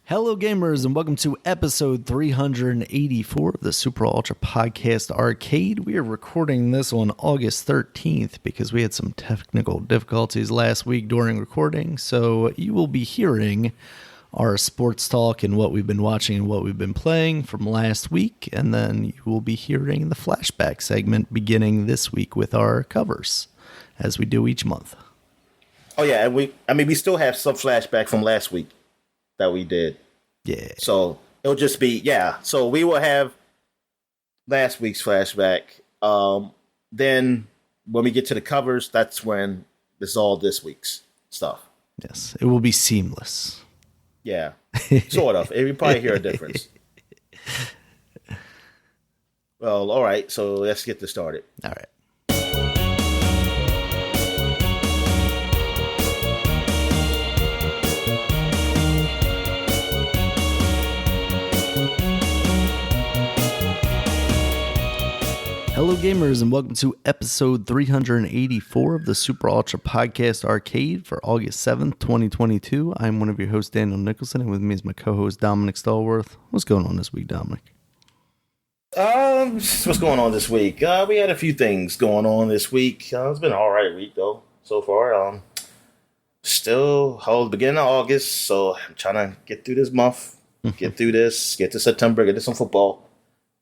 Hello, gamers, and welcome to episode 384 of the Super Ultra Podcast Arcade. We are recording this on August 13th because we had some technical difficulties last week during recording. So you will be hearing our sports talk and what we've been watching and what we've been playing from last week. And then you will be hearing the Flashback segment beginning this week with our covers, as we do each month. Oh, yeah, and we still have some flashback from last week that we did. Yeah. So it'll just be, so we will have last week's flashback. Then when we get to the covers, that's when it's all this week's stuff. Yes, it will be seamless. Yeah, sort of. You probably hear a difference. Well, all right, so let's get this started. All right. Hello, gamers, and welcome to episode 384 of the Super Ultra Podcast Arcade for August 7th, 2022. I'm one of your hosts, Daniel Nicholson, and with me is my co-host, Dominic Stallworth. What's going on this week, Dominic? What's going on this week? We had a few things going on this week. It's been an all right week, though, so far. Still the beginning of August, so I'm trying to get through this month, get through this, get to September, get to some football,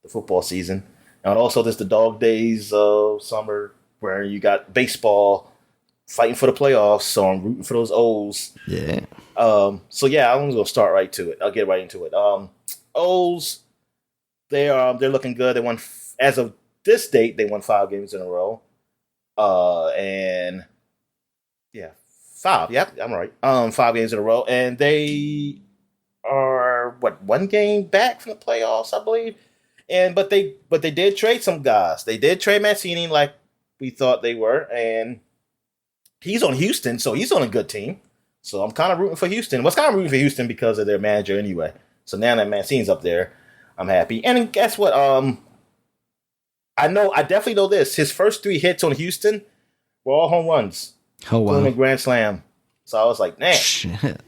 the football season. And also, there's the dog days of summer where you got baseball fighting for the playoffs. So I'm rooting for those O's. Yeah. I'm going to start right to it. I'll get right into it. O's, they're looking good. They won as of this date. They won 5 games in a row. 5. Yep, I'm right. 5 games in a row, and they are 1 game back from the playoffs, I believe. But they did trade some guys. They did trade Mancini like we thought they were, and he's on Houston, so he's on a good team. So I'm kind of rooting for Houston. Rooting for Houston because of their manager anyway. So now that Mancini's up there, I'm happy. And guess what? I definitely know this. His first 3 hits on Houston were all home runs. Oh, wow. Including a grand slam. So I was like, man, shit.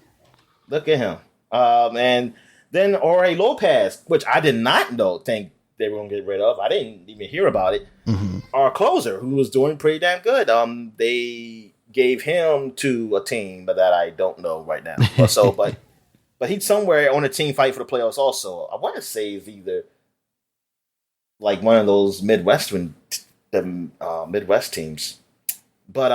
Look at him. And then Jorge Lopez, which I did not think they were going to get rid of. I didn't even hear about it. Mm-hmm. Our closer, who was doing pretty damn good. They gave him to a team that I don't know right now. But he's somewhere on a team fight for the playoffs also. I want to say it's either like one of those Midwest teams. But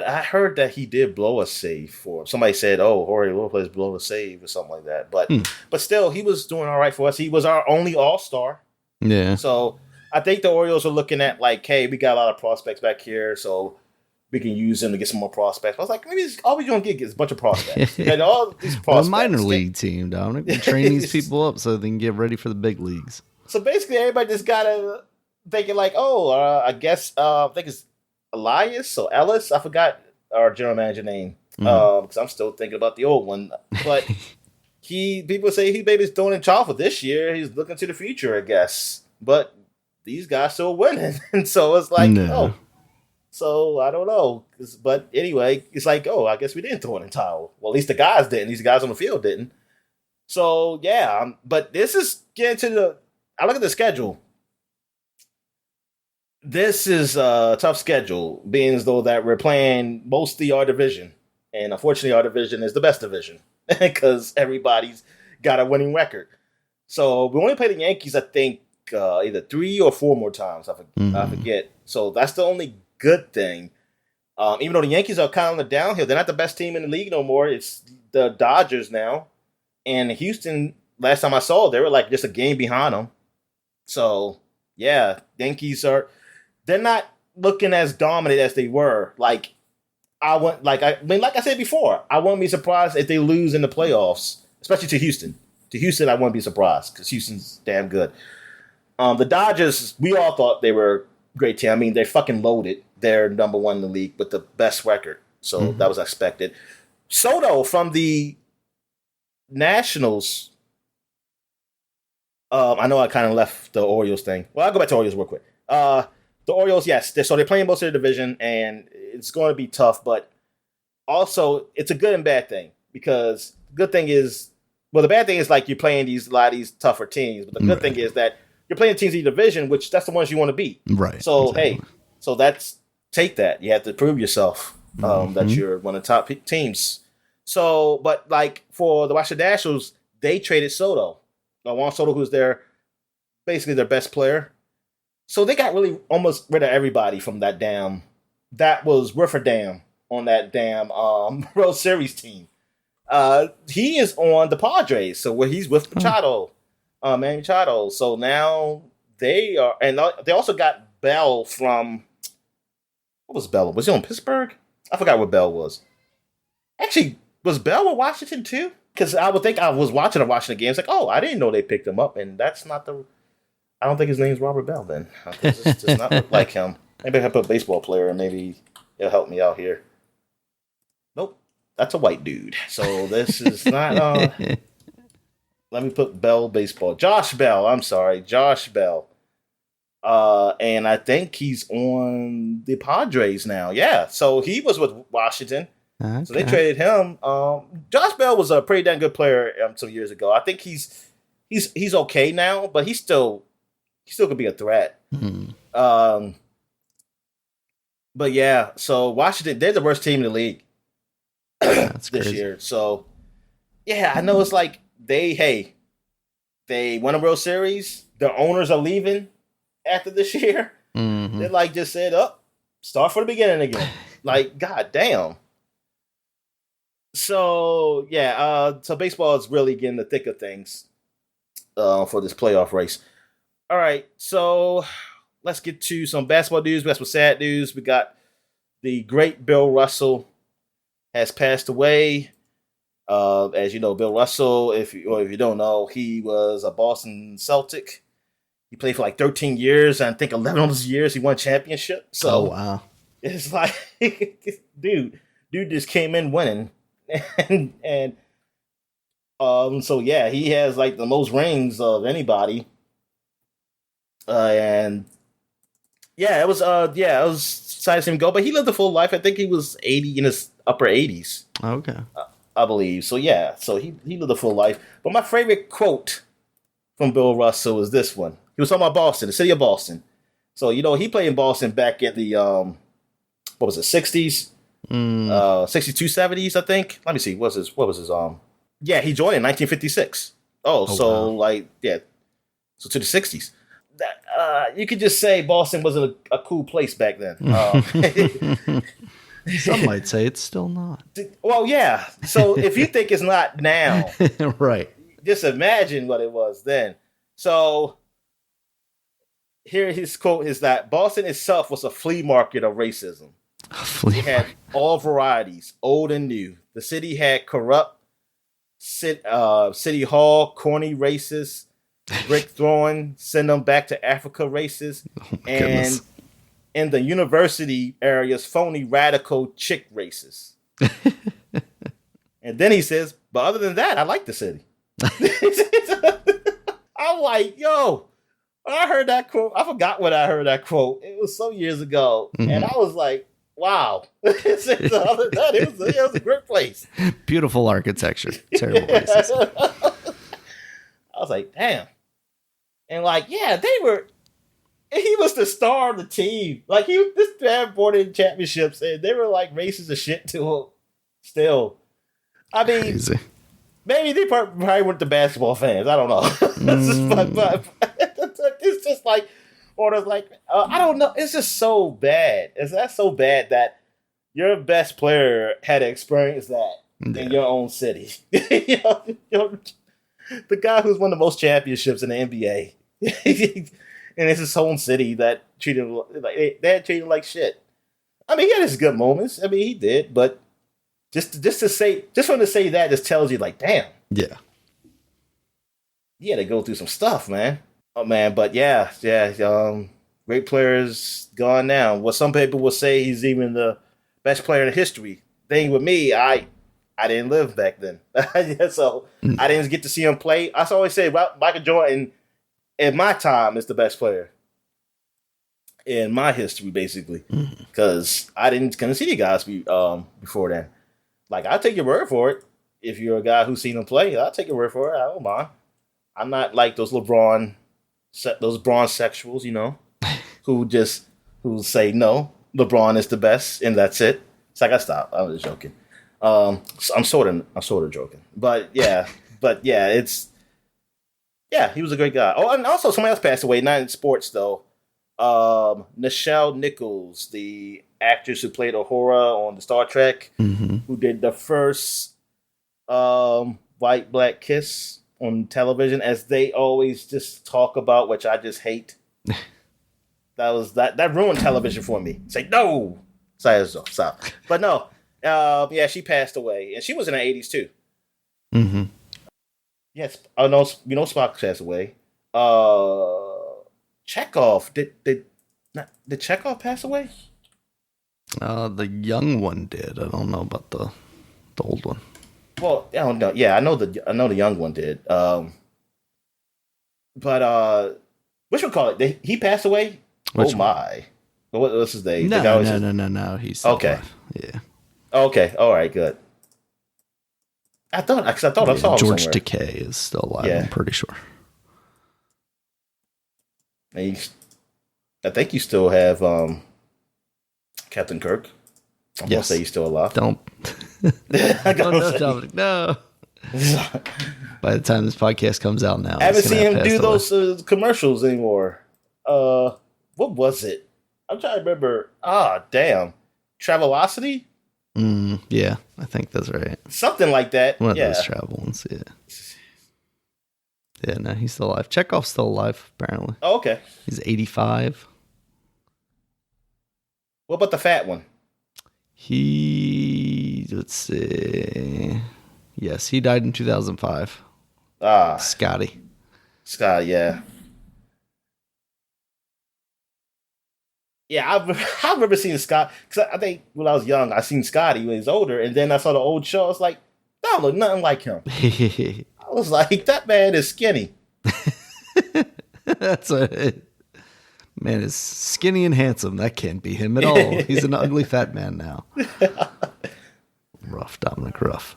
I heard that he did blow a save for. Somebody said, "Oh, Jorge Lopez blew a save" or something like that. But still, he was doing all right for us. He was our only All-Star. Yeah. So I think the Orioles are looking at like, hey, we got a lot of prospects back here, so we can use them to get some more prospects. I was like, maybe all we're going to get is a bunch of prospects. And all these prospects. A minor league team, Dominic. We train these people up so they can get ready for the big leagues. So basically, everybody just got to thinking like, I guess I think it's Elias or Ellis, I forgot our general manager name because I'm still thinking about the old one. But people say he maybe is throwing in chalk for this year. He's looking to the future, I guess. But these guys still winning, and so it's like, So I don't know. But anyway, it's like, I guess we didn't throw in the towel. Well, at least the guys didn't. These guys on the field didn't. So yeah, but this is getting to I look at the schedule. This is a tough schedule, being as though that we're playing mostly our division. And unfortunately, our division is the best division because everybody's got a winning record. So we only play the Yankees, I think, either 3 or 4 more times. I forget. So that's the only good thing. Even though the Yankees are kind of on the downhill, they're not the best team in the league no more. It's the Dodgers now. And Houston, last time I saw, they were like just a game behind them. So, yeah, Yankees they're not looking as dominant as they were. Like I said before, I wouldn't be surprised if they lose in the playoffs, especially to Houston. To Houston, I wouldn't be surprised because Houston's damn good. The Dodgers, we all thought they were a great team. I mean, they're fucking loaded. They're number 1 in the league with the best record. So that was expected. Soto from the Nationals. I know I kind of left the Orioles thing. Well, I'll go back to Orioles real quick. The Orioles, yes. They're playing most of the division, and it's going to be tough. But also, it's a good and bad thing because good thing is, well, the bad thing is like you're playing a lot of these tougher teams. But the good thing is that you're playing teams in your division, which that's the ones you want to beat. Right. So hey, so take that. You have to prove yourself that you're one of the top teams. So, but like for the Washington Nationals, they traded Soto. Juan Soto, who's basically their best player. So they got really almost rid of everybody from that was worth a damn on that damn World Series team. He is on the Padres, so where he's with Machado, Manny Machado. So now they are, and they also got Bell from, what was Bell? Was he on Pittsburgh? I forgot what Bell was. Actually, was Bell with Washington too? Because I would think I was watching a Washington game. It's like, oh, I didn't know they picked him up, and that's not I don't think his name's Robert Bell then. It does not look like him. Maybe I can put a baseball player and maybe it'll help me out here. Nope. That's a white dude. So this is not... let me put Bell baseball. Josh Bell. I'm sorry. Josh Bell. And I think he's on the Padres now. Yeah. So he was with Washington. Okay. So they traded him. Josh Bell was a pretty damn good player some years ago. I think he's okay now, but he still could be a threat. But yeah, so Washington, they're the worst team in the league this year. So yeah, I know it's like they won a World Series. Their owners are leaving after this year. They like just said, start from the beginning again. Like, god damn. So yeah, so baseball is really getting the thick of things for this playoff race. All right, so let's get to some basketball news. That's some sad news. We got the great Bill Russell has passed away. As you know, Bill Russell, if you don't know, he was a Boston Celtic. He played for like 13 years, and I think 11 of those years he won championship. So wow, it's like, dude just came in winning, and so yeah, he has like the most rings of anybody. And yeah, it was sad to see him go, but he lived a full life. I think he was 80 in his upper 80s. Okay, I believe. So yeah, so he lived a full life. But my favorite quote from Bill Russell is this one. He was talking about Boston, the city of Boston. So he played in Boston back in the what was it, 60s, 62, 70s, I think. Let me see. What was his Yeah, he joined in 1956. So wow. So to the 60s. You could just say Boston was a cool place back then. Some might say it's still not. Well, yeah. So if you think it's not now, right? Just imagine what it was then. So here his quote is that Boston itself was a flea market of racism. It had all varieties, old and new. The city had corrupt city hall, corny racists, brick throwing, send them back to Africa racists, and goodness. In the university areas, phony radical chick racists. And then he says, but other than that, I like the city. I'm like, yo, when I heard that quote, I forgot when I heard that quote. It was some years ago. And I was like, wow. It was a great place. Beautiful architecture. Terrible places. I was like, damn. And like, yeah, he was the star of the team. Like, this man brought in championships, and they were like racist as shit to him still. I mean, crazy. Maybe they probably weren't the basketball fans. I don't know. But it's just like, or it's like, I don't know. It's just so bad. That's so bad that your best player had to experience that in your own city. The guy who's won the most championships in the NBA. And it's his own city that treated him like shit. I mean, he had his good moments. I mean, he did, but just for him to say that just tells you, like, damn. Yeah. He had to go through some stuff, man. Oh man, but yeah. Great players gone now. Well, some people will say he's even the best player in history. Thing with me, I didn't live back then, so I didn't get to see him play. I always say, well, Michael Jordan, in my time, is the best player in my history, basically, because I couldn't see you guys before then. Like, I'll take your word for it. if you're a guy who's seen him play, I'll take your word for it. I don't mind. I'm not like those Braun sexuals, who say no, LeBron is the best and that's it. It's like I stopped. I was joking. So I'm sort of joking, but yeah, he was a great guy. Oh, and also somebody else passed away, not in sports though. Nichelle Nichols, the actress who played Uhura on the Star Trek, who did the first white-black kiss on television, as they always just talk about, which I just hate. That ruined television for me. Say no, stop. But no, she passed away, and she was in the 80s too. Mm-hmm. Yes, I know. Spock passed away. Chekhov did Chekhov pass away? The young one did. I don't know about the old one. Well, I don't know. Yeah, I know the young one did. But what should we call it? He passed away. Which my! What's his name? No. He's still okay. alive. Yeah. Okay. All right. Good. I thought I saw him George somewhere. Takei is still alive. Yeah. I'm pretty sure. And I think you still have Captain Kirk. I'm gonna say he's still alive. Don't. Dominic, no. By the time this podcast comes out now, I haven't seen him do those commercials anymore. What was it? I'm trying to remember. Damn. Travelocity? Yeah, I think that's right. Something like that. One of those travel ones, yeah. Yeah, no, he's still alive. Chekhov's still alive, apparently. Oh, okay. He's 85. What about the fat one? Let's see. Yes, he died in 2005. Scotty, yeah. Yeah, I remember seeing Scott, because I think when I was young, I seen Scotty when he was older, and then I saw the old show. I was like, that don't look nothing like him. I was like, that man is skinny. That's it. Man is skinny and handsome. That can't be him at all. He's an ugly fat man now. Rough, Dominic, rough.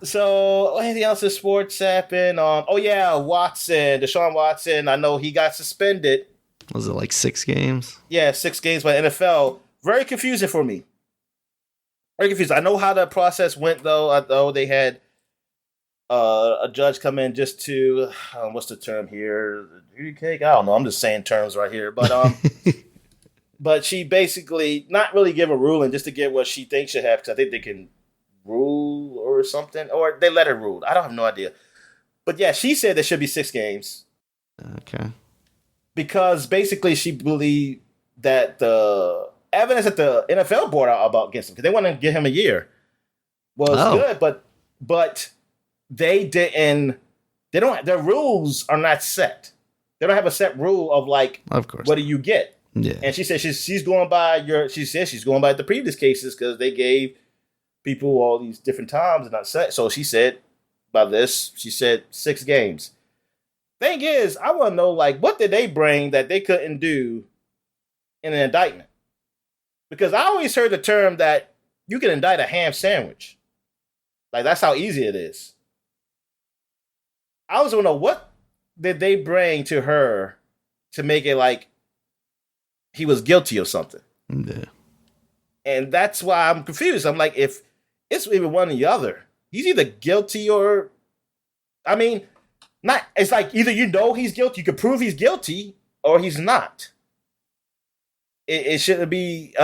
So, anything else in sports happened? Deshaun Watson. I know he got suspended. Was it like 6 games? Yeah, 6 games by NFL. Very confusing for me. Very confused. I know how the process went, though. I know they had a judge come in just to, what's the term here? Cake? I don't know. I'm just saying terms right here. But but she basically not really give a ruling, just to get what she thinks should happen, because I think they can rule or something. Or they let her rule. I don't have no idea. But yeah, she said there should be 6 games. Okay. Because basically she believed that the evidence that the NFL brought out about against him, because they wanted to give him a year, was good, but they didn't. They don't. Their rules are not set. They don't have a set rule of like, of course, what do you get? Yeah. And she said she's going by She said she's going by the previous cases because they gave people all these different times and not set. So she said by this, she said 6 games. Thing is, I want to know, like, what did they bring that they couldn't do in an indictment? Because I always heard the term that you can indict a ham sandwich. Like, that's how easy it is. I always want to know, what did they bring to her to make it like he was guilty of something? Yeah. And that's why I'm confused. I'm like, if it's even one or the other, he's either guilty or, I mean, not. It's like either he's guilty, you can prove he's guilty, or he's not. It shouldn't be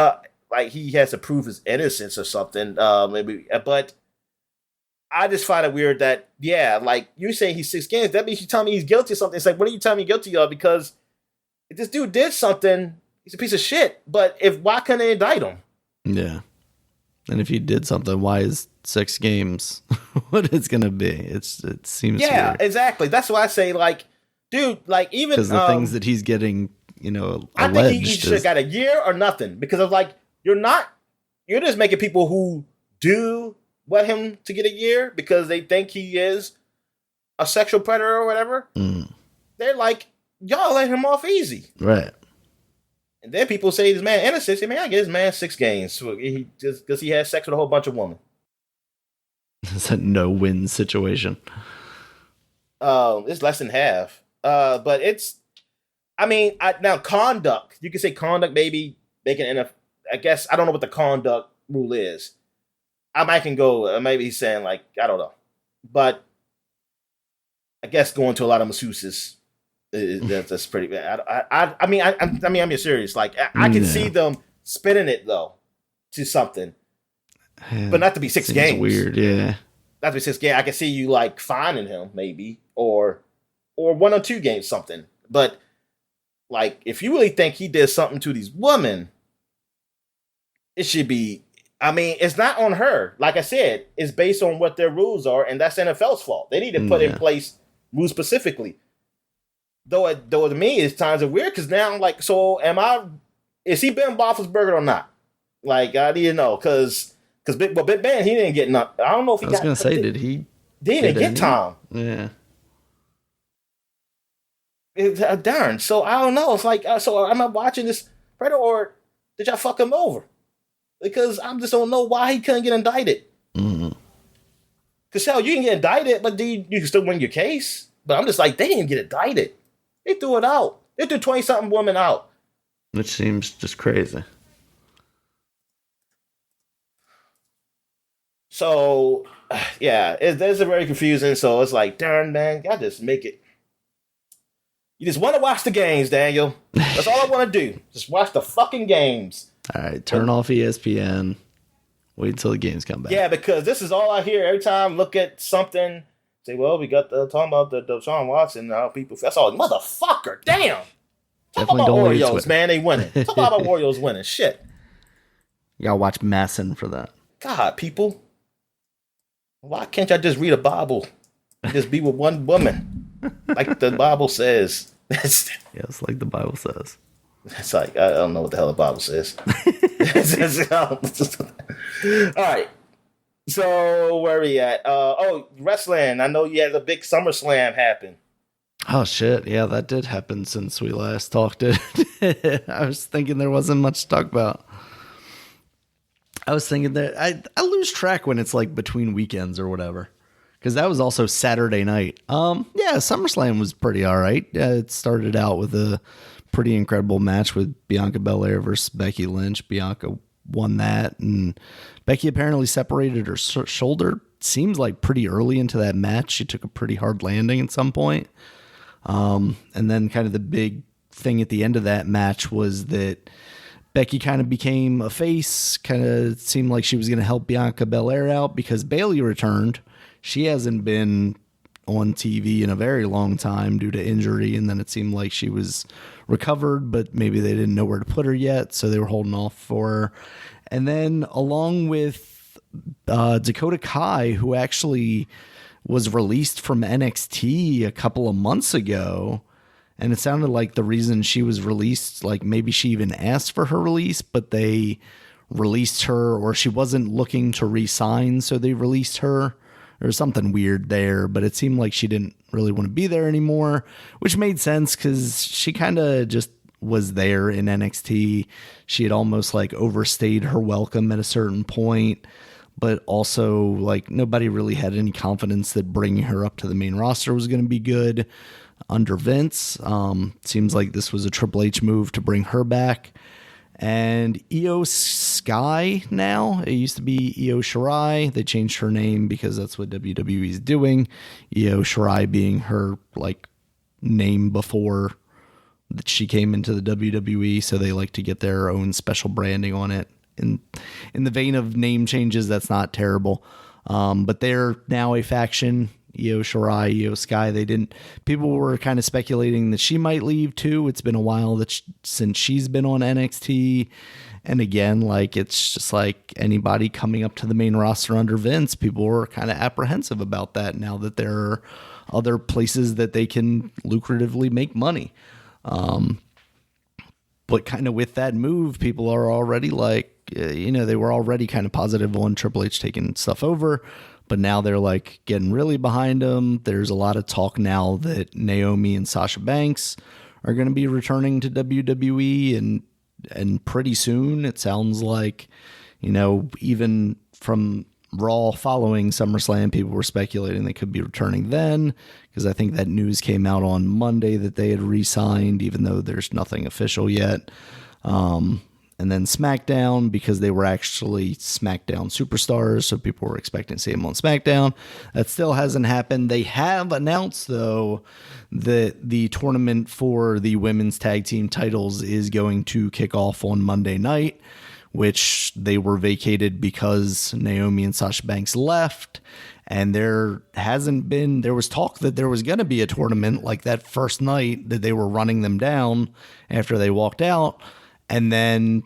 like he has to prove his innocence or something. Maybe, but I just find it weird that like you say he's 6 games, that means you tell me he's guilty of something. It's like, what are you telling me guilty of? Because if this dude did something, he's a piece of shit. But why couldn't they indict him? Yeah. And if he did something, why is 6 games what it's gonna be? It seems weird. Exactly. That's why I say, like, dude, like, even because the things that he's getting, I think he should have got a year or nothing, because of like you're just making people who do want him to get a year because they think he is a sexual predator or whatever. They're like, y'all let him off easy, right? And then people say this man innocent. Say, man, I get this man 6 games because he had sex with a whole bunch of women. It's a no-win situation. It's less than half. But it's, I mean, now conduct. You can say conduct. Maybe they can. I guess I don't know what the conduct rule is. I might can go. Maybe he's saying like I don't know, but I guess going to a lot of masseuses that's pretty bad. I mean, I'm just serious. Like I can see them spinning it though to something, but not to be 6 games. Weird, yeah. Not to be 6 games. I can see you like finding him maybe, or 1 or 2 games something. But like, if you really think he did something to these women, it should be. I mean, it's not on her. Like I said, it's based on what their rules are, and that's NFL's fault. They need to put in place rules specifically. Though to me, it's times are weird because now I'm like, so am I? Is he Ben Roethlisberger or not? Like, I need to know because Big Ben, he didn't get nothing. I don't know if he got. I was gonna say, did he? They didn't get time. Yeah. Darn. So I don't know. It's like, so am I watching this Predator or did y'all fuck him over? Because I just don't know why he couldn't get indicted. Because hell, you can get indicted, but you can still win your case. But I'm just like, they didn't get indicted. They threw it out. They threw 20-something women out. Which seems just crazy. So, yeah, it's very confusing. So it's like, darn, man, y'all just make it. You just want to watch the games, Daniel. That's all I want to do. Just watch the fucking games. All right, turn off ESPN. Wait until the games come back. Yeah, because this is all I hear every time. Look at something. Say, well, we got talking about the Deshaun Watson. How people. That's all. Motherfucker, damn. Talk about Orioles, man. They winning. Talk about Orioles winning. Shit. You gotta watch Masson for that. God, people. Why can't y'all just read a Bible and just be with one woman, like the Bible says? Yes, like the Bible says. It's like, I don't know what the hell the Bible says. All right. So, where are we at? Wrestling. I know you had a big SummerSlam happen. Oh, shit. Yeah, that did happen since we last talked. I was thinking there wasn't much to talk about. I was thinking that I lose track when it's like between weekends or whatever. Because that was also Saturday night. Yeah, SummerSlam was pretty all right. It started out with a pretty incredible match with Bianca Belair versus Becky Lynch. Bianca won that, and Becky apparently separated her shoulder. Seems like pretty early into that match. She took a pretty hard landing at some point. And then kind of the big thing at the end of that match was that Becky kind of became a face, kind of seemed like she was going to help Bianca Belair out because Bayley returned. She hasn't been on TV in a very long time due to injury, and then it seemed like she was recovered, but maybe they didn't know where to put her yet, so they were holding off for her. And then along with Dakota Kai, who actually was released from NXT a couple of months ago, and it sounded like the reason she was released, like maybe she even asked for her release, but they released her, or she wasn't looking to re-sign, so they released her. Or something weird there, but it seemed like she didn't really want to be there anymore, which made sense because she kind of just was there in NXT. She had almost like overstayed her welcome at a certain point, but also like nobody really had any confidence that bringing her up to the main roster was going to be good under Vince. Seems like this was a Triple H move to bring her back. And Io Sky now, it used to be Io Shirai. They changed her name because that's what WWE is doing. Io Shirai being her like name before that she came into the WWE, so they like to get their own special branding on it. In the vein of name changes, that's not terrible. But they're now a faction. Io Shirai, Io Sky. People were kind of speculating that she might leave too. It's been a while since she's been on NXT. And again, like, it's just like anybody coming up to the main roster under Vince, people were kind of apprehensive about that now that there are other places that they can lucratively make money. But kind of with that move, people are already like, they were already kind of positive on Triple H taking stuff over. But now they're like getting really behind him. There's a lot of talk now that Naomi and Sasha Banks are going to be returning to WWE and pretty soon. It sounds like, even from Raw following SummerSlam, people were speculating they could be returning then, because I think that news came out on Monday that they had re-signed, even though there's nothing official yet. And then SmackDown, because they were actually SmackDown superstars, so people were expecting to see them on SmackDown. That still hasn't happened. They have announced, though, that the tournament for the women's tag team titles is going to kick off on Monday night, which they were vacated because Naomi and Sasha Banks left. And there was talk that there was going to be a tournament like that first night that they were running them down after they walked out. And then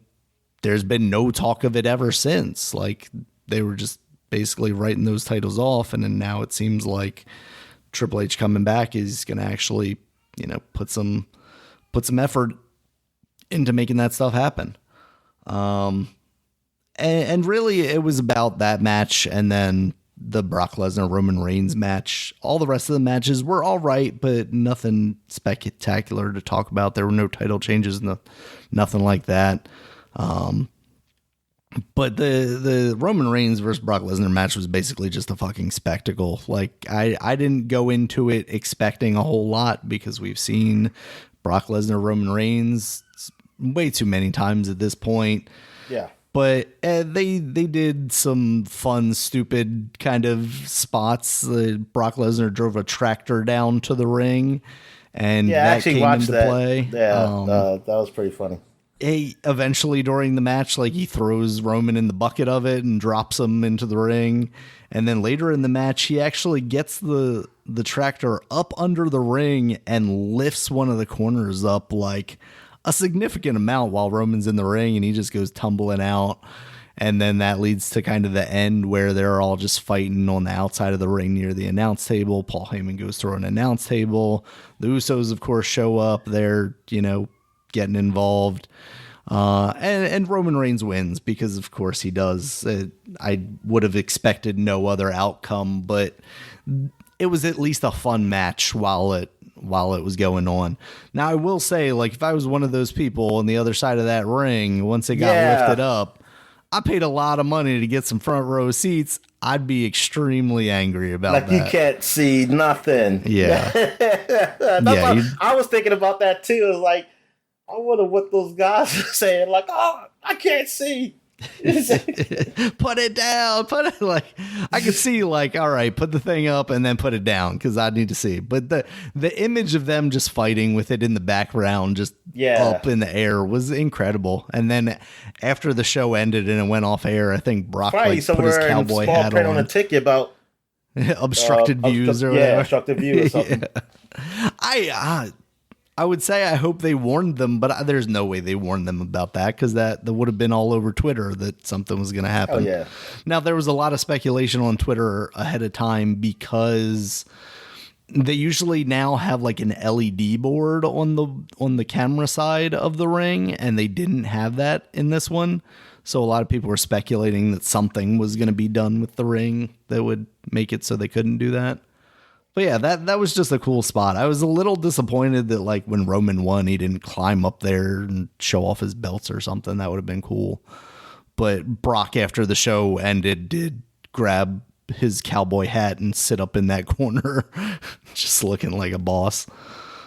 there's been no talk of it ever since. Like, they were just basically writing those titles off. And then now it seems like Triple H coming back is going to actually, put some effort into making that stuff happen. And really it was about that match, and then the Brock Lesnar Roman Reigns match. All the rest of the matches were all right, but nothing spectacular to talk about. There were no title changes, nothing like that. But the Roman Reigns versus Brock Lesnar match was basically just a fucking spectacle. Like, I didn't go into it expecting a whole lot, because we've seen Brock Lesnar Roman Reigns way too many times at this point. Yeah. But they did some fun, stupid kind of spots. Brock Lesnar drove a tractor down to the ring, and that came into play. Yeah, that was pretty funny. Eventually during the match, like, he throws Roman in the bucket of it and drops him into the ring. And then later in the match, he actually gets the tractor up under the ring and lifts one of the corners up like a significant amount while Roman's in the ring, and he just goes tumbling out. And then that leads to kind of the end where they're all just fighting on the outside of the ring near the announce table. Paul Heyman goes through an announce table. The Usos, of course, show up. They're, getting involved. And Roman Reigns wins because, of course, he does. I would have expected no other outcome, but it was at least a fun match while it was going on. Now, I will say, like, if I was one of those people on the other side of that ring, once it got lifted up, I paid a lot of money to get some front row seats. I'd be extremely angry about that. Like, you can't see nothing. Yeah. I was thinking about that too. It was like, I wonder what those guys are saying. Like, oh, I can't see. Put it down. Like, I could see, like, all right, put the thing up and then put it down because I need to see. But the image of them just fighting with it in the background, just up in the air, was incredible. And then after the show ended and it went off air, I think Brock put his cowboy hat on a ticket about obstructed views or whatever. Obstructed view or something. I would say I hope they warned them, but there's no way they warned them about that, because that would have been all over Twitter that something was going to happen. Oh, yeah. Now, there was a lot of speculation on Twitter ahead of time, because they usually now have like an LED board on the camera side of the ring, and they didn't have that in this one. So a lot of people were speculating that something was going to be done with the ring that would make it so they couldn't do that. But yeah, that was just a cool spot. I was a little disappointed that, like, when Roman won, he didn't climb up there and show off his belts or something. That would have been cool. But Brock, after the show ended, did grab his cowboy hat and sit up in that corner, just looking like a boss.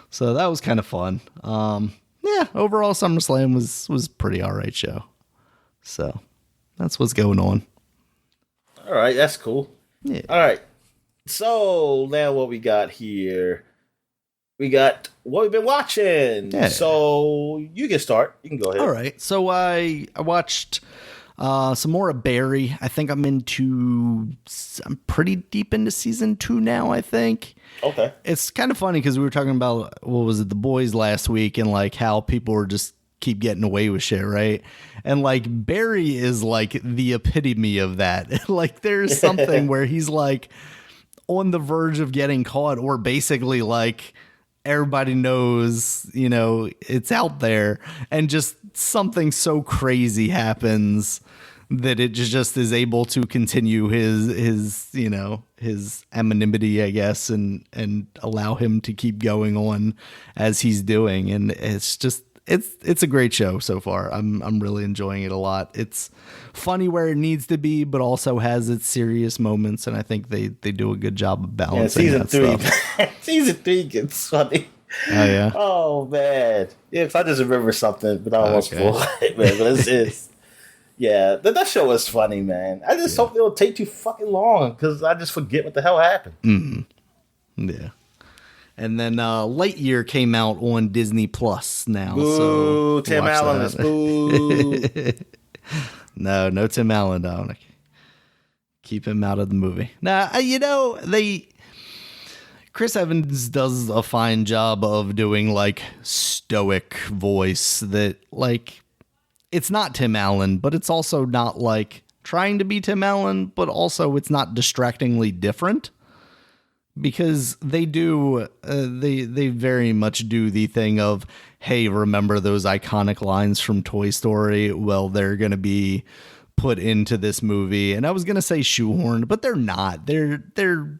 So that was kind of fun. Yeah, overall SummerSlam was pretty all right show. So that's what's going on. All right, that's cool. Yeah. All right. So now what we got here, we got what we've been watching. Yeah. So you can start. You can go ahead. All right. So I watched some more of Barry. I think I'm pretty deep into season 2 now, I think. Okay. It's kind of funny because we were talking about, what was it, The Boys last week, and like how people were just keep getting away with shit, right? And like Barry is like the epitome of that. Like, there's something where he's like on the verge of getting caught, or basically like everybody knows, it's out there, and just something so crazy happens that it just is able to continue his anonymity, I guess, and allow him to keep going on as he's doing. And it's it's a great show so far. I'm really enjoying it a lot. It's funny where it needs to be, but also has its serious moments, and I think they do a good job of balancing season that 3. stuff. Season 3 gets funny. Oh yeah. Oh man. Yeah, 'cause I just remember something, but I almost spoil it, man. But it's yeah, that show is funny, man. I just hope it don't take too fucking long because I just forget what the hell happened. Mm-hmm. Yeah. And then Lightyear came out on Disney Plus now. Boo, so Tim Allen is boo. No Tim Allen, Dominic. Keep him out of the movie. Nah, Chris Evans does a fine job of doing like stoic voice that like it's not Tim Allen, but it's also not like trying to be Tim Allen, but also it's not distractingly different. Because they do, they very much do the thing of, hey, remember those iconic lines from Toy Story? Well, they're going to be put into this movie. And I was going to say shoehorned, but they're not. They're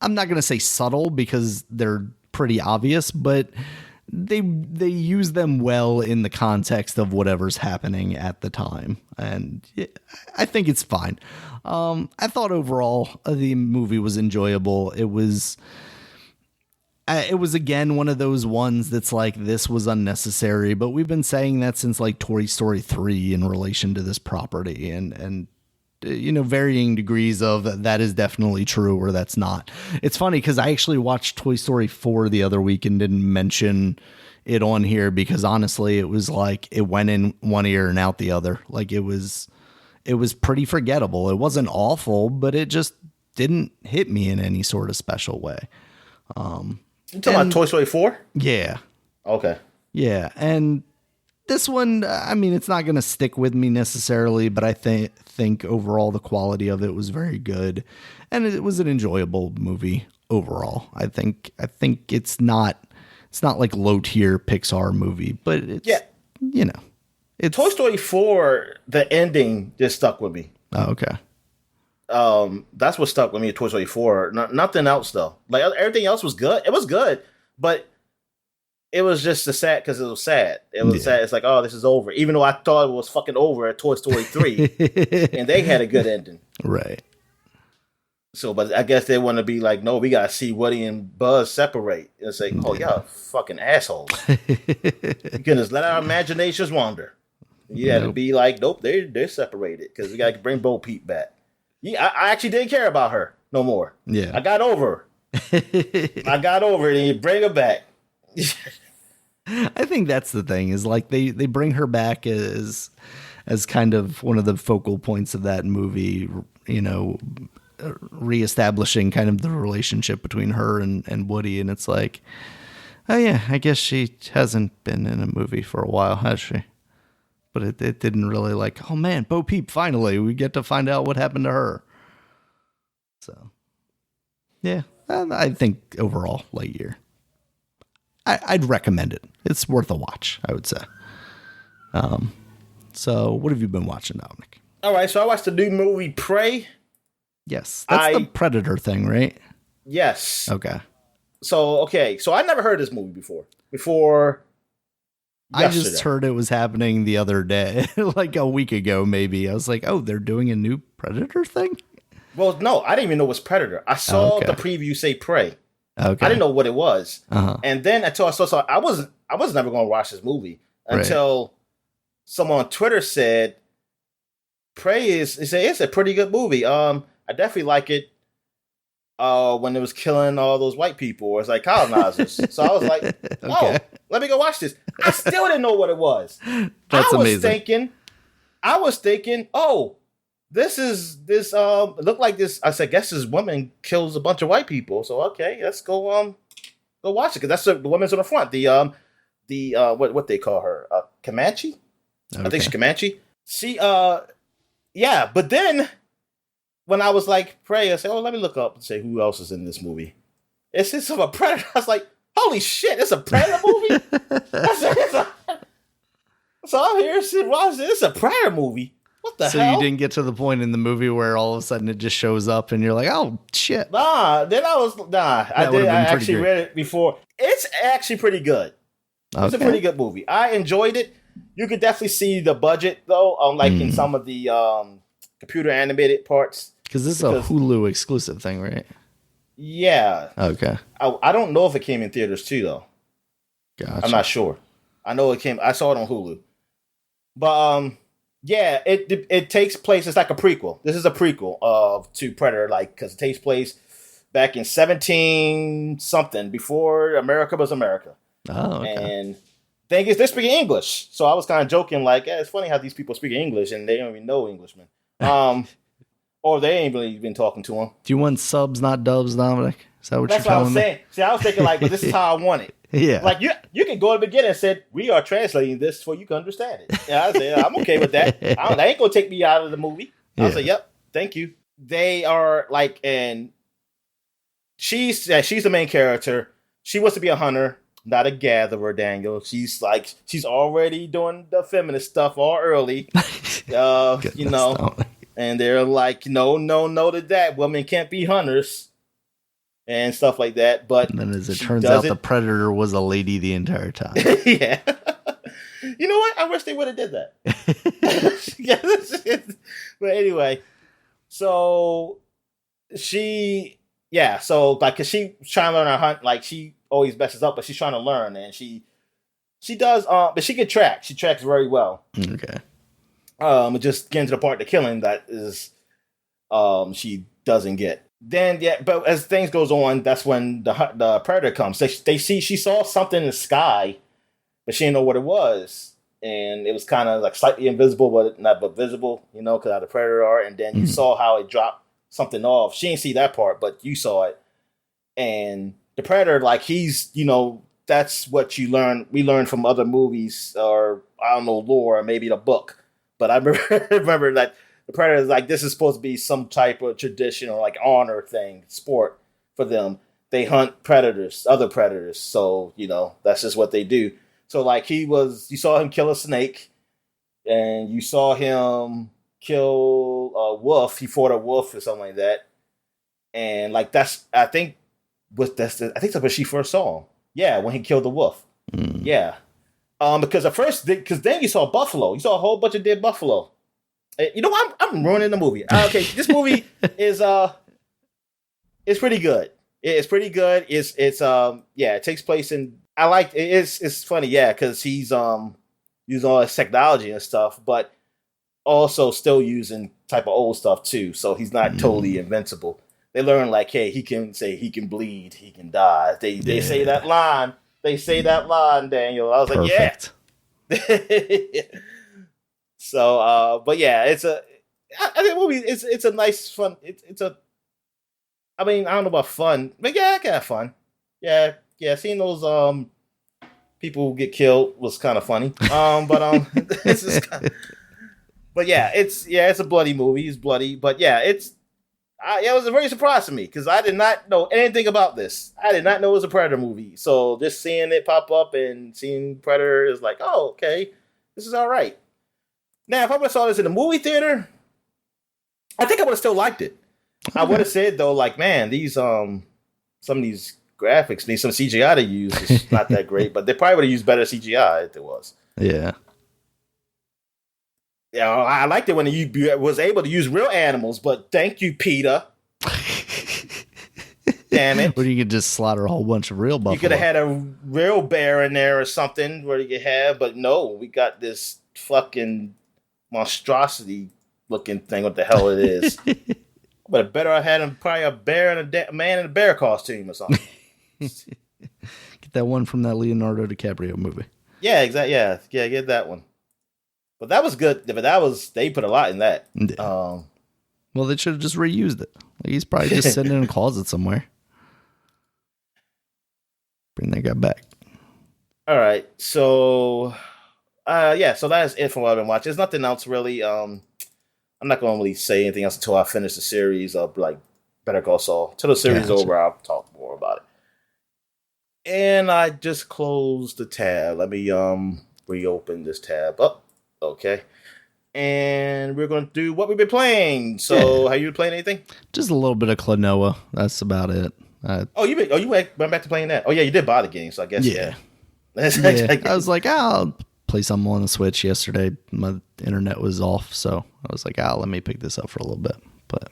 I'm not going to say subtle because they're pretty obvious, but they use them well in the context of whatever's happening at the time. And I think it's fine. I thought overall the movie was enjoyable. It was again one of those ones that's like, this was unnecessary, but we've been saying that since like Toy Story 3 in relation to this property, and varying degrees of that is definitely true or that's not. It's funny because I actually watched Toy Story 4 the other week and didn't mention it on here because honestly it was like it went in one ear and out the other. Like it was pretty forgettable. It wasn't awful, but it just didn't hit me in any sort of special way. You talking about Toy Story 4? Yeah. Okay. Yeah, and this one, I mean, it's not going to stick with me necessarily, but I think overall the quality of it was very good, and it was an enjoyable movie overall. I think it's not like low tier Pixar movie, but it's it's Toy Story 4. The ending just stuck with me. Oh, okay. That's what stuck with me. Toy Story 4. Nothing else though. Like everything else was good. It was good, but it was just sad because it was sad. It was sad. It's like, oh, this is over. Even though I thought it was fucking over at Toy Story 3, and they had a good ending. Right. So, but I guess they want to be like, no, we gotta see Woody and Buzz separate. And it's like, oh, y'all fucking assholes. You can just let our imaginations wander. You had to be like, nope, they're separated because we gotta bring Bo Peep back. Yeah, I actually didn't care about her no more. Yeah, I got over her. I got over it, and you bring her back. I think that's the thing is like they bring her back as kind of one of the focal points of that movie, reestablishing kind of the relationship between her and Woody. And it's like, oh yeah, I guess she hasn't been in a movie for a while, has she? But it didn't really like, oh man, Bo Peep, finally we get to find out what happened to her. So yeah, I think overall Lightyear, I'd recommend it. It's worth a watch, I would say. So what have you been watching, Dominic? All right, so I watched the new movie Prey. Yes, that's the Predator thing, right? Yes. Okay. So I never heard this movie before yesterday. I just heard it was happening the other day, like a week ago, maybe. I was like, oh, they're doing a new Predator thing? Well, no, I didn't even know it was Predator. I saw the preview say Prey. Okay. I didn't know what it was. Uh-huh. And then until I saw, I was never going to watch this movie until someone on Twitter said, Prey it's a pretty good movie. I definitely like it when it was killing all those white people or it's like colonizers. So I was like, oh, let me go watch this. I still didn't know what it was. That's amazing. I was thinking, oh, this looked like this. I said, guess this woman kills a bunch of white people. So okay, let's go watch it because that's the woman's on the front. What they call her, Comanche. Okay. I think she's Comanche. She yeah. But then when I was like Prey, I said, oh, let me look up and say who else is in this movie. It's just a Predator. I was like, holy shit, it's a Predator movie. So I'm here. It's a Predator movie. What the hell? So you didn't get to the point in the movie where all of a sudden it just shows up and you're like, oh, shit. I actually read it before. It's actually pretty good. It's a pretty good movie. I enjoyed it. You could definitely see the budget though, like in some of the computer animated parts. Because this is a Hulu exclusive thing, right? Yeah. Okay. I don't know if it came in theaters too though. Gotcha. I'm not sure. I know it came. I saw it on Hulu. But yeah, it takes place. It's like a prequel. This is a prequel to Predator, like because it takes place back in 17 something before America was America. Oh, okay. And thing is, they're speaking English. So I was kind of joking, like, it's funny how these people speak English and they don't even know Englishmen. Or they ain't really been talking to them. Do you want subs, not dubs, Dominic? Is that what you're telling me? That's what I was saying. See, I was thinking, like, but this is how I want it. Yeah. Like, you can go to the beginning and say, we are translating this so you can understand it. Yeah, I said, I'm okay with that. That ain't going to take me out of the movie. I was like, yep, thank you. They are, like, and she's the main character. She wants to be a hunter, not a gatherer, Daniel. She's already doing the feminist stuff all early. You know, and they're like, no to that. Women can't be hunters and stuff like that. But and then as it turns out, the Predator was a lady the entire time. Yeah. You know what? I wish they would have did that. But anyway, so like, cause she's trying to learn how to hunt. Like, she always messes up, but she's trying to learn, and she does. But she can track. She tracks very well. Okay. Just getting to the part of the killing that is, she doesn't get. Then but as things goes on, that's when the Predator comes. She saw something in the sky, but she didn't know what it was, and it was kind of like slightly invisible, but not visible, you know, because how the Predator are. And then you saw how it dropped something off. She didn't see that part, but you saw it. And the Predator, like, he's, you know, that's what you learn. We learn from other movies, or I don't know, lore, or maybe the book. But I remember that the Predator is like, this is supposed to be some type of tradition or like honor thing, sport for them. They hunt other predators. So, you know, that's just what they do. So, like, you saw him kill a snake, and you saw him kill a wolf. He fought a wolf or something like that. And like, I think that's when she first saw him. Yeah, when he killed the wolf. Yeah. Because then you saw buffalo. You saw a whole bunch of dead buffalo. You know what? I'm ruining the movie. Okay, this movie is it's pretty good. It's pretty good. It takes place in. I like it. It's funny, yeah, because he's using all his technology and stuff, but also still using type of old stuff too. So he's not totally invincible. They learn, like, hey, he can bleed, he can die. They say that line. They say that line, Daniel. I was Perfect. Like, yeah. So, but yeah, I think movie. It's a nice, fun. I mean, I don't know about fun, but yeah, I can have fun. Yeah. Seeing those people get killed was kind of funny. It's just but yeah, it's a bloody movie. It's bloody, but yeah, it was a very surprise to me because I did not know anything about this. I did not know it was a Predator movie. So just seeing it pop up and seeing Predator is like, oh, okay, this is all right. Now, if I would have saw this in the movie theater, I think I would have still liked it. I would have said though, like, man, these some of these graphics need some CGI to use. It's not that great, but they probably would have used better CGI if it was. Yeah. Yeah, I liked it when you was able to use real animals, but thank you, PETA. Damn it. Where you could just slaughter a whole bunch of real buffalo. You could have had a real bear in there or something where you could have, but no, we got this fucking monstrosity looking thing. What the hell it is. But better I had him probably a bear and a man in a bear costume or something. Get that one from that Leonardo DiCaprio movie. Yeah, exactly. Yeah, get that one. But that was good. But they put a lot in that. Yeah. Well, they should have just reused it. Like, he's probably just sitting in a closet somewhere. Bring that guy back. All right. So, so that's it for what I've been watching. There's nothing else really. I'm not going to really say anything else until I finish the series of, like, Better Call Saul. Till the series is over, I'll talk more about it. And I just closed the tab. Let me reopen this tab up. Okay. And we're going to do what we've been playing. So, have you been playing anything? Just a little bit of Klonoa. That's about it. You went back to playing that. Oh, yeah, you did buy the game, so I guess, yeah. Yeah, I was like, I'll play something on the Switch yesterday. My internet was off, so I was like, let me pick this up for a little bit. But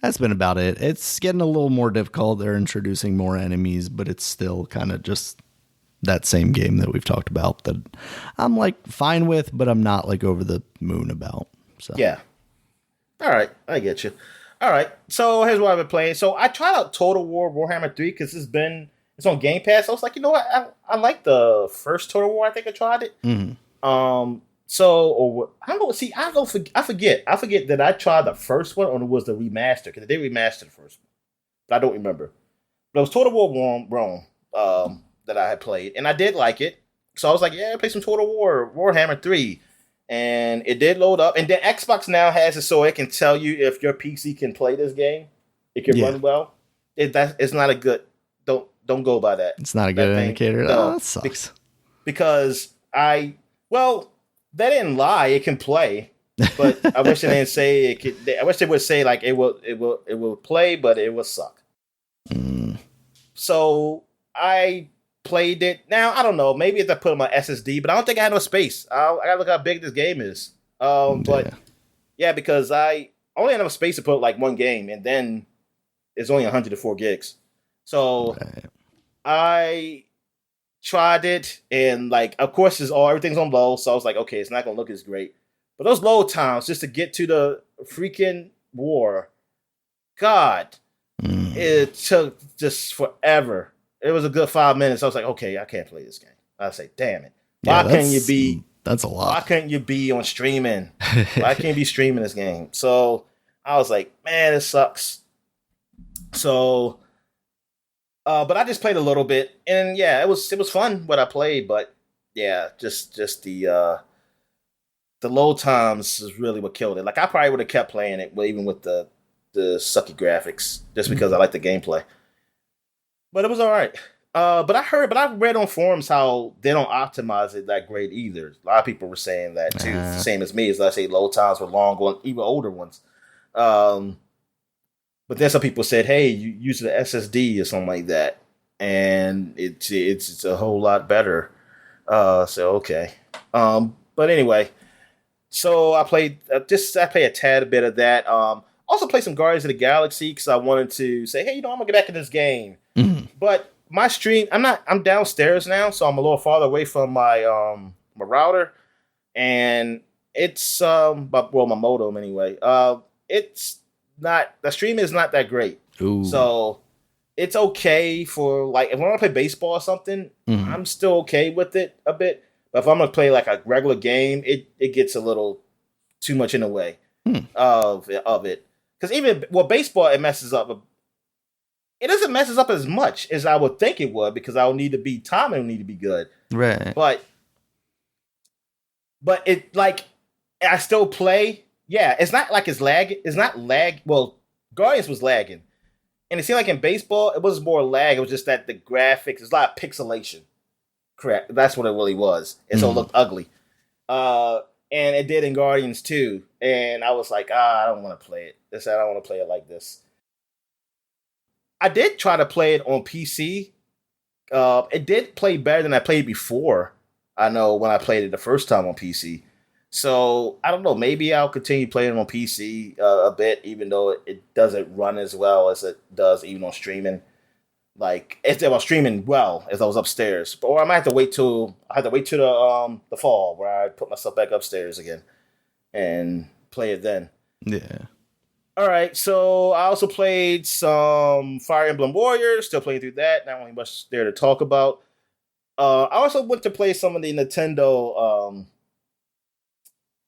that's been about it. It's getting a little more difficult. They're introducing more enemies, but it's still kind of just that same game that we've talked about that I'm like fine with, but I'm not like over the moon about. So yeah. All right, I get you. All right, so here's what I've been playing. So I tried out Total War Warhammer 3 because it's on Game Pass. I was like, you know what? I like the first Total War. I think I tried it. Mm-hmm. So I don't know. See, I forget. I forget that I tried the first one or it was the remaster because they remastered the first one, but I don't remember. But it was Total War Rome that I had played, and I did like it. So I was like, yeah, play some Total War Warhammer 3. And it did load up. And then Xbox now has it so it can tell you if your PC can play this game. It can run well. It's not a good. Don't go by that. It's not a good indicator. No, that sucks. Because they didn't lie. It can play, but I wish they didn't say it could. I wish they would say like it will play, but it will suck. So I played it. Now I don't know. Maybe if I put on my SSD, but I don't think I had no space. I gotta look how big this game is. But yeah, because I only had enough space to put like one game, and then it's only 104 gigs. So I tried it, and like of course everything's on low. So I was like, okay, it's not gonna look as great. But those load times just to get to the freaking war, God, it took just forever. It was a good 5 minutes. I was like, okay, I can't play this game. I say, damn it. Why can't you be? That's a lot. Why can't you be on streaming? Why can't you be streaming this game? So I was like, man, it sucks. So, but I just played a little bit, and yeah, it was fun what I played. But yeah, just the load times is really what killed it. Like I probably would have kept playing it, even with the sucky graphics, just because I like the gameplay. But it was all right. But I read on forums how they don't optimize it that great either. A lot of people were saying that too. Same as me, as I say, load times were long on even older ones. But then some people said, hey, you use the SSD or something like that, and it's a whole lot better. So okay. But anyway, so I played a tad bit of that. Also played some Guardians of the Galaxy because I wanted to say, hey, I'm gonna get back in this game. But my stream, I'm downstairs now, so I'm a little farther away from my my router, and it's my modem anyway. It's not, the stream is not that great. Ooh. So it's okay for like if I want to play baseball or something, I'm still okay with it a bit. But if I'm gonna play like a regular game, it gets a little too much in the way of it. Because even baseball, it messes up. It doesn't mess us up as much as I would think it would because timing will need to be good. Right. But it like I still play. Yeah, it's not like it's lag. It's not lag. Well, Guardians was lagging, and it seemed like in baseball it was more lag. It was just that the graphics, there's a lot of pixelation. Correct. That's what it really was. And so it looked ugly. And it did in Guardians too. And I was like, I don't want to play it. I don't want to play it like this. I did try to play it on PC. It did play better than I played before. I know when I played it the first time on PC. So I don't know. Maybe I'll continue playing it on PC a bit, even though it doesn't run as well as it does even on streaming. Like if I was streaming well, if I was upstairs, or I might have to wait till the fall where I put myself back upstairs again and play it then. Yeah. All right, so I also played some Fire Emblem Warriors. Still playing through that. Not really much there to talk about. I also went to play some of the Nintendo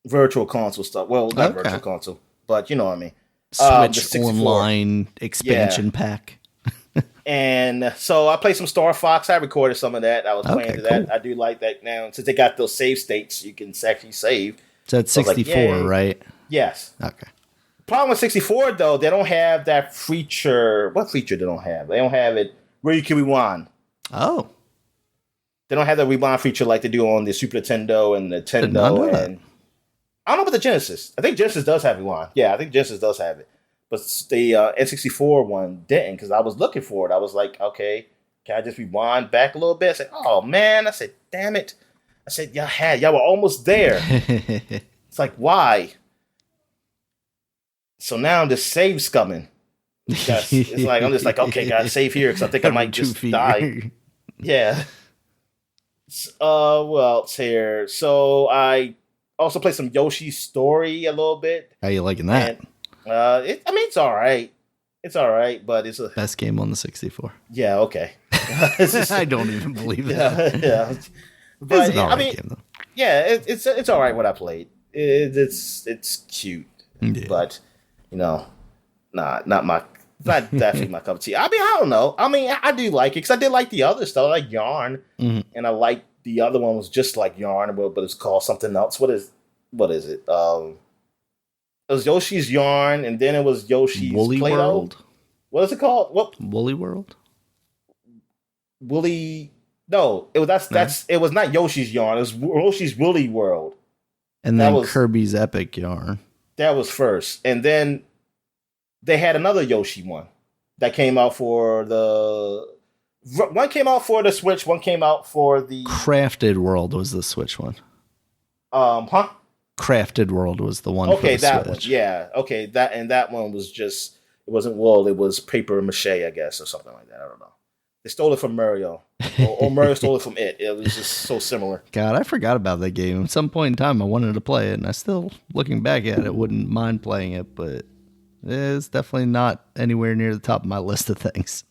virtual console stuff. Well, not virtual console, but you know what I mean. Switch Online expansion pack. And so I played some Star Fox. I recorded some of that. I was playing to that. I do like that now. Since they got those save states, you can actually save. So it's 64, right? Yes. Okay. Problem with 64 though, they don't have that feature. What feature they don't have? They don't have it where you can rewind. Oh. They don't have the rewind feature like they do on the Super Nintendo and Nintendo. And I don't know about the Genesis. I think Genesis does have rewind. Yeah, I think Genesis does have it. But the N64 one didn't because I was looking for it. I was like, okay, can I just rewind back a little bit? I said, oh man. I said, damn it. I said, y'all were almost there. It's like, why? So now I'm just save scumming. It's like I'm just like, okay, gotta save here because I think I might just die. Yeah. What else here? So I also played some Yoshi's Story a little bit. How you liking that? And, it's all right. It's all right, but it's a best game on the 64. Yeah, okay. I don't even believe that. Yeah. But it's an alright game, though. Yeah, it's all right what I played. It's cute, but not definitely my cup of tea. I mean, I don't know. I mean, I do like it because I did like the other stuff, like Yarn, and I like the other one was just like Yarn, but it's called something else. What is it? It was Yoshi's Yarn, and then it was Yoshi's Woolly Play-Doh. World. What is it called? What? Woolly World. Woolly. No, it was it was not Yoshi's Yarn. It was Yoshi's Woolly World. And then Kirby's Epic Yarn. That was first, and then they had another Yoshi one that came out for one came out for the Switch, one came out for the Crafted World was the Switch one. Crafted World was the one. Okay, for the that Switch. one. Yeah. Okay, that one was just it wasn't wool, it was paper mache, I guess, or something like that. I don't know. They stole it from Mario, or Mario stole it from it. It was just so similar. God, I forgot about that game. At some point in time, I wanted to play it, and I still, looking back at it, wouldn't mind playing it, but it's definitely not anywhere near the top of my list of things.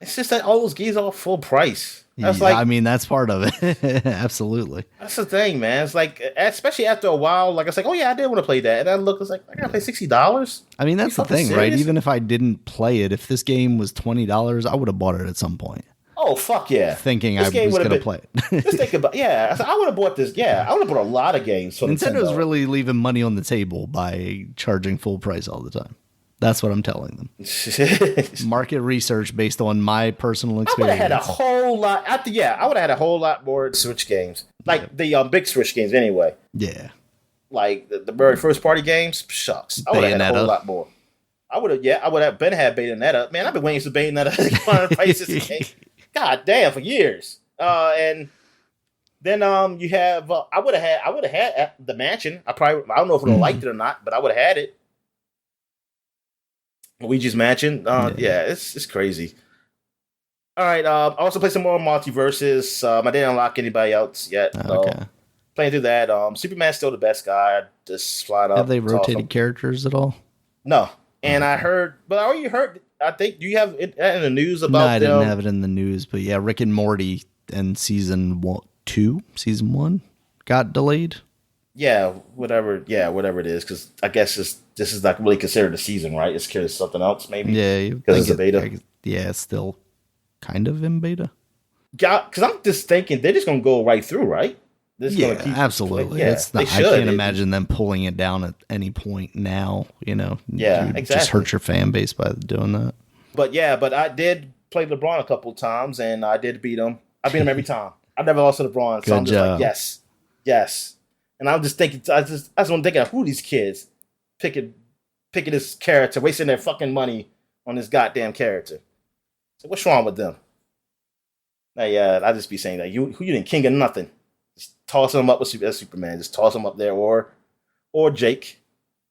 It's just that all those games are full price. That's I mean, that's part of it. Absolutely. That's the thing, man. It's like, especially after a while, like, it's like, oh yeah, I did want to play that. And I look, it's like, I gotta pay $60. I mean, that's the thing, serious? Right? Even if I didn't play it, if this game was $20, I would have bought it at some point. Oh, fuck yeah. Thinking I was going to play it. Just think about, I would have bought this. Yeah, I would have bought a lot of games. For Nintendo's really leaving money on the table by charging full price all the time. That's what I'm telling them. Market research based on my personal experience. I would have had a whole lot. I would have had a whole lot more Switch games, like the big Switch games, anyway. Yeah, like the very first party games. Shucks, I would have had a whole lot more. I would have been had Bayonetta. Man, I've been waiting for Bayonetta to come on prices. God damn, for years. And then you have I would have had the Mansion. I don't know if I liked it or not, but I would have had it. Luigi's Mansion. It's crazy. All right. I also played some more Multiversus. I didn't unlock anybody else yet. Okay. Playing through that. Superman's still the best guy. I just flat up. Have they rotated characters at all? No. And I heard, but I already heard. I think do you have it in the news about? No, I didn't have it in the news. But yeah, Rick and Morty and season 1 got delayed. Yeah, whatever. Yeah, whatever it is, because I guess this is not really considered a season, right? It's considered something else, maybe. Yeah, because it's a beta. It's still kind of in beta. Yeah, because I'm just thinking they're just gonna go right through, right? Absolutely. Yeah, it's not, I can't imagine them pulling it down at any point now. Yeah, exactly. Just hurt your fan base by doing that. But I did play LeBron a couple of times, and I did beat him. I beat him every time. I've never lost to LeBron, so I'm just like, yes. And I'm just thinking, I was thinking, who are these kids picking this character, wasting their fucking money on this goddamn character? So what's wrong with them? I just be saying that you didn't king of nothing. Just toss him up with Superman. Just toss him up there, or Jake,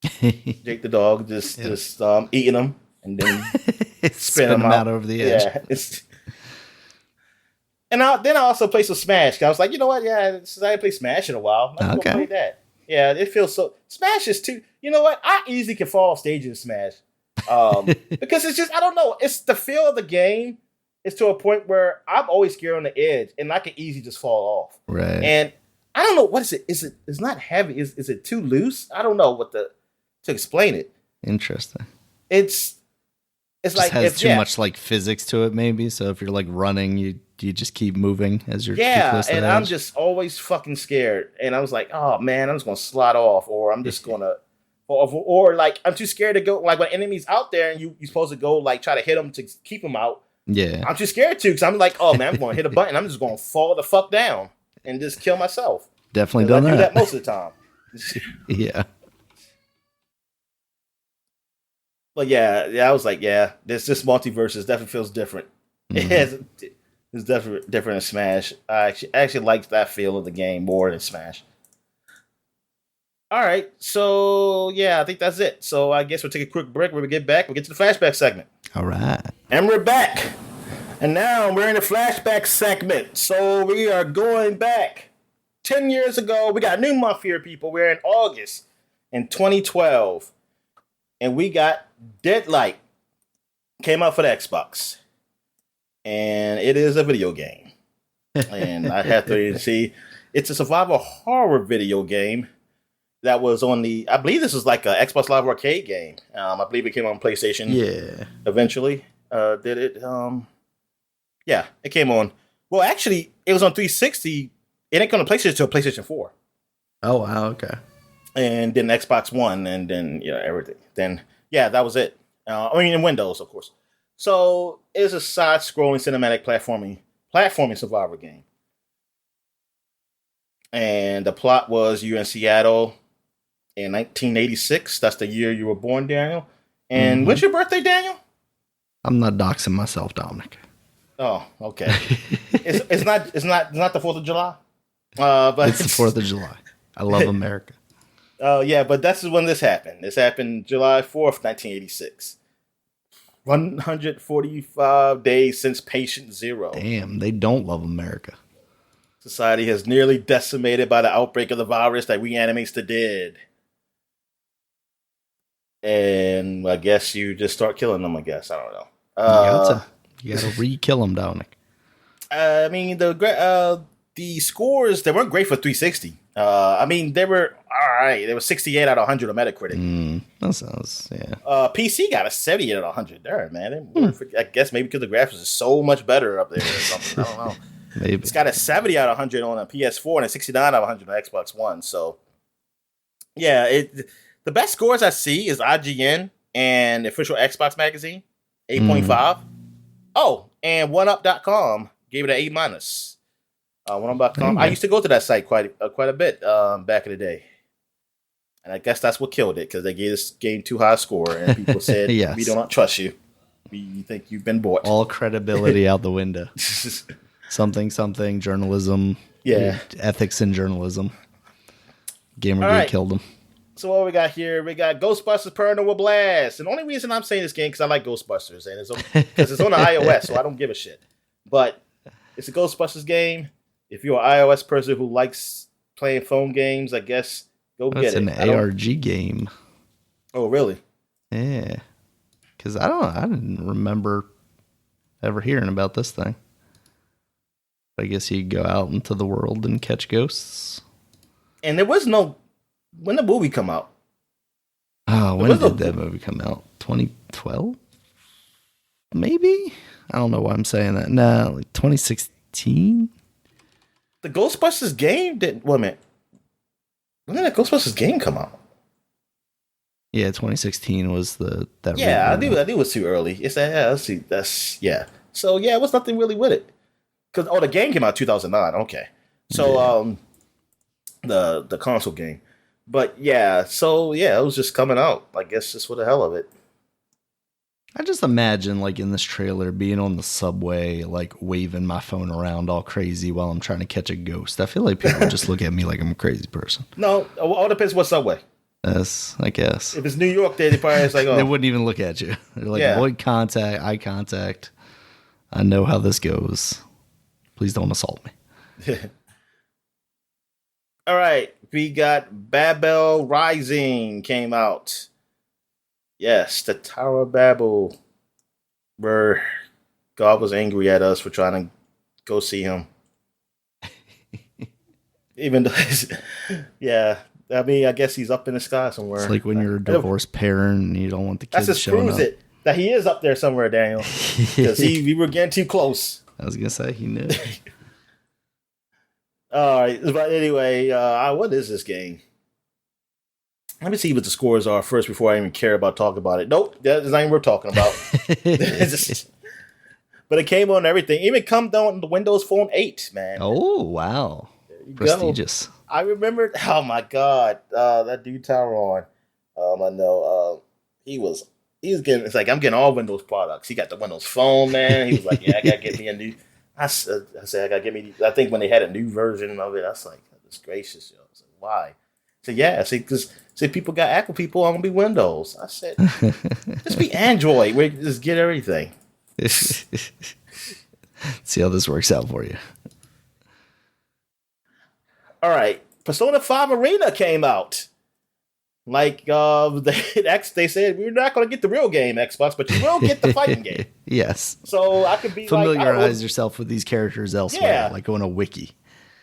Jake the dog, just eating him and then spin him out over the edge. Yeah. And then I also play some Smash. I was like, you know what? Yeah, since I haven't played Smash in a while, I'm gonna play that. Yeah, it feels so. Smash is too. You know what? I easily can fall off stage in Smash, because it's just I don't know. It's the feel of the game. It's to a point where I'm always scared on the edge, and I can easily just fall off. Right. And I don't know what is it. It's not heavy. Is it too loose? I don't know to explain it. Interesting. It's like has too much like physics to it, maybe. So if you're like running, you just keep moving as you're and I'm just always fucking scared. And I was like, oh man, I'm just gonna slide off, or I'm just gonna, or like I'm too scared to go. Like when enemies out there and you're supposed to go like try to hit them to keep them out. Yeah, I'm too scared to because I'm like, oh man, I'm gonna hit a button. I'm just gonna fall the fuck down and just kill myself. Definitely done that. I do that most of the time. Yeah. But I was like, this Multiversus definitely feels different. It's definitely different than Smash. I actually like that feel of the game more than Smash. All right, so yeah, I think that's it. So I guess we'll take a quick break. When we get back, we'll get to the flashback segment. All right. And we're back. And now we're in the flashback segment. So we are going back 10 years ago. We got a new month here, people. We're in August in 2012. And we got Deadlight. Came out for the Xbox. And it is a video game. And I have to see, it's a survival horror video game that was on the, I believe this was like an Xbox Live Arcade game. I believe it came on PlayStation. Yeah. Eventually. Did it? Yeah, it came on. Well, actually, it was on 360. It didn't come on PlayStation to PlayStation 4. Oh, wow. Okay. And then Xbox One, and then, everything. Then, yeah, that was it. In Windows, of course. So, it's a side-scrolling cinematic platforming survivor game. And the plot was you're in Seattle in 1986. That's the year you were born, Daniel. And when's your birthday, Daniel? I'm not doxing myself, Dominic. Oh, okay. it's not the 4th of July. But it's the 4th of July. I love America. Oh, yeah, but that's when this happened. This happened July 4th, 1986. 145 days since patient zero. Damn, they don't love America. Society has nearly decimated by the outbreak of the virus that reanimates the dead. And I guess you just start killing them, I guess. I don't know. You gotta re-kill them, Dominic. I mean, the scores, they weren't great for 360. They were all right. They were 68 out of 100 on Metacritic. That sounds, yeah. PC got a 78 out of 100 there, man. I guess maybe because the graphics is so much better up there or something. I don't know. Maybe. It's got a 70 out of 100 on a PS4 and a 69 out of 100 on Xbox One. So, yeah, the best scores I see is IGN and the official Xbox magazine, 8.5. Oh, and OneUp.com gave it an A-. OneUp.com. I used to go to that site quite a bit back in the day. And I guess that's what killed it, because they gave this game too high a score, and people said, yes. We do not trust you. We think you've been bought. All credibility out the window. Something, journalism. Yeah. Ethics in journalism. Gamergate killed them. So what we got here? We got Ghostbusters Paranormal Blast. And the only reason I'm saying this game because I like Ghostbusters, and because it's on the iOS, so I don't give a shit. But it's a Ghostbusters game. If you're an iOS person who likes playing phone games, I guess go get it. It's an ARG game. Oh, really? Yeah. Because I didn't remember ever hearing about this thing. I guess you go out into the world and catch ghosts. And there was no... When did the movie come out? Oh, when did that movie come out? 2012? Maybe? I don't know why I'm saying that. No, like 2016? The Ghostbusters game didn't... Wait a minute. When did that Ghostbusters game come out? Yeah, 2016 was that. Yeah, I knew it was too early. It's let's see. Yeah. So, yeah, it was nothing really with it. Because the game came out 2009. Okay. So, the console game. But yeah, so yeah, it was just coming out. I guess just for the hell of it. I just imagine, like, in this trailer, being on the subway, like, waving my phone around all crazy while I'm trying to catch a ghost. I feel like people just look at me like I'm a crazy person. No, all depends what subway. Yes, I guess. If it's New York, they probably it's like, oh. They wouldn't even look at you. They're like, avoid contact, eye contact. I know how this goes. Please don't assault me. All right, we got Babel Rising came out. Yes, the Tower of Babel, where God was angry at us for trying to go see him. Even though, yeah, I mean, I guess he's up in the sky somewhere. It's like when you're a divorced parent and you don't want the kids that just showing proves up. it that he is up there somewhere, Daniel, because we were getting too close. I was gonna say he knew. All right, but anyway, what is this game? Let me see what the scores are first before I even care about talking about it. Nope, that's not even worth talking about. But it came on everything. Even come down the Windows Phone 8, man. Oh, wow. Prestigious. Go. I remember, oh my God, that dude Tyrone. I know, he was He's getting. It's like I'm getting all Windows products. He got the Windows Phone, man. He was like, yeah, I gotta get me a new. I said, I gotta get me. I think when they had a new version of it, I was like, goodness gracious, yo. I was like, why? I said, yeah. I said, because people got Apple people, I'm gonna be Windows. I said, just be Android. We just get everything. See how this works out for you. All right, Persona 5 Arena came out. Like they said, we're not going to get the real game, Xbox, but you will get the fighting game. Yes. So I could be familiarize yourself with these characters elsewhere, like on a wiki.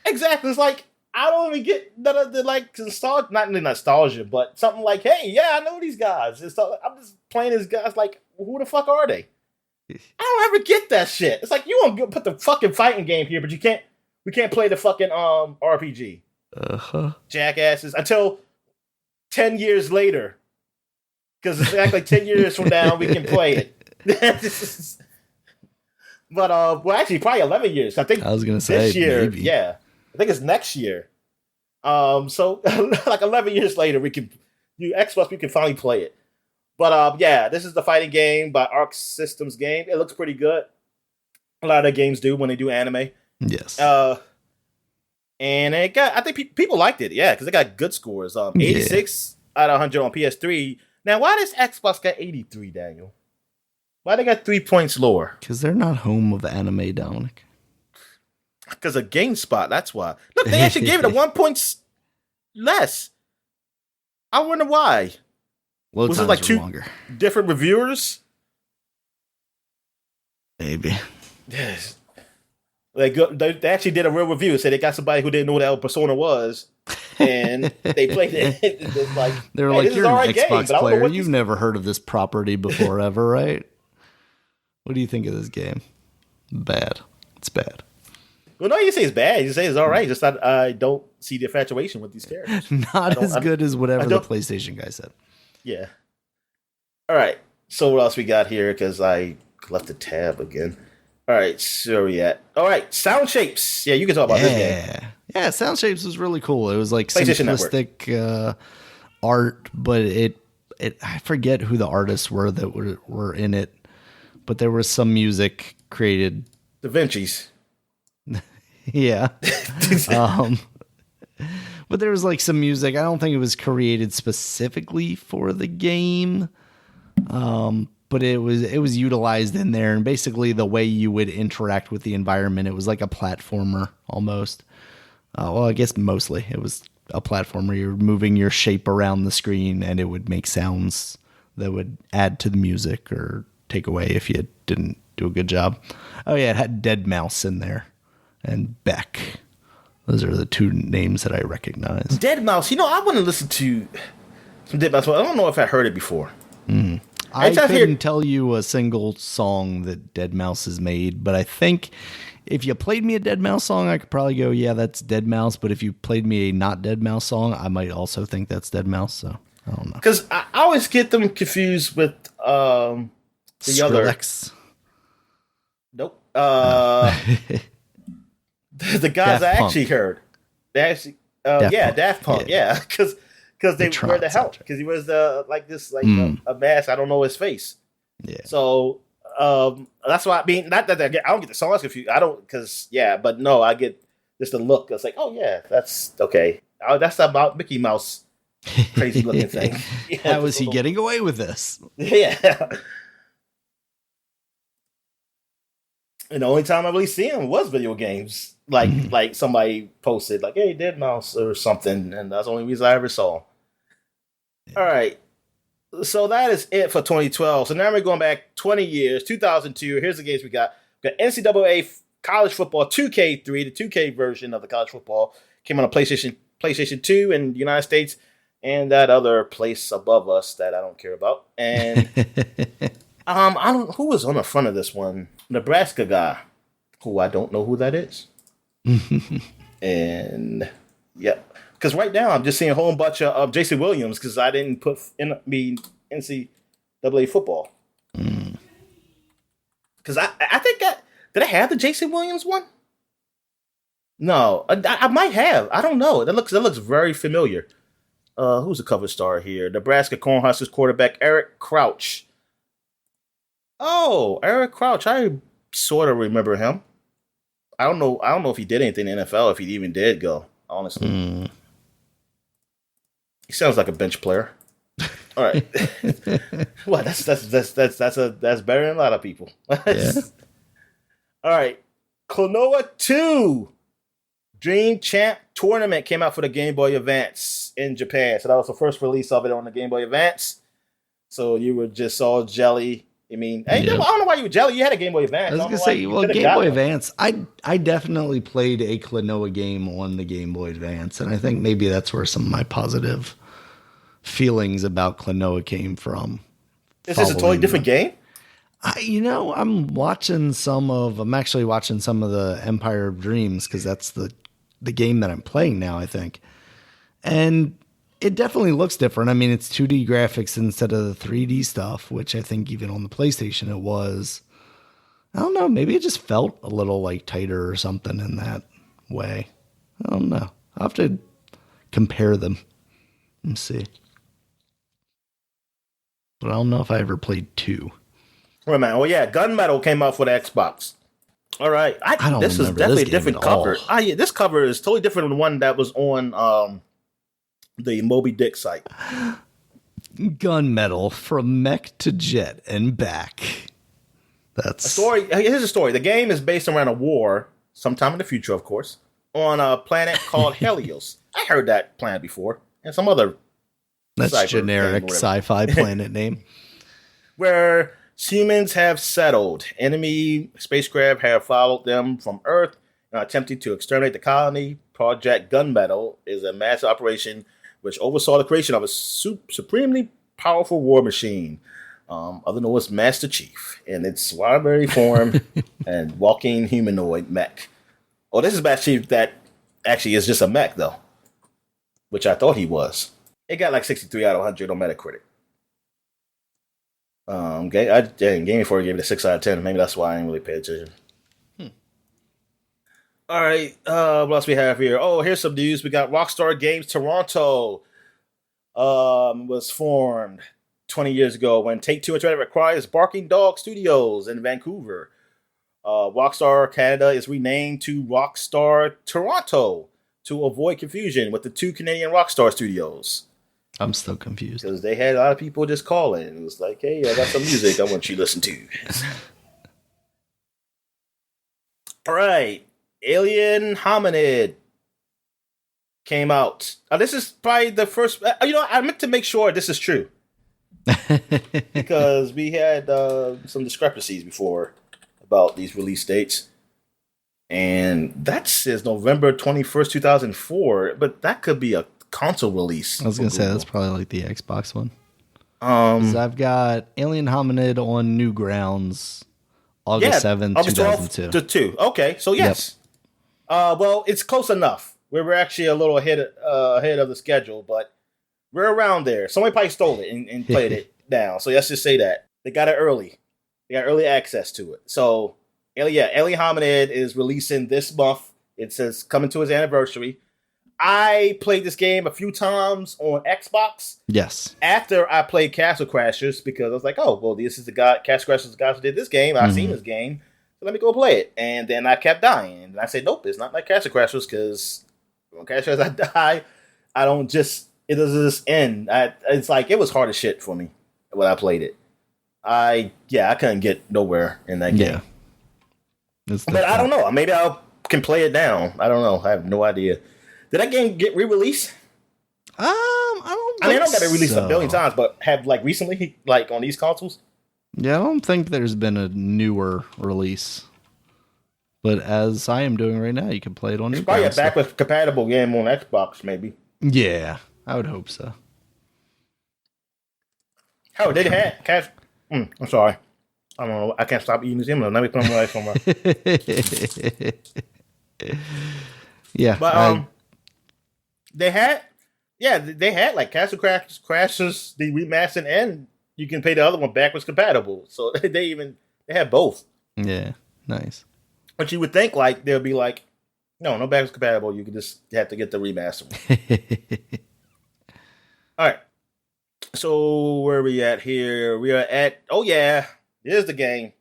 Exactly. It's like I don't even get the like nostalgia, not nostalgia, but something like, hey, yeah, I know these guys. I'm just playing these guys. Like, who the fuck are they? I don't ever get that shit. It's like you want to put the fucking fighting game here, but you can't. We can't play the fucking RPG. Jackasses until 10 years later, because it's exactly 10 years from now we can play it. But well, actually, probably 11 years. I think I was gonna say this year. maybe. Yeah, I think it's next year. So like 11 years later, we can Xbox. We can finally play it. But yeah, this is the fighting game by Arc Systems game. It looks pretty good. A lot of the games do when they do anime. Yes. And it got, I think people liked it, yeah, because it got good scores. 86 out of 100 on PS3. Now, why does Xbox got 83, Daniel? Why they got 3 points lower? Because they're not home of anime, Dominic. Because of GameSpot, that's why. Look, they actually gave it a 1 point less. I wonder why. Load Was it like two longer. Different reviewers? Maybe. Yes. They actually did a real review. Said they got somebody who didn't know what the hell Persona was, and they played it. It's like, they were like, "You're an Xbox player. You've never heard of this property before, ever, right? What do you think of this game? Bad. It's bad." Well, no, you say it's bad. You say it's all right. Just that I don't see the infatuation with these characters. Not as good as whatever the PlayStation guy said. Yeah. All right. So what else we got here? Because I left the tab again. All right, so all right, Sound Shapes. Yeah, you can talk about this game. Yeah, Sound Shapes was really cool. It was like simplistic art, but it I forget who the artists were that were in it, but there was some music created. Da Vinci's. Yeah. But there was like some music. I don't think it was created specifically for the game. But it was utilized in there, and basically the way you would interact with the environment, it was like a platformer almost. Well, I guess mostly it was a platformer. You're moving your shape around the screen, and it would make sounds that would add to the music or take away if you didn't do a good job. Oh yeah, it had Dead Mouse in there and Beck. Those are the two names that I recognize. Dead Mouse. I want to listen to some Dead Mouse. I don't know if I heard it before. Mm. I couldn't tell you a single song that Dead Mouse has made, but I think if you played me a Dead Mouse song, I could probably go, yeah, that's Dead Mouse. But if you played me a not Dead Mouse song, I might also think that's Dead Mouse. So I don't know. Because I always get them confused with the Skrillex. Other. Nope. The guys I actually heard. They actually, Daft Punk. Yeah, because they wear the helmet. Because he wears a mask. I don't know his face. Yeah. So that's why I mean, not that I don't get the songs confused. I don't but no, I get just the look. It's like, oh yeah, that's okay. That's about Mickey Mouse, crazy looking thing. How is he getting away with this? Yeah. And the only time I really see him was video games. Like somebody posted, like, hey, Dead Mouse or something. And that's the only reason I ever saw. Yeah. All right. So that is it for 2012. So now we're going back 20 years, 2002. Here's the games we got. We got NCAA College Football 2K3, the 2K version of the college football. Came on a PlayStation 2 in the United States. And that other place above us that I don't care about. And who was on the front of this one? Nebraska guy, who I don't know who that is. And yeah, because right now I'm just seeing a whole bunch of Jason Williams because I didn't put in NCAA football. Because I think did I have the Jason Williams one? No, I might have. I don't know. That looks very familiar. Who's the cover star here? Nebraska Cornhuskers quarterback Eric Crouch. Oh, Eric Crouch. I sort of remember him. I don't know. I don't know if he did anything in the NFL. If he even did go, honestly, he sounds like a bench player. All right. Well, that's better than a lot of people. Yeah. All right. Klonoa 2 Dream Champ Tournament came out for the Game Boy Advance in Japan. So that was the first release of it on the Game Boy Advance. So you were just all jelly. I mean, I don't know why you were jelly. You had a Game Boy Advance. I was gonna say, well, Game Boy Advance. I definitely played a Klonoa game on the Game Boy Advance, and I think maybe that's where some of my positive feelings about Klonoa came from. Is this a totally different game? I'm actually watching some of the Empire of Dreams because that's the game that I'm playing now, I think. And it definitely looks different. I mean, it's 2D graphics instead of the 3D stuff, which I think even on the PlayStation it was. I don't know, maybe it just felt a little like tighter or something in that way. I don't know. I'll have to compare them and see. But I don't know if I ever played 2. Wait a minute. Oh, yeah. Gunmetal came out for the Xbox. All right. I don't this is remember definitely this a different cover. Yeah, this cover is totally different than the one that was on the Moby Dick site. Gunmetal from mech to jet and back. That's a story. Here's a story. The game is based around a war, sometime in the future, of course, on a planet called Helios. I heard that planet before, and some other. That's generic sci-fi planet name. Where humans have settled. Enemy spacecraft have followed them from Earth and are attempting to exterminate the colony. Project Gunmetal is a massive operation which oversaw the creation of a supremely powerful war machine, other known as Master Chief, in its strawberry form and walking humanoid mech. Oh, this is Master Chief that actually is just a mech, though, which I thought he was. It got like 63 out of 100 on Metacritic. Game Informer gave it a 6 out of 10. Maybe that's why I didn't really pay attention. All right, what else we have here? Oh, here's some news. We got Rockstar Games Toronto. Was formed 20 years ago when Take-Two Interactive acquired Barking Dog Studios in Vancouver. Rockstar Canada is renamed to Rockstar Toronto to avoid confusion with the 2 Canadian Rockstar Studios. I'm still confused. Because they had a lot of people just calling. It was like, hey, I got some music I want you to listen to. All right. Alien Hominid came out. This is probably the first. I meant to make sure this is true. Because we had some discrepancies before about these release dates. And that says November 21st, 2004. But that could be a console release. I was gonna say that's probably like the Xbox one. I've got Alien Hominid on Newgrounds, August 7th, 2002. Okay, so yes. Yep. Well, it's close enough. We were actually a little ahead of the schedule, but we're around there. Somebody probably stole it and played it down. So let's just say that they got it early. They got early access to it. So Alien Hominid is releasing this month. It says coming to its anniversary. I played this game a few times on Xbox. Yes. After I played Castle Crashers, because I was like, oh, well, this is the guy, Castle Crashers, the guys who did this game. I've seen this game. So let me go play it. And then I kept dying. And I said, nope, it's not like Castle Crashers, because when Castle Crashers I die, it doesn't just end. It's like, it was hard as shit for me when I played it. I couldn't get nowhere in that game. But I don't know. Maybe I can play it down. I don't know. I have no idea. Did that game get re-released? I know that it released a billion times, but have like recently, like on these consoles? Yeah, I don't think there's been a newer release. But as I am doing right now, you can play it on It's probably a backwards compatible game on Xbox, maybe. Yeah, I would hope so. How did it have cash? I'm sorry. I don't know. I can't stop eating this Emblem. Let me put them away from Yeah. But they had like Castle Crashers, the remastered, and you can pay the other one backwards compatible. So they have both. Yeah, nice. But you would think like they'll be like, no backwards compatible. You could just have to get the remastered one. All right. So where are we at here? We are at Here's the game.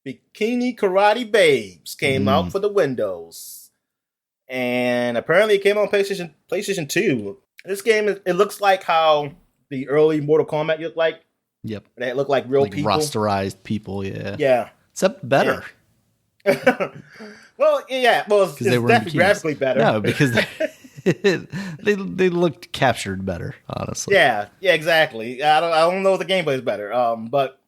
Bikini Karate Babes came out for the Windows. And apparently it came on PlayStation 2. This game, it looks like how the early Mortal Kombat looked like. Yep. They look like real people. Rasterized people, yeah. Yeah. Except better. Yeah. Well, it's definitely graphically better. No, because they looked captured better, honestly. Yeah, exactly. I don't know if the gameplay is better. But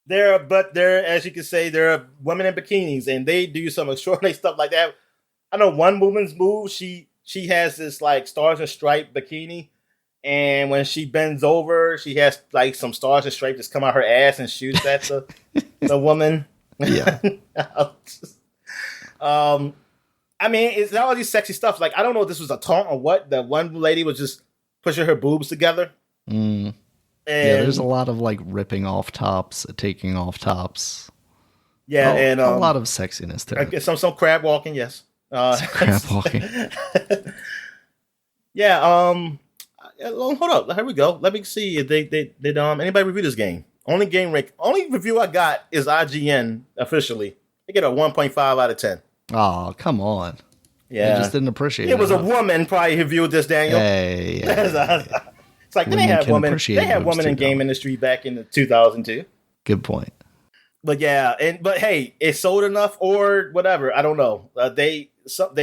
they're as you can say, there are women in bikinis, and they do some extraordinary stuff like that. I know one woman's move. She has this like stars and stripe bikini, and when she bends over, she has like some stars and stripes just come out her ass and shoots at the woman. Yeah. I mean, it's all these sexy stuff. Like, I don't know if this was a taunt or what. The one lady was just pushing her boobs together. Yeah, there's a lot of like ripping off tops, taking off tops. Yeah, and a lot of sexiness to it. Some crab walking, yes. Crab walking. Yeah. Hold up. Here we go. Let me see if they did anybody review this game. Only review I got is IGN officially. They get a 1.5 out of 10. Oh, come on. Yeah. I just didn't appreciate it. It was a woman probably reviewed this, Daniel. Hey. It's like they had women in game industry back in the 2002. Good point. But yeah, but hey, it sold enough or whatever. I don't know. They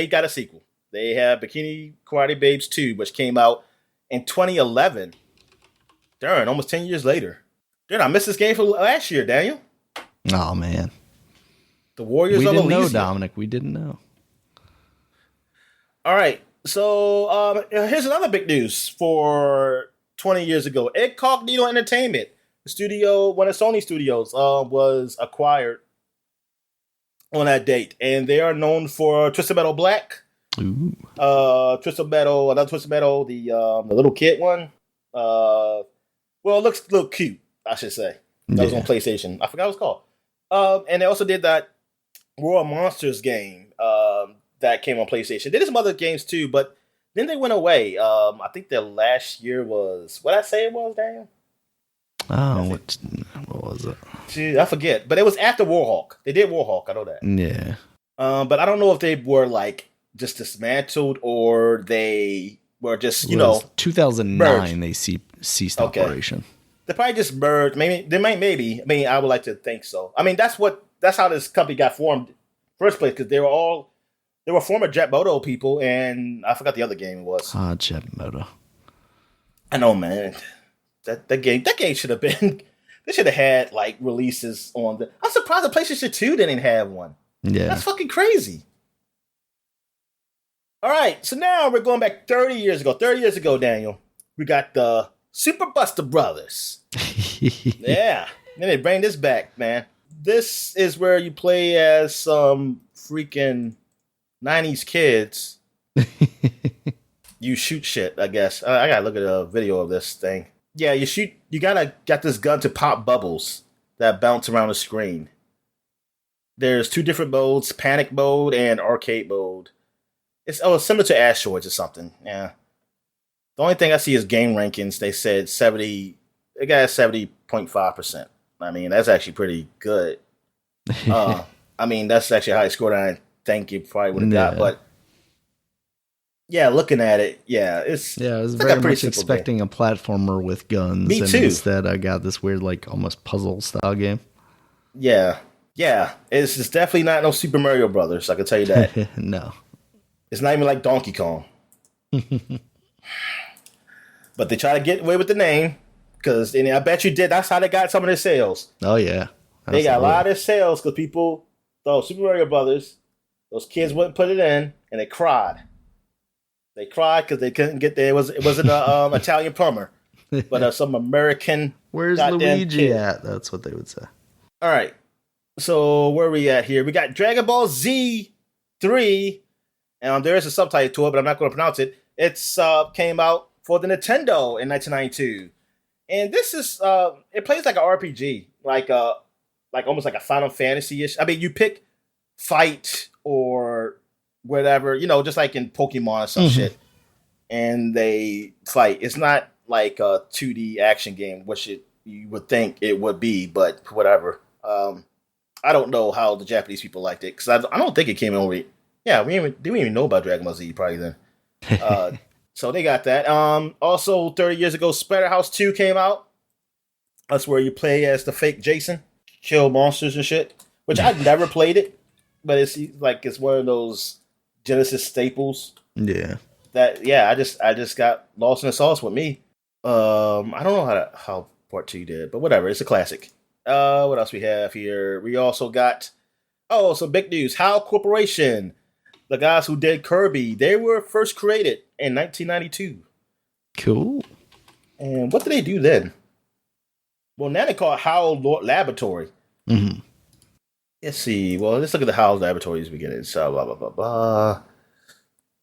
got a sequel. They have Bikini Karate Babes 2, which came out in 2011. Darn, almost 10 years later. Dude, I missed this game from last year, Daniel. Oh, man. The Warriors we of didn't Elysium. know, Dominic. We didn't know. All right. So here's another big news for 20 years ago. Incognito Entertainment, the studio, one of Sony studios, was acquired on that date. And they are known for Twisted Metal Black. Ooh. Twisted Metal, another Twisted Metal, the little kid one. Well, it looks a little cute, I should say. That was on PlayStation. I forgot what it's called. And they also did that World Monsters game that came on PlayStation. They did some other games too, but then they went away. I think their last year was, what I say it was, Daniel? Oh, what was it? Gee, I forget. But it was after Warhawk. They did Warhawk, I know that. Yeah. But I don't know if they were like just dismantled or they were just, 2009 merged. They ceased operation. They probably just merged. Maybe. I mean, I would like to think so. I mean, that's how this company got formed first place, because they were former Jet Moto people, and I forgot the other game it was. Jet Moto. I know, man. That game should have been. They should have had like releases on the. I'm surprised the PlayStation 2 didn't have one. Yeah, that's fucking crazy. All right, so now we're going back 30 years ago. 30 years ago, Daniel, we got the Super Buster Brothers. Yeah, then they bring this back, man. This is where you play as some freaking 90s kids. You shoot shit, I guess. I gotta look at a video of this thing. Yeah, you shoot. You got this gun to pop bubbles that bounce around the screen. There's two different modes: panic mode and arcade mode. It's similar to Asteroids or something. Yeah. The only thing I see is game rankings. They said 70. They got 70.5%. I mean, that's actually pretty good. I mean, that's actually a high score that I think you probably would have got. But yeah, looking at it, I was very much expecting a platformer with guns. Me too. Instead, I got this weird, like almost puzzle style game. Yeah. It's definitely not no Super Mario Brothers. I can tell you that. No. It's not even like Donkey Kong. But they try to get away with the name, because I bet you did. That's how they got some of their sales. Oh yeah, they got a lot of their sales because people thought Super Mario Brothers. Those kids wouldn't put it in, and they cried. They cried because they couldn't get there. It wasn't a Italian plumber, but some American. Where's Luigi at? That's what they would say. All right, so where are we at here? We got Dragon Ball Z 3. And there is a subtitle to it, but I'm not going to pronounce it. It's came out for the Nintendo in 1992, and this is it plays like an RPG, like almost like a Final Fantasy-ish. I mean, you pick fight or whatever, just like in Pokemon or some shit, and they fight. It's not like a 2D action game, which it you would think it would be, but whatever. I don't know how the Japanese people liked it because I don't think it came over. Yeah, we didn't even know about Dragon Ball Z probably then. So they got that. Also, 30 years ago, Splatterhouse 2 came out. That's where you play as the fake Jason, kill monsters and shit. Which I've never played it, but it's like it's one of those Genesis staples. Yeah. I just got lost in the sauce with me. I don't know how part 2 did, but whatever. It's a classic. What else we have here? We also got some big news. HAL Corporation, the guys who did Kirby, they were first created in 1992. Cool. And what did they do then? Well, now they call it HAL Laboratory. Mm-hmm. Let's see. Well, let's look at the HAL Laboratories beginning. So, blah, blah, blah, blah.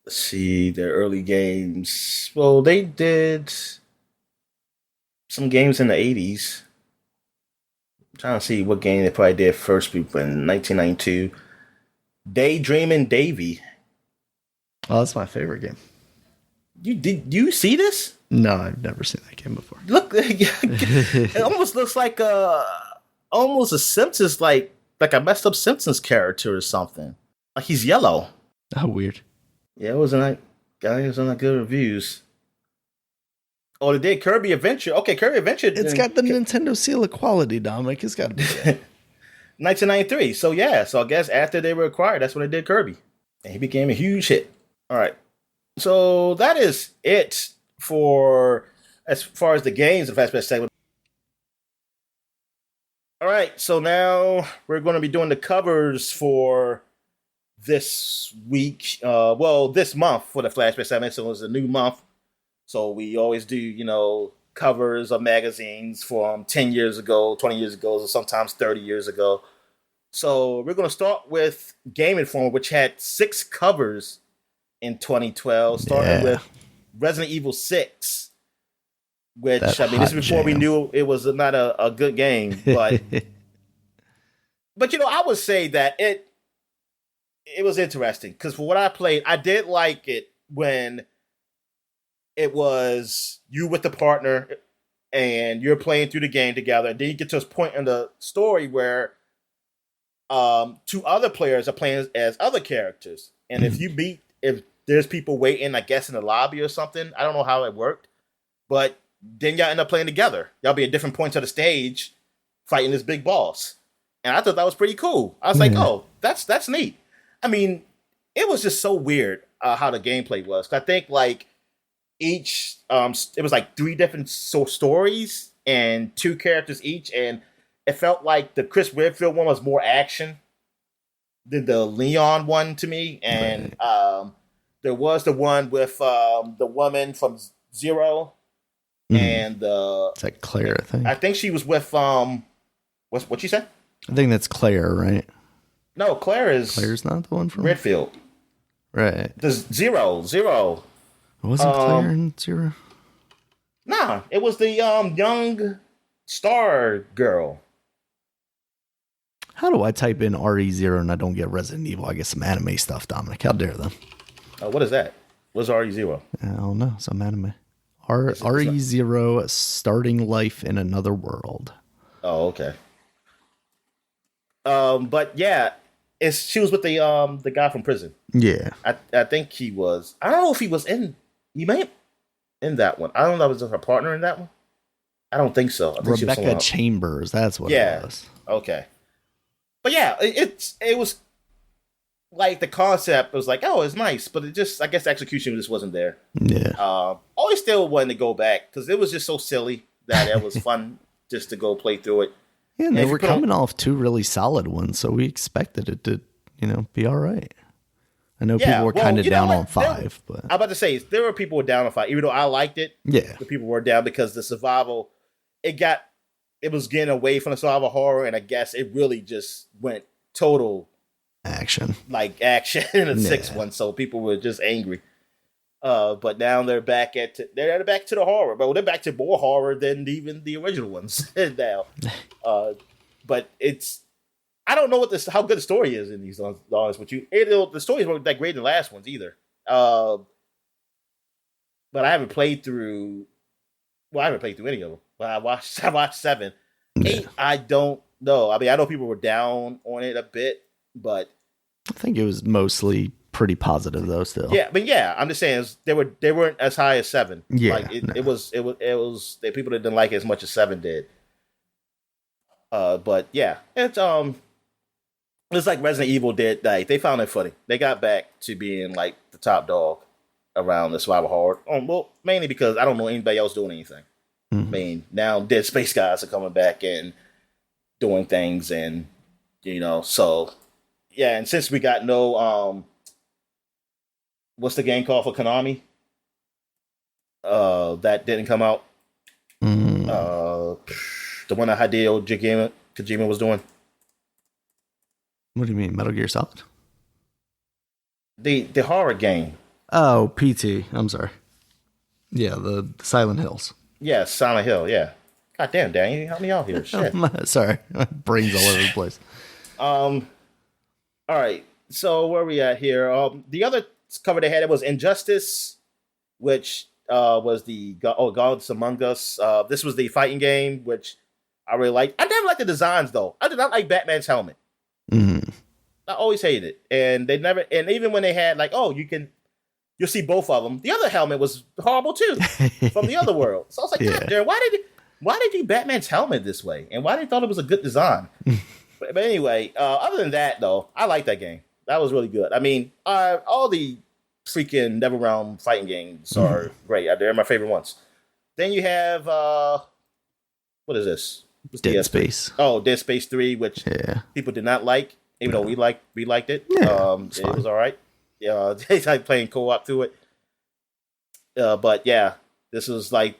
Let's see. Their early games. Well, they did some games in the 80s. I'm trying to see what game they probably did first in 1992. Daydreamin' Davy. Oh, that's my favorite game. Did you see this? No, I've never seen that game before. Look, it almost looks like almost a Simpsons, like a messed up Simpsons character or something. Like he's yellow. How weird. Yeah, it wasn't like good reviews. Oh, they did Kirby Adventure. Okay, Kirby Adventure. It's got the Nintendo seal of quality, Dominic. It's got to be that. 1993. So yeah, so I guess after they were acquired, that's when they did Kirby, and he became a huge hit. All right, so that is it for as far as the games of Flashback Segment. All right, so now we're going to be doing the covers for this week. This month for the Flashback Segment. So it's a new month. So we always do, covers of magazines from 10 years ago, 20 years ago, or sometimes 30 years ago. So we're going to start with Game Informer, which had 6 covers in 2012, starting with Resident Evil 6, which, this is before we knew it was not a good game. But, I would say that it was interesting because for what I played, I did like it when it was you with the partner and you're playing through the game together. And then you get to this point in the story where 2 other players are playing as other characters. And if there's people waiting, I guess, in the lobby or something, I don't know how it worked, but then y'all end up playing together. Y'all be at different points of the stage fighting this big boss. And I thought that was pretty cool. I was like, oh, that's neat. I mean, it was just so weird how the gameplay was. I think like each, it was like 3 different stories and 2 characters each. And it felt like the Chris Redfield one was more action than the Leon one to me. And there was the one with the woman from Zero. And it's like Claire, I think. I think she was with what she said? I think that's Claire, right? No, Claire's not the one from Redfield. Right. There's Zero. Wasn't Claire in Zero? Nah, it was the young star girl. How do I type in RE0 and I don't get Resident Evil? I get some anime stuff, Dominic. How dare them? What is that? What's RE0? I don't know. Some anime. RE0 starting life in another world. Oh, okay. But yeah, she was with the guy from prison. Yeah, I think he was. I don't know if he was in. He may in that one. I don't know if it was her partner in that one. I don't think so. I think Rebecca Chambers. That's what it was. Okay. But yeah, it was like the concept was like, oh, it's nice, but it just, I guess the execution just wasn't there. Yeah. Always still wanted to go back because it was just so silly that it was fun just to go play through it. Yeah, and they were coming off 2 really solid ones, so we expected it to, be all right. I know people were kind of down on 5, but I'm about to say there were people who were down on 5, even though I liked it. Yeah, the people were down because the survival, it was getting away from the survival horror, and I guess it really just went total action in the 6th one. So people were just angry. But now they're back to the horror. But they're back to more horror than even the original ones now. But I don't know how good the story is in these. To be honest with you, the stories weren't that great in the last ones either. But I haven't played through. Well, I haven't played through any of them. But I watched 7. Yeah. 8, I don't know. I mean, I know people were down on it a bit, but I think it was mostly pretty positive though. Still, yeah, but yeah, I'm just saying they weren't as high as 7. Yeah, like it was the people that didn't like it as much as 7 did. But yeah, it's like Resident Evil did. Like they found it funny. They got back to being like the top dog around the survival horror. Well, mainly because I don't know anybody else doing anything. Mm-hmm. I mean, now Dead Space guys are coming back and doing things, and so yeah. And since we got no what's the game called for Konami? That didn't come out. The one that Hideo Kojima was doing. What do you mean, Metal Gear Solid? The horror game. Oh, PT. I'm sorry. Yeah, the Silent Hills. Yeah, Silent Hill. Yeah. God damn, Dan, you help me out here. Shit. Sorry, my brain's all over the place. All right. So where are we at here? The other cover they had, it was Injustice, which was the Gods Among Us. This was the fighting game, which I really liked. I never liked the designs though. I did not like Batman's helmet. Mm-hmm. I always hated it, and they never. And even when they had like, you'll see both of them. The other helmet was horrible too, from the other world. So I was like, God damn, why did you Batman's helmet this way, and why they thought it was a good design? but anyway, other than that though, I like that game. That was really good. I mean, all the freaking NetherRealm fighting games are great. They're my favorite ones. Then you have what is this? Dead Space. Oh, Dead Space 3, which people did not like, even though we liked it. Yeah, it was all right. Yeah, they like playing co-op to it. But yeah, this was like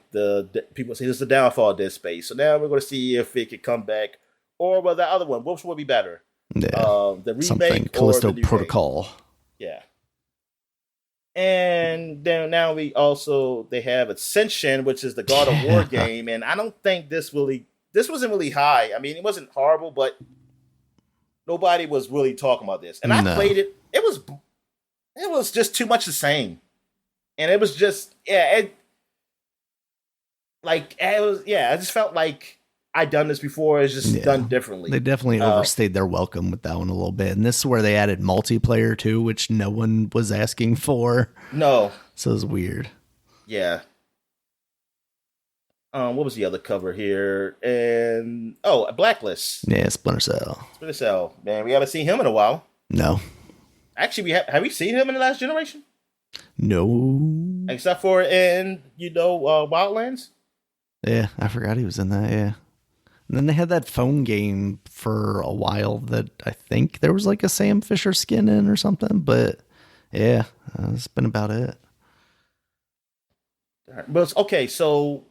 people say this is the downfall of Dead Space. So now we're going to see if it could come back, or well, the other one, which would be better? Yeah, the remake something or Callisto the new Protocol. game? Yeah. And then now they have Ascension, which is the God of War game, and I don't think this wasn't really high. I mean, it wasn't horrible, but nobody was really talking about this. And I played it. It was just too much the same. And it was just, I just felt like I'd done this before. It's just done differently. They definitely overstayed their welcome with that one a little bit. And this is where they added multiplayer too, which no one was asking for. No. So it was weird. Yeah. What was the other cover here? And a Blacklist. Yeah, Splinter Cell. Splinter Cell. Man, we haven't seen him in a while. No. Actually, have we seen him in the last generation? No. Except for in, Wildlands? Yeah, I forgot he was in that, yeah. And then they had that phone game for a while that I think there was like a Sam Fisher skin in or something, but yeah, that's been about it. But okay, so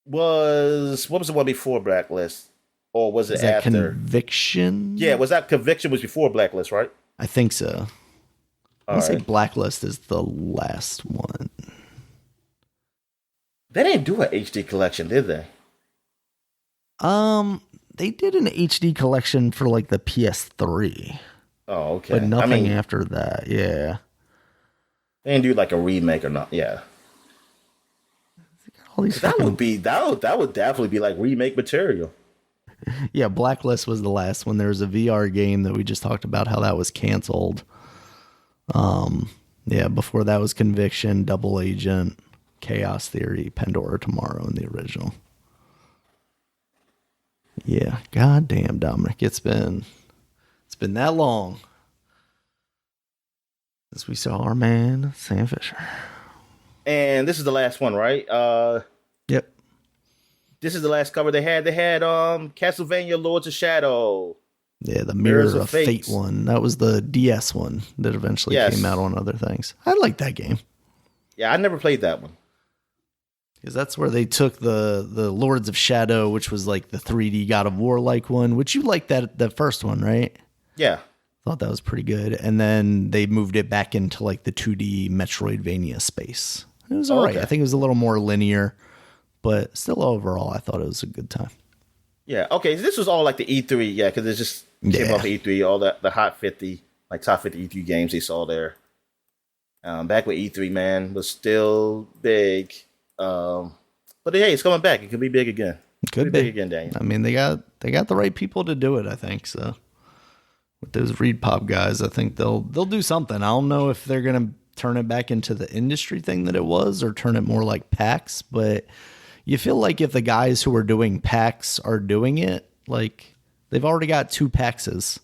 what was the one before Blacklist? Or was it after? Conviction? Yeah, was that Conviction was before Blacklist, right? I think so. I would say Blacklist is the last one. They didn't do an HD collection, did they? They did an HD collection for like the PS3. Oh, okay. But nothing after that, yeah. They didn't do like a remake or not, yeah. All these that would definitely be like remake material. Yeah, Blacklist was the last one. There was a VR game that we just talked about how that was canceled. Yeah, before that was Conviction, Double Agent, Chaos Theory, Pandora Tomorrow in the original. Yeah, goddamn, Dominic, it's been that long since we saw our man Sam Fisher. And this is the last one, right? Yep. This is the last cover they had. They had Castlevania Lords of Shadow. Yeah, the Mirrors of Fate one. That was the DS one that eventually came out on other things. I like that game. Yeah, I never played that one. Because that's where they took the Lords of Shadow, which was like the 3D God of War like one, which you liked the first one, right? Yeah. Thought that was pretty good. And then they moved it back into like the 2D Metroidvania space. It was all right. I think it was a little more linear, but still overall, I thought it was a good time. Yeah. Okay. So this was all like the E3. Yeah. Because it just came off E3, all the Hot 50, like top 50 E3 games they saw there. Back with E3, man, was still big. But But hey, it's coming back. It could be big again. Could be big again, Daniel. I mean, they got the right people to do it, I think. So with those Reed Pop guys, I think they'll do something. I don't know if they're gonna turn it back into the industry thing that it was, or turn it more like PAX. But you feel like if the guys who are doing PAX are doing it, like they've already got 2 PAXs.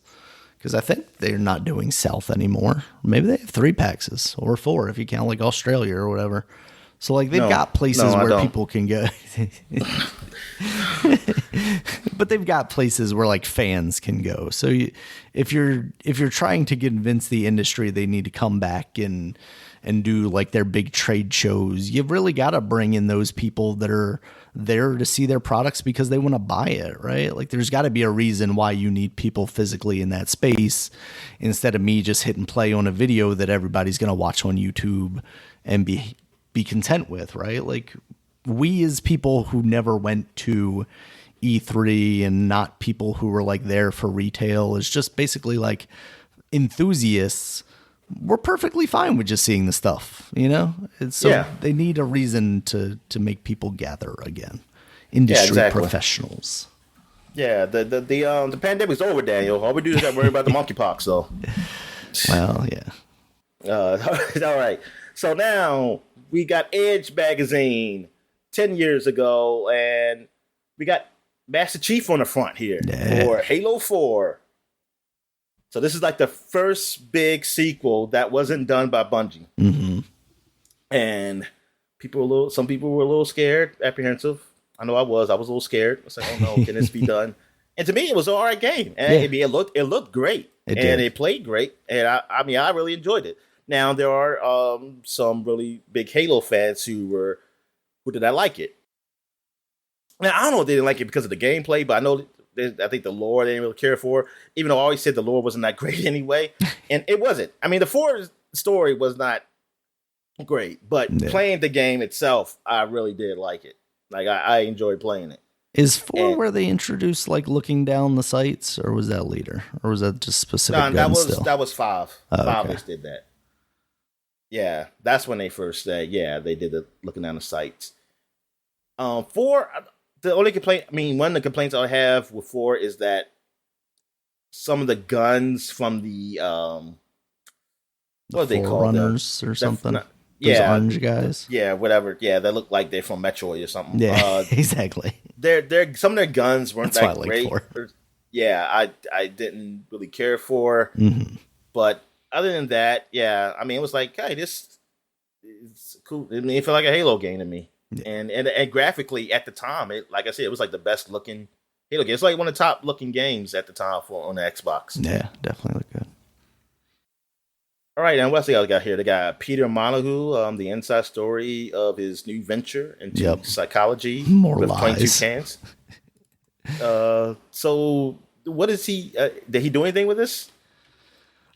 Because I think they're not doing South anymore. Maybe they have 3 PAXs or 4 if you count like Australia or whatever. So like they've got places where people can go. But they've got places where like fans can go. So if you're trying to convince the industry they need to come back and do like their big trade shows, you've really got to bring in those people that are there to see their products because they want to buy it, right? Like there's got to be a reason why you need people physically in that space instead of me just hitting play on a video that everybody's going to watch on YouTube and be content with, right? Like we as people who never went to E3 and not people who were like there for retail is just basically like enthusiasts. We're perfectly fine with just seeing the stuff, you know? So they need a reason to make people gather again. Industry professionals. Yeah, the pandemic's over, Daniel. All we do is worry about the monkeypox, though. Well, yeah. All right. So now we got Edge magazine 10 years ago, and we got Master Chief on the front here for Halo 4. So this is like the first big sequel that wasn't done by Bungie. Mm-hmm. And some people were a little scared, apprehensive. I know I was a little scared. I was like, oh no, can this be done? And to me, it was an all right game. And it looked great. It played great. And I mean, I really enjoyed it. Now there are some really big Halo fans who did not like it. Now I don't know if they didn't like it because of the gameplay, but I think the lore they didn't really care for, even though I always said the lore wasn't that great anyway. And it wasn't. I mean, the 4 story was not great, but playing the game itself, I really did like it. Like, I enjoyed playing it. Is 4 where they introduced, like, looking down the sights, or was that later? Or was that just specific guns still? That was 5. Oh, 5 okay. did that. Yeah, that's when they first said, they did the looking down the sights. 4... The only complaint, one of the complaints I have with 4 is that some of the guns from the what are they called? Runners or something. Those orange guys. Yeah, whatever. Yeah, they look like they're from Metroid or something. Yeah, exactly. They're some of their guns weren't That's that great. I didn't really care for. Mm-hmm. But other than that, it was like, hey, this is cool. I mean, it felt like a Halo game to me. Yeah. And graphically at the time, like I said, it was like the best looking Halo game. It's like one of the top looking games at the time on the Xbox. Yeah, definitely look good. All right, and what's the other guy here? The guy Peter Molyneux, the inside story of his new venture into psychology. More with lies. 22 cans. So what is he? Did he do anything with this?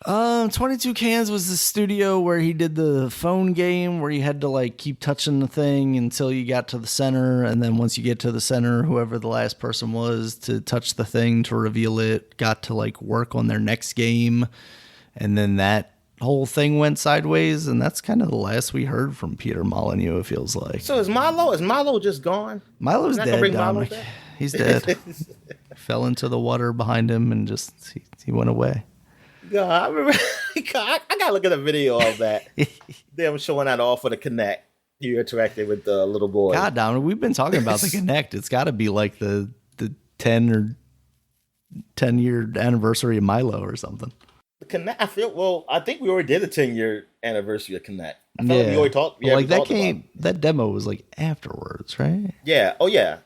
22 Cans was the studio where he did the phone game where you had to like keep touching the thing until you got to the center, and then once you get to the center, whoever the last person was to touch the thing to reveal it got to like work on their next game, and then that whole thing went sideways, and that's kind of the last we heard from Peter Molyneux, it feels like. So is Milo just gone? Milo's dead, Dominic. He's dead. Fell into the water behind him and just he went away. God, I remember. I gotta look at a video of that. Them showing that off for the Kinect. You interacted with the little boy. God, Dominic, we've been talking about the Kinect. It's got to be like the 10 year anniversary of Milo or something. The Kinect. I think we already did a 10-year anniversary of Kinect. I felt like we already talked. Like that game, that demo was like afterwards, right? Yeah. Oh yeah.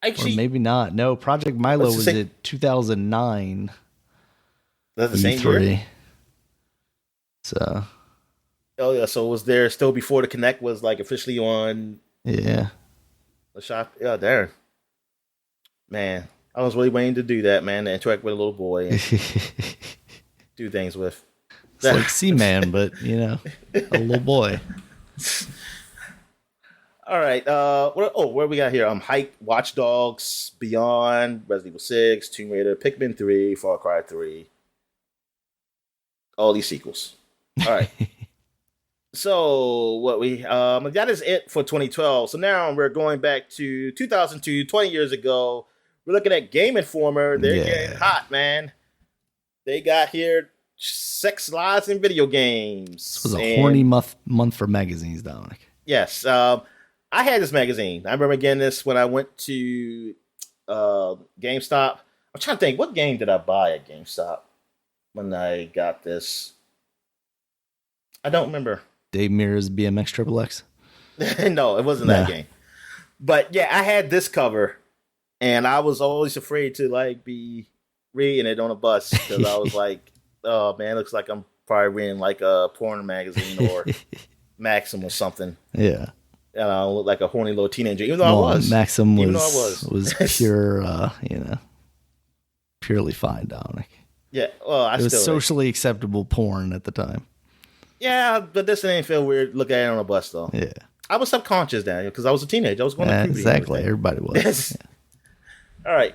Actually, or maybe not. No, Project Milo was in 2009. That's the same year. So. Oh yeah. So was there still before the Kinect was like officially on? Yeah. The shop. Yeah, there. Man, I was really waiting to do that, man. To interact with a little boy and do things with. It's like Seaman, but a little boy. All right. What we got here? Hike, Watch Dogs, Beyond, Resident Evil 6, Tomb Raider, Pikmin 3, Far Cry 3. All these sequels. All right. So what that is it for 2012. So now we're going back to 2002, 20 years ago. We're looking at Game Informer. They're getting hot, man. They got here sex, lies, and video games. This was a horny month for magazines, Dominic. Yes. I had this magazine. I remember getting this when I went to GameStop. I'm trying to think, what game did I buy at GameStop when I got this? I don't remember. Dave Mirra's BMX Triple X? No, it wasn't that game. But yeah, I had this cover, and I was always afraid to like be reading it on a bus because I was like, oh man, it looks like I'm probably reading like a porn magazine or Maxim or something. Yeah. I look like a horny little teenager, even though I was. Maxim was pure, purely fine, Dominic. Yeah, well, it was socially acceptable porn at the time. Yeah, but this didn't feel weird looking at it on a bus, though. Yeah. I was subconscious, Daniel, because I was a teenager. I was going to puberty. Exactly. Everybody was. Yeah. All right.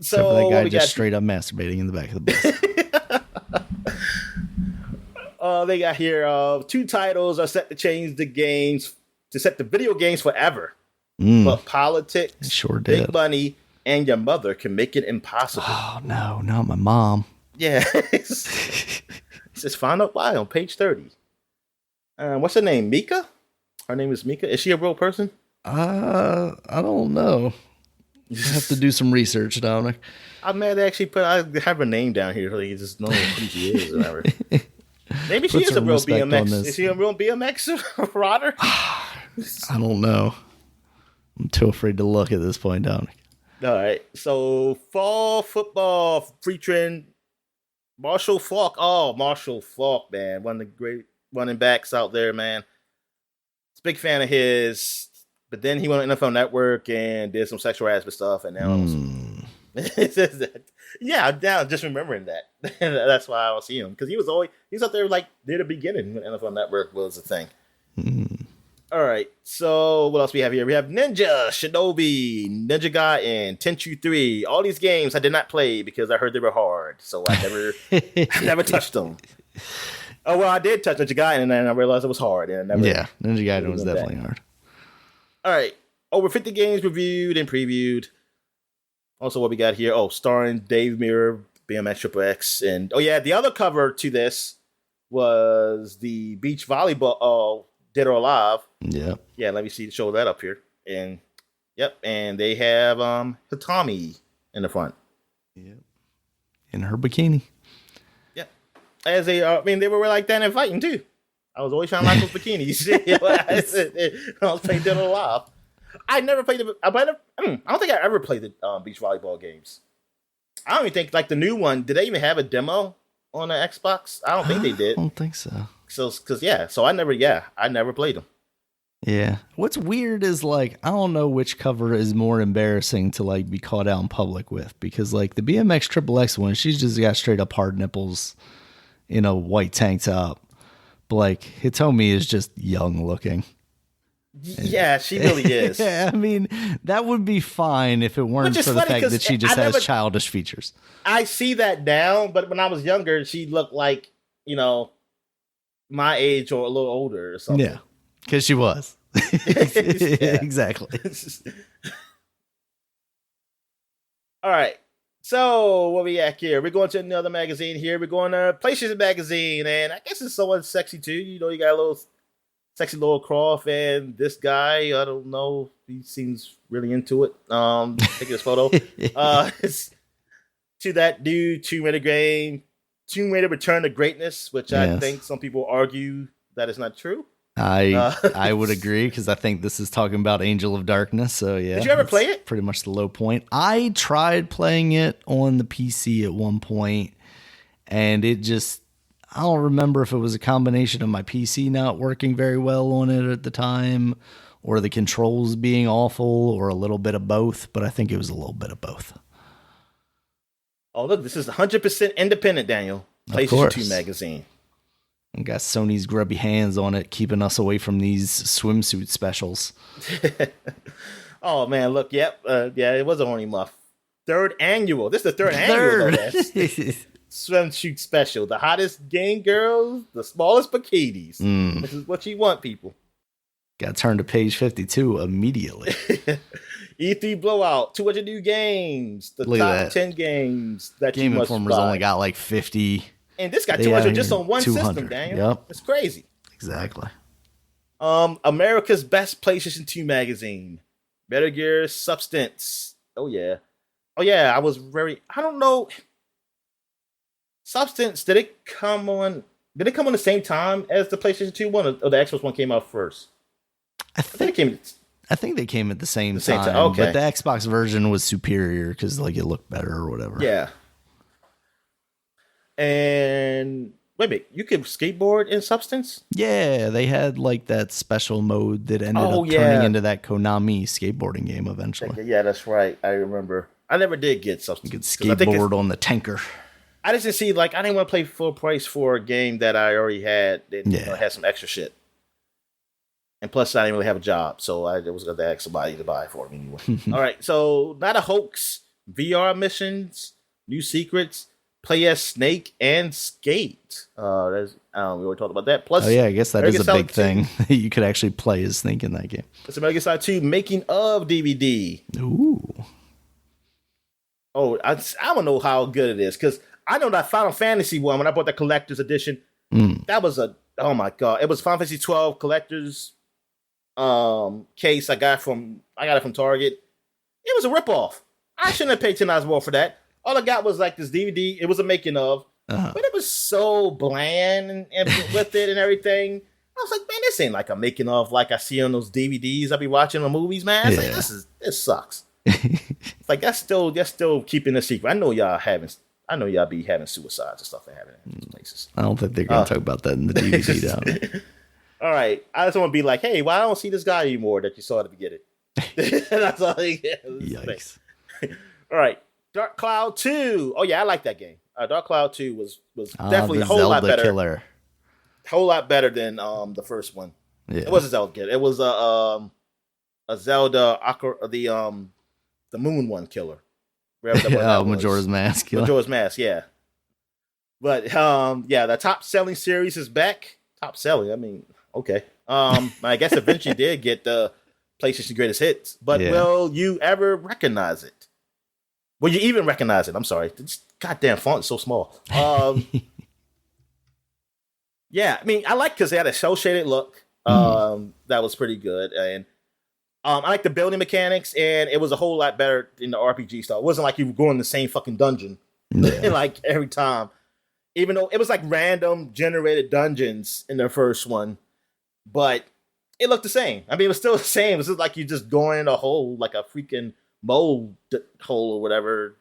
So that guy just straight up masturbating in the back of the bus. They got here 2 titles are set to change the games, to set the video games forever. But politics, big money, and your mother can make it impossible. Oh, no, not my mom. Yeah. It says find out why on page 30. What's her name? Mika? Her name is Mika. Is she a real person? I don't know. You have to do some research, Dominic. I'm mad they actually I have her name down here so you just know who she is or whatever. Maybe she is a real BMX. Is she a real BMX rider? I don't know. I'm too afraid to look at this point, Dominic. All right. So fall football featuring Marshall Faulk. Oh, Marshall Faulk, man. One of the great running backs out there, man. Big fan of his, but then he went on NFL Network and did some sexual harassment stuff, and now yeah, now just remembering that. That's why I see him, because he's out there like near the beginning when NFL Network was a thing. All right, so what else we have here? We have Ninja, Shinobi, Ninja Gaiden, Tenchu 3. All these games I did not play because I heard they were hard, so I never touched them. Oh, well, I did touch Ninja Gaiden, and then I realized it was hard. And Ninja Gaiden was definitely hard. All right. Over 50 games reviewed and previewed. Also, what we got here. Oh, starring Dave Mirra, BMX Triple X. And, the other cover to this was the beach volleyball, Dead or Alive. Yeah. Yeah, let me show that up here. And, and they have Hitami in the front. Yep. In her bikini. As they were like that in fighting too. I was always trying to like those bikinis. I was playing Dead or Alive. I never played I don't think I ever played the beach volleyball games. I don't even think like the new one. Did they even have a demo on the Xbox? I don't think they did. I don't think so. So I never played them. Yeah. What's weird is like I don't know which cover is more embarrassing to like be caught out in public with, because like the BMX Triple X one, she's just got straight up hard nipples in a white tank top. But like Hitomi is just young looking. Yeah, she really is. Yeah, I mean, that would be fine if it weren't for the fact that she just has childish features. I see that now, but when I was younger, she looked like, my age or a little older or something. Yeah, because she was. Exactly. All right. So, what we at here? We're going to another magazine here. We're going to PlayStation Magazine, and I guess it's someone sexy too. You got a little sexy Laura Croft, and this guy, I don't know, he seems really into it. Taking this photo. It's to that new Tomb Raider game, Tomb Raider Return to Greatness, which I think some people argue that is not true. I would agree, because I think this is talking about Angel of Darkness. So yeah, did you ever play it? Pretty much the low point. I tried playing it on the PC at one point, and it just, I don't remember if it was a combination of my PC not working very well on it at the time, or the controls being awful, or a little bit of both. But I think it was a little bit of both. Oh look, this is 100% independent, Daniel. PlayStation 2 magazine. And got Sony's grubby hands on it, keeping us away from these swimsuit specials. Oh, man, look, it was a horny muff. Third annual. This is the third annual, though. swimsuit special. The hottest game girls, the smallest bikinis. This is what you want, people. Got turned to page 52 immediately. E3 blowout, 200 new games. The Look top 10 games that Game you must Informer's buy. only got like 50. And this got 200 just on one 200. system, Daniel. Yep. It's crazy. Exactly. America's Best PlayStation 2 magazine. Metal Gear Substance. Oh, yeah. I was I don't know. Substance, did it come on the same time as the PlayStation 2 one, or the Xbox one came out first? I think they came at the same time. Okay. But the Xbox version was superior because like it looked better or whatever. Yeah. And wait a minute, you could skateboard in Substance? Yeah, they had like that special mode that ended up turning into that Konami skateboarding game eventually. Yeah, that's right. I remember. I never did get Substance. You could skateboard on the tanker. I just didn't see, like, I didn't want to play full price for a game that I already had that had some extra shit. And plus, I didn't really have a job, so I was going to ask somebody to buy it for me anyway. All right, so Not a Hoax, VR missions, new secrets, play as Snake and Skate. We already talked about that. Plus, I guess that is a big thing. You could actually play as Snake in that game. It's Metal Gear Solid 2 making of DVD. Ooh. Oh, I don't know how good it is, because I know that Final Fantasy one, when I bought the collector's edition, that was oh my God. It was Final Fantasy 12 collector's case I got it from Target. It was a ripoff. I shouldn't have paid $10 more for that. All I got was like this DVD. It was a making of, but it was so bland and with it and everything. I was like, man, this ain't like a making of like I see on those DVDs I be watching on movies, man. It's like, this sucks. It's like that's still keeping a secret. I know y'all be having suicides and stuff and having in these places. I don't think they're gonna talk about that in the DVD down. All right, I just want to be like, hey, why I don't see this guy anymore that you saw at the beginning? That's all. Yikes! All right, Dark Cloud 2. Oh yeah, I like that game. Dark Cloud 2 was definitely a whole lot better. Killer. Whole lot better than the first one. Yeah. It wasn't Zelda killer. It was a Zelda the Moon one killer. Majora's Mask. Killer. Majora's Mask, yeah. But the top selling series is back. Top selling, I mean, okay. I guess eventually did get the PlayStation Greatest Hits, but will you ever recognize it? Will you even recognize it? I'm sorry, this goddamn font is so small. Yeah, I mean, I like because they had a cel shaded look. That was pretty good, and I like the building mechanics, and it was a whole lot better in the RPG style. It wasn't like you were going the same fucking dungeon like every time. Even though it was like random generated dungeons in the first one, but it looked the same. I mean, it was still the same. It was just like you just going in a hole, like a freaking mold hole or whatever.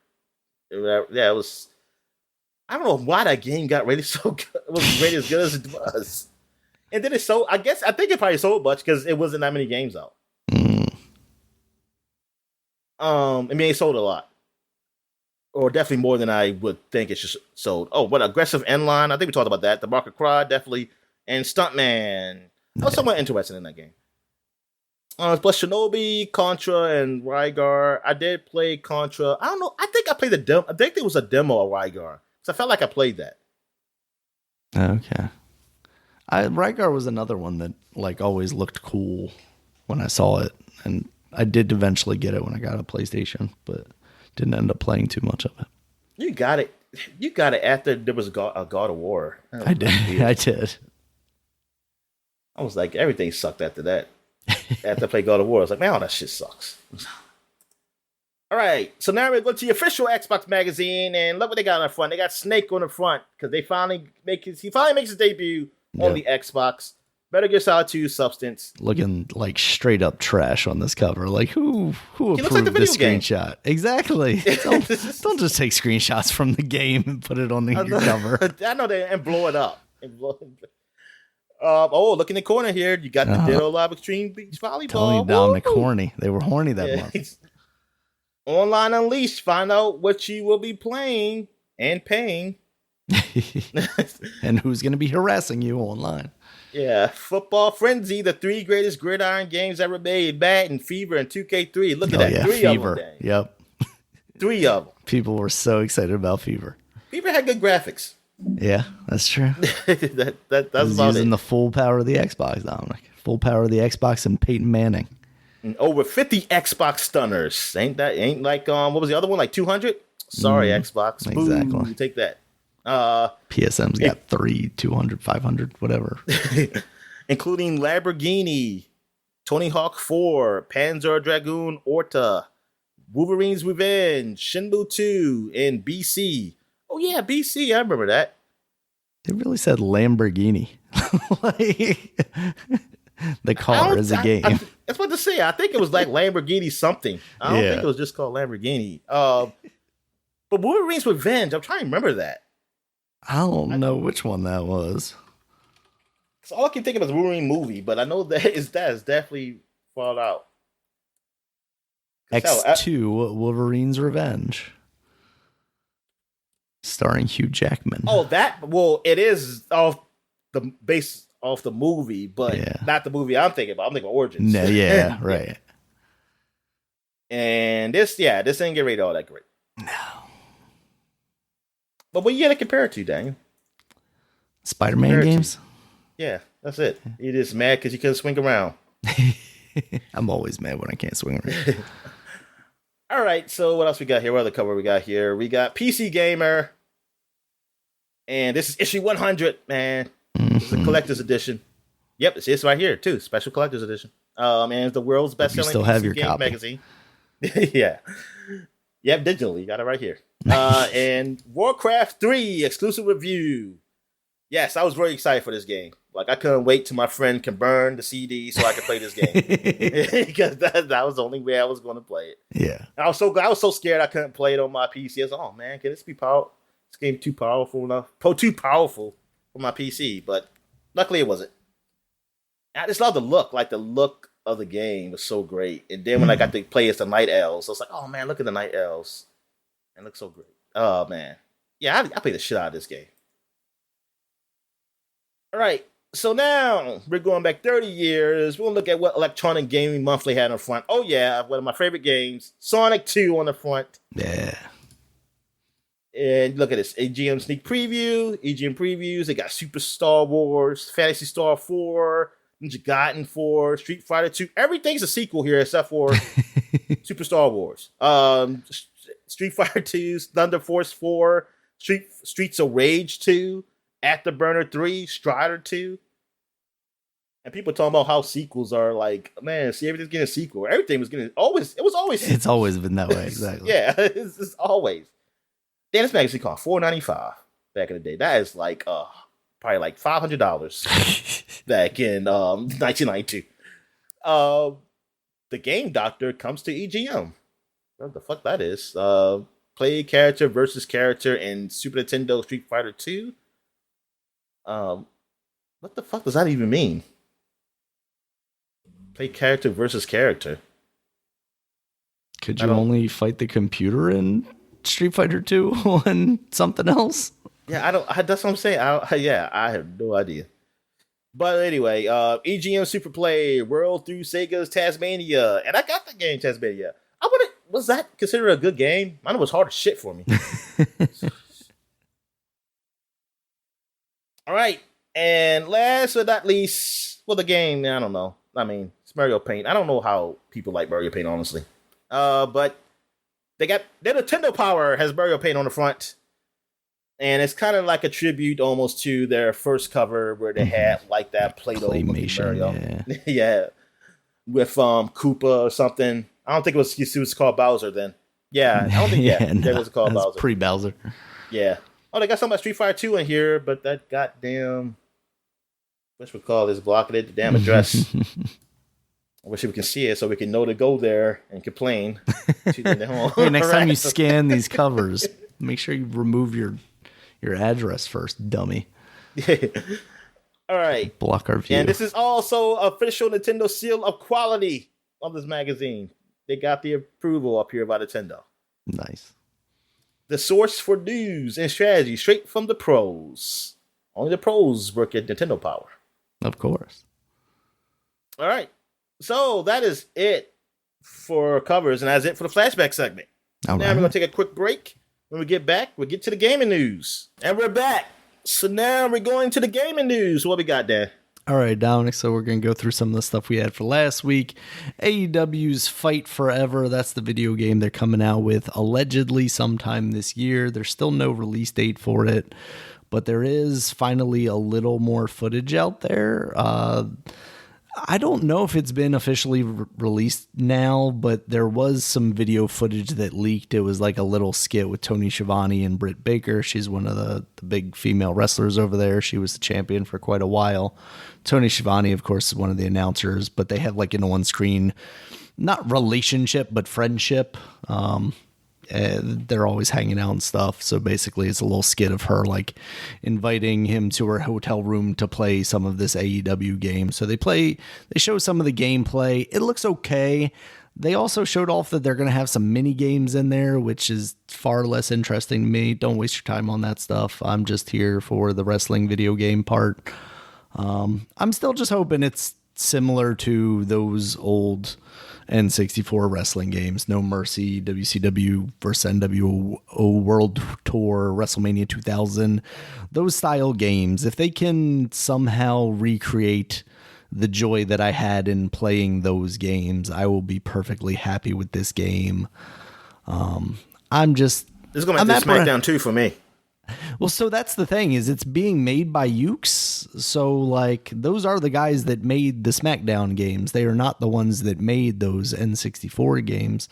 Yeah, it was. I don't know why that game got rated so good. It was rated as good as it was. And then it sold, I think it probably sold much because it wasn't that many games out. I mean, it sold a lot. Or definitely more than I would think it should sold. Oh, what Aggressive Endline. I think we talked about that. The Market Cry, definitely. And Stuntman. I was somewhat interested in that game. Plus Shinobi, Contra, and Rygar. I did play Contra. I don't know. I think I played the demo. I think there was a demo of Rygar. So I felt like I played that. Okay. Rygar was another one that like always looked cool when I saw it. And I did eventually get it when I got a PlayStation, but didn't end up playing too much of it. You got it. You got it after there was a God of War. I did. I did. I was like, everything sucked after that. After I played God of War, I was like, man, all that shit sucks. All right, so now we're going to the official Xbox magazine, and look what they got on the front. They got Snake on the front because he finally makes his debut on the Xbox. Metal Gear Solid 2 Substance. Looking like straight up trash on this cover. Like who approved like this screenshot? Exactly. Don't just take screenshots from the game and put it on the cover. I know they and blow it up. Look in the corner here. You got the Ditto Live Extreme Beach Volleyball. Totally down the corny. They were horny that month. Online Unleashed. Find out what you will be playing and paying. And who's going to be harassing you online. Yeah, Football Frenzy, the 3 greatest gridiron games ever made. Madden, Fever, and 2K3. Look at that. 3 Fever. of them. Yep. 3 of them. People were so excited about Fever. Beaver had good graphics. Yeah, that's true. That's about using it. the full power of the Xbox, Dominic. Full power of the Xbox and Peyton Manning. And over 50 Xbox stunners. Ain't like what was the other one? Like 200? Sorry, Xbox. Exactly. Boo, take that. PSM's got 3, 200, 500, whatever. Including Lamborghini, Tony Hawk 4, Panzer Dragoon Orta, Wolverine's Revenge, Shenmue 2, and BC. Oh yeah, BC, I remember that. It really said Lamborghini. The car is a game. That's what to say. I think it was like Lamborghini something. I don't think it was just called Lamborghini. But Wolverine's Revenge, I'm trying to remember that. I don't know which one that was. So all I can think of is Wolverine movie, but I know that is definitely Fallout. X2, Wolverine's Revenge. Starring Hugh Jackman. Oh, it is off the movie, but not the movie I'm thinking about. I'm thinking Origins. No, yeah, right. And this ain't get rated all that great. No. But what you gotta compare it to, Daniel? Spider-Man games? Yeah, that's it. You're just mad because you couldn't swing around. I'm always mad when I can't swing around. All right, so what else we got here? What other cover we got here? We got PC Gamer. And this is issue 100, man. This is a collector's edition. Yep, it's right here, too. Special collector's edition. And it's the world's best-selling PC game magazine. Yeah. Yep, digitally. Got it right here. And Warcraft 3 exclusive review. Yes, I was very excited for this game. Like, I couldn't wait till my friend can burn the CD so I could play this game. Because that was the only way I was going to play it. Yeah. I was so scared I couldn't play it on my PC. I was like, oh, man, can this be powerful? This game too powerful for my PC. But luckily it wasn't. I just love the look. Like, the look of the game was so great. And then when I got to play as the Night Elves, I was like, oh, man, look at the Night Elves. It looks so great. Oh, man. Yeah, I played the shit out of this game. All right, so now we're going back 30 years. We'll look at what Electronic Gaming Monthly had on the front. Oh, yeah, one of my favorite games, Sonic 2 on the front. Yeah. And look at this, EGM sneak preview, EGM previews. They got Super Star Wars, Phantasy Star 4, Ninja Gaiden 4, Street Fighter 2. Everything's a sequel here except for Super Star Wars. Street Fighter 2, Thunder Force 4, Streets of Rage 2. Afterburner 3, Strider 2. And people talking about how sequels are like, man, see, everything's getting a sequel. Everything was getting It's always been that way, exactly. Yeah, it's always. Damn, this magazine cost $4.95 back in the day. That is like probably like $500 back in 1992. The Game Doctor comes to EGM. What the fuck that is? Play character versus character in Super Nintendo Street Fighter 2. What the fuck does that even mean? Play character versus character. Could you only fight the computer in Street Fighter 2 on something else? Yeah, that's what I'm saying. I have no idea. But anyway, EGM Super Play World through Sega's Tasmania, and I got the game Tasmania. Was that considered a good game? I know it was hard as shit for me. All right, and last but not least, the game, I don't know. I mean, it's Mario Paint. I don't know how people like Mario Paint, honestly. But their Nintendo Power has Mario Paint on the front. And it's kind of like a tribute almost to their first cover where they had like that Play-Doh Mario. Yeah. Yeah. With Koopa or something. I don't think it was called Bowser then. Yeah, I don't think it was called Bowser. Pre-Bowser. Yeah. Oh, they got something about Street Fighter 2 in here, but that goddamn is blocking it, the damn address. I wish we can see it so we can know to go there and complain. Next time you scan these covers, make sure you remove your address first, dummy. All right. Block our view. And this is also official Nintendo seal of quality of this magazine. They got the approval up here by Nintendo. Nice. The source for news and strategy straight from the pros. Only the pros work at Nintendo Power. Of course. All right. So that is it for covers, and that's it for the flashback segment. Now we're going to take a quick break. When we get back, we'll get to the gaming news. And we're back. So now we're going to the gaming news. What we got there? All right, Dominic, so we're going to go through some of the stuff we had for last week. AEW's Fight Forever, that's the video game they're coming out with allegedly sometime this year. There's still no release date for it, but there is finally a little more footage out there. I don't know if it's been officially released now, but there was some video footage that leaked. It was like a little skit with Tony Schiavone and Britt Baker. She's one of the big female wrestlers over there. She was the champion for quite a while. Tony Schiavone, of course, is one of the announcers, but they have like an on-screen, not relationship, but friendship. They're always hanging out and stuff. So basically it's a little skit of her like inviting him to her hotel room to play some of this AEW game. So they show some of the gameplay. It looks okay. They also showed off that they're going to have some mini games in there, which is far less interesting to me. Don't waste your time on that stuff. I'm just here for the wrestling video game part. I'm still just hoping it's similar to those old N64 wrestling games, No Mercy, WCW versus NWO World Tour, WrestleMania 2000, those style games. If they can somehow recreate the joy that I had in playing those games, I will be perfectly happy with this game. This is going to be SmackDown 2 for me. Well, so that's the thing, is it's being made by Ukes. So like those are the guys that made the SmackDown games. They are not the ones that made those N64 games.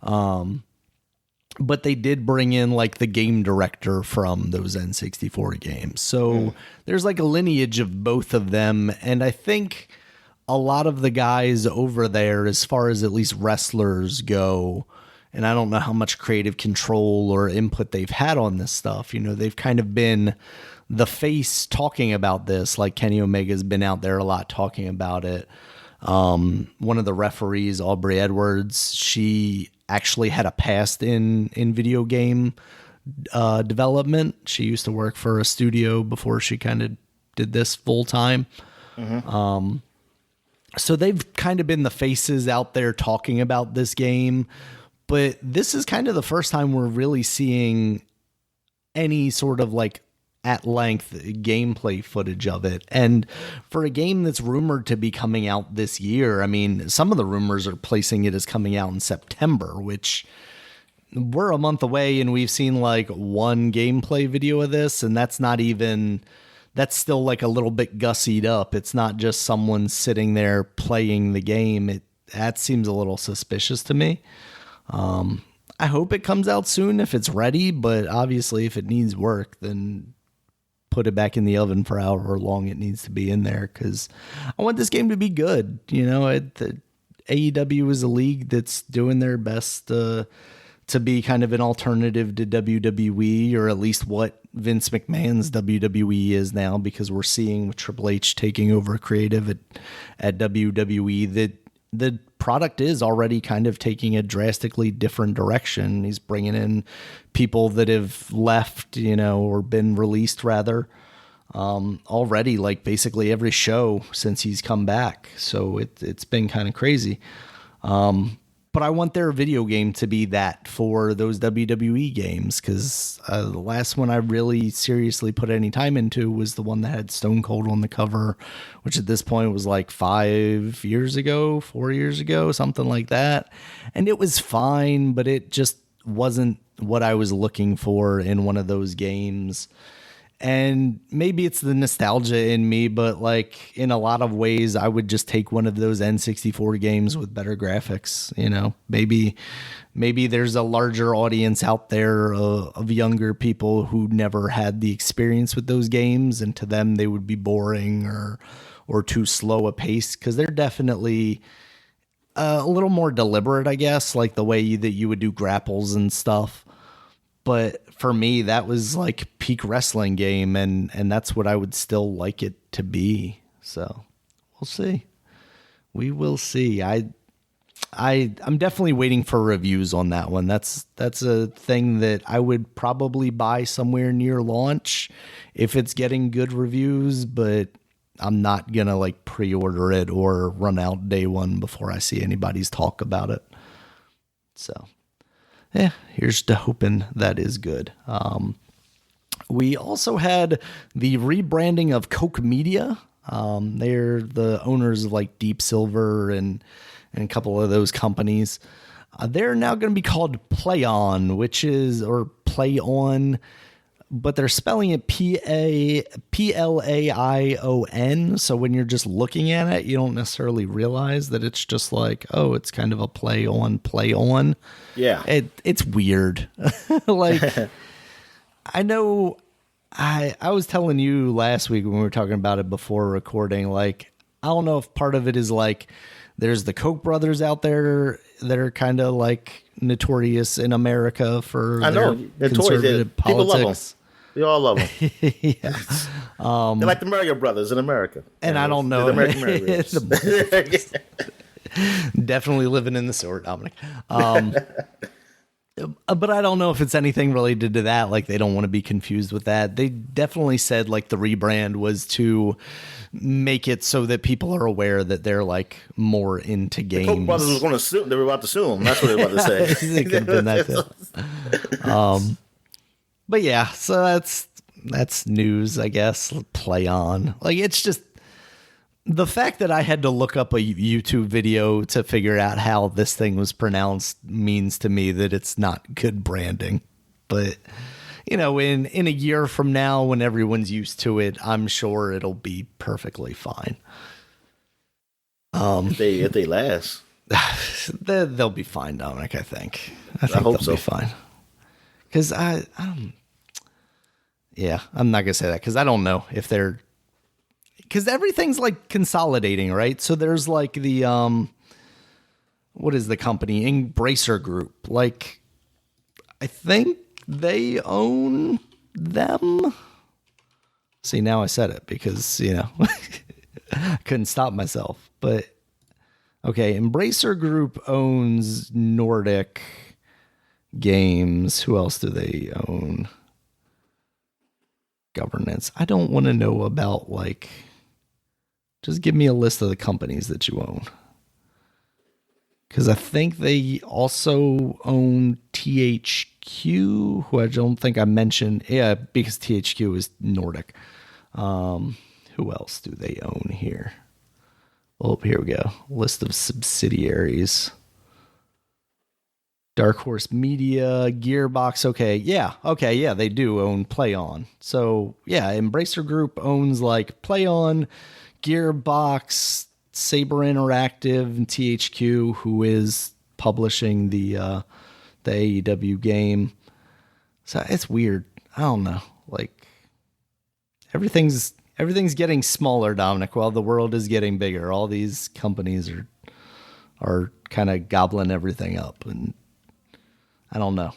But they did bring in like the game director from those N64 games. So there's like a lineage of both of them. And I think a lot of the guys over there, as far as at least wrestlers go, and I don't know how much creative control or input they've had on this stuff. You know, they've kind of been the face talking about this. Like Kenny Omega's been out there a lot talking about it. One of the referees, Aubrey Edwards, she actually had a past in video game development. She used to work for a studio before she kind of did this full time. So they've kind of been the faces out there talking about this game. But this is kind of the first time we're really seeing any sort of like at length gameplay footage of it. And for a game that's rumored to be coming out this year, I mean, some of the rumors are placing it as coming out in September, which we're a month away and we've seen like one gameplay video of this. And that's still like a little bit gussied up. It's not just someone sitting there playing the game. That seems a little suspicious to me. I hope it comes out soon if it's ready, but obviously if it needs work, then put it back in the oven for however long it needs to be in there, because I want this game to be good. You know, AEW is a league that's doing their best to be kind of an alternative to WWE, or at least what Vince McMahon's WWE is now, because we're seeing with Triple H taking over creative at WWE that the product is already kind of taking a drastically different direction. He's bringing in people that have left, you know, or been released rather, already, like basically every show since he's come back. So it's been kind of crazy. But I want their video game to be that for those WWE games, because the last one I really seriously put any time into was the one that had Stone Cold on the cover, which at this point was like 4 years ago, something like that. And it was fine, but it just wasn't what I was looking for in one of those games. And maybe it's the nostalgia in me, but like in a lot of ways, I would just take one of those N64 games with better graphics. You know, maybe there's a larger audience out there of younger people who never had the experience with those games, and to them they would be boring or too slow a pace, because they're definitely a little more deliberate, I guess, like the way that you would do grapples and stuff. But for me, that was like peak wrestling game, and that's what I would still like it to be. So we'll see. We will see. I'm definitely waiting for reviews on that one. That's a thing that I would probably buy somewhere near launch if it's getting good reviews, but I'm not going to like pre-order it or run out day one before I see anybody's talk about it. So Here's to hoping that is good. We also had the rebranding of Koch Media. They're the owners of like Deep Silver and a couple of those companies. They're now going to be called PlayOn, or Play On, but they're spelling it Plaion. So when you're just looking at it, you don't necessarily realize that it's just like, oh, it's kind of a play on. Yeah. It's weird. Like, I know I was telling you last week when we were talking about it before recording, like, I don't know if part of it is like, there's the Koch brothers out there that are kind of like notorious in America for their conservative politics. We all love them. Yeah. They're like the Mario brothers in America. And I don't know. The American Mario brothers. Definitely living in the sewer, Dominic. But I don't know if it's anything related to that. Like, they don't want to be confused with that. They definitely said like the rebrand was to make it so that people are aware that they're like more into games. The Koch brothers was going to sue. They were about to sue them. That's what they were about to say. It could have been that too. But yeah, so that's news, I guess. Play on. Like, it's just the fact that I had to look up a YouTube video to figure out how this thing was pronounced means to me that it's not good branding. But, you know, in a year from now, when everyone's used to it, I'm sure it'll be perfectly fine. If they last, they'll be fine, Dominic. I think I hope they'll so. be fine. Because I'm not gonna say that because I don't know if they're, because everything's like consolidating, right? So there's like the what is the company? Embracer Group. Like, I think they own them. See, now I said it because, you know, I couldn't stop myself. But okay, Embracer Group owns Nordic Games. Who else do they own? Governance. I don't want to know about, like, just give me a list of the companies that you own. Because I think they also own THQ, who I don't think I mentioned. Yeah, because THQ is Nordic. Who else do they own here? Oh, here we go. List of subsidiaries. Dark Horse Media, Gearbox. Okay, yeah, they do own PlayOn. So, yeah, Embracer Group owns like PlayOn, Gearbox, Saber Interactive, and THQ, who is publishing the AEW game. So it's weird. I don't know. Like, everything's getting smaller, Dominic, while the world is getting bigger. All these companies are kind of gobbling everything up, and I don't know.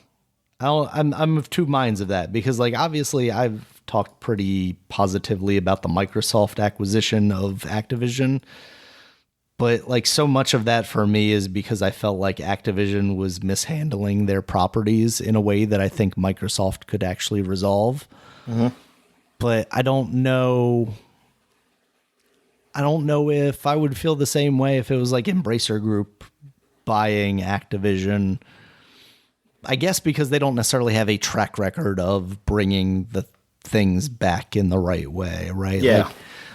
I'm of two minds of that because, like, obviously I've talked pretty positively about the Microsoft acquisition of Activision, but like so much of that for me is because I felt like Activision was mishandling their properties in a way that I think Microsoft could actually resolve. Mm-hmm. But I don't know if I would feel the same way if it was like Embracer Group buying Activision. I guess because they don't necessarily have a track record of bringing the things back in the right way, right? Yeah.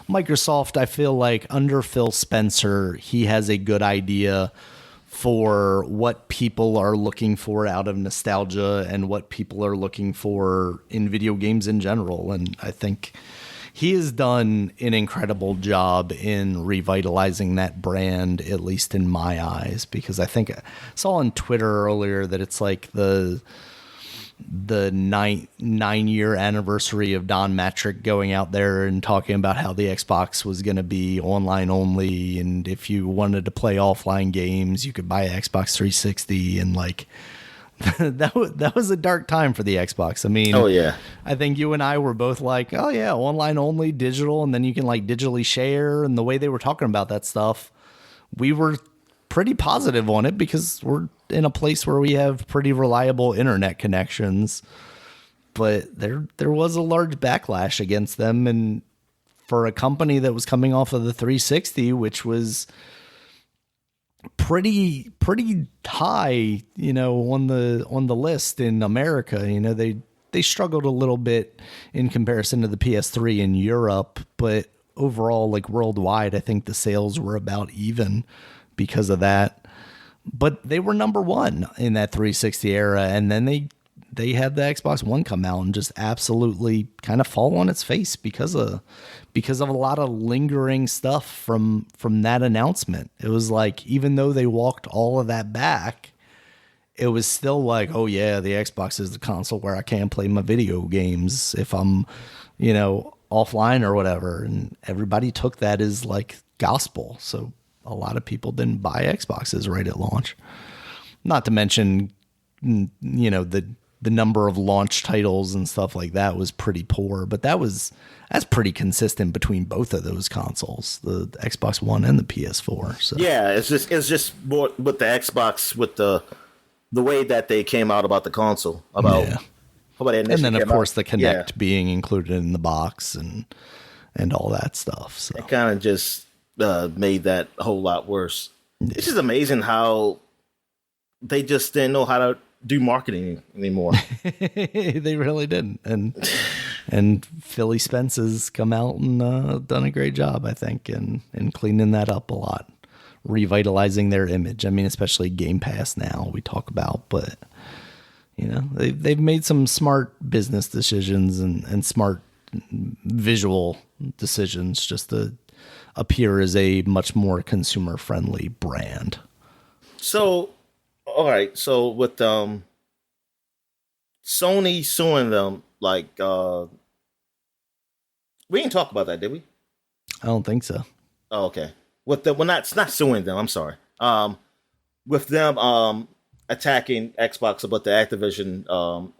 Like Microsoft, I feel like under Phil Spencer, he has a good idea for what people are looking for out of nostalgia and what people are looking for in video games in general. And I think he has done an incredible job in revitalizing that brand, at least in my eyes, because I think I saw on Twitter earlier that it's like the 9-year anniversary of Don Matrick going out there and talking about how the Xbox was going to be online only, and if you wanted to play offline games, you could buy an Xbox 360, and like that was a dark time for the Xbox. I mean, oh yeah, I think you and I were both like, oh yeah, online only, digital, and then you can like digitally share. And the way they were talking about that stuff, we were pretty positive on it because we're in a place where we have pretty reliable internet connections. But there was a large backlash against them, and for a company that was coming off of the 360, which was pretty high, on the list in America. They struggled a little bit in comparison to the PS3 in Europe, but overall, like worldwide, I think the sales were about even because of that. But they were number one in that 360 era, and then they had the Xbox One come out and just absolutely kind of fall on its face because of a lot of lingering stuff from that announcement. It was like, even though they walked all of that back, it was still like, oh yeah, the Xbox is the console where I can play my video games if I'm, offline or whatever. And everybody took that as like gospel. So a lot of people didn't buy Xboxes right at launch. Not to mention, the number of launch titles and stuff like that was pretty poor, but that's pretty consistent between both of those consoles, the Xbox One and the PS4. So yeah, it's just more with the Xbox, with the way that they came out about the console, about and then of course the Kinect being included in the box and all that stuff. So it kind of just made that a whole lot worse. Yeah. It's just amazing how they just didn't know how to do marketing anymore. They really didn't. And Philly Spence has come out and done a great job, I think, in cleaning that up a lot, revitalizing their image. I mean, especially Game Pass now we talk about, but they've made some smart business decisions and smart visual decisions just to appear as a much more consumer friendly brand. So, all right. So with Sony suing them, like we didn't talk about that, did we? I don't think so. Oh, okay. With the not suing them. I'm sorry. With them attacking Xbox about the Activision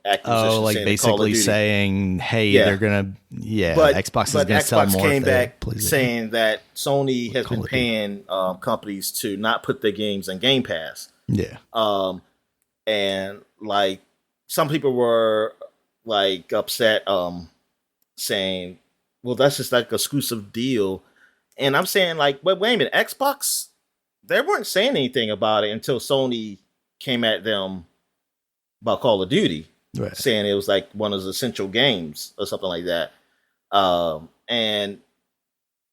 acquisition. Oh, like basically saying, hey, they're gonna, Xbox is gonna sell more. Xbox came back saying that Sony has been paying companies to not put their games in Game Pass. Yeah. And like some people were like upset, saying, well, that's just like an exclusive deal. And I'm saying, like, wait a minute, Xbox, they weren't saying anything about it until Sony came at them about Call of Duty, right, saying it was like one of the essential games or something like that. And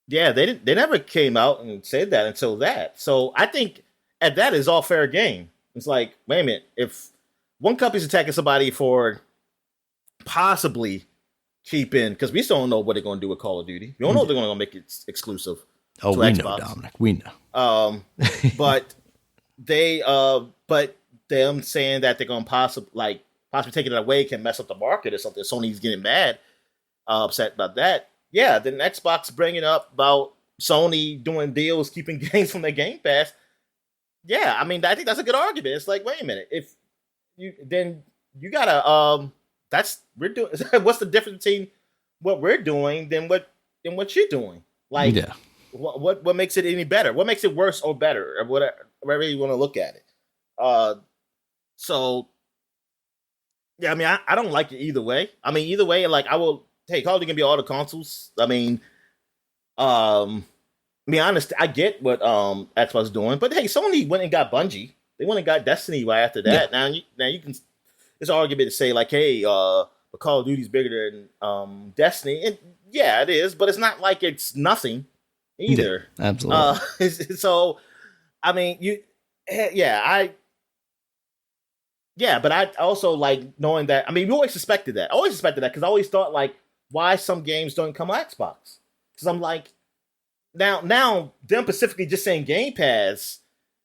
yeah, they never came out and said that until that. So I think at that is all fair game. It's like, wait a minute, if one company's attacking somebody for possibly keeping, because we still don't know what they're going to do with Call of Duty. We don't know if they're going to make it exclusive to Xbox. Know, Dominic. We know. But they, but them saying that they're going to possibly taking it away can mess up the market or something. Sony's getting mad, upset about that. Yeah, then Xbox bringing up about Sony doing deals, keeping games from their Game Pass. Yeah, I mean, I think that's a good argument. It's like, wait a minute, if you gotta we're doing. What's the difference between what we're doing than what you're doing? Like, what makes it any better? What makes it worse or better, or whatever you want to look at it. So yeah, I mean, I don't like it either way. I mean, either way, like I will. Hey, Call of Duty can be all the consoles. I mean, be honest, I get what Xbox is doing, but hey, Sony went and got Bungie. They went and got Destiny right after that. Yeah. Now you can. There's an argument to say like, hey, Call of Duty is bigger than Destiny, and yeah, it is, but it's not like it's nothing either. Yeah, absolutely. So, I mean, but I also like knowing that. I mean, we always suspected that. I always suspected that because I always thought like, why some games don't come on Xbox? Because I'm like, now them specifically just saying Game Pass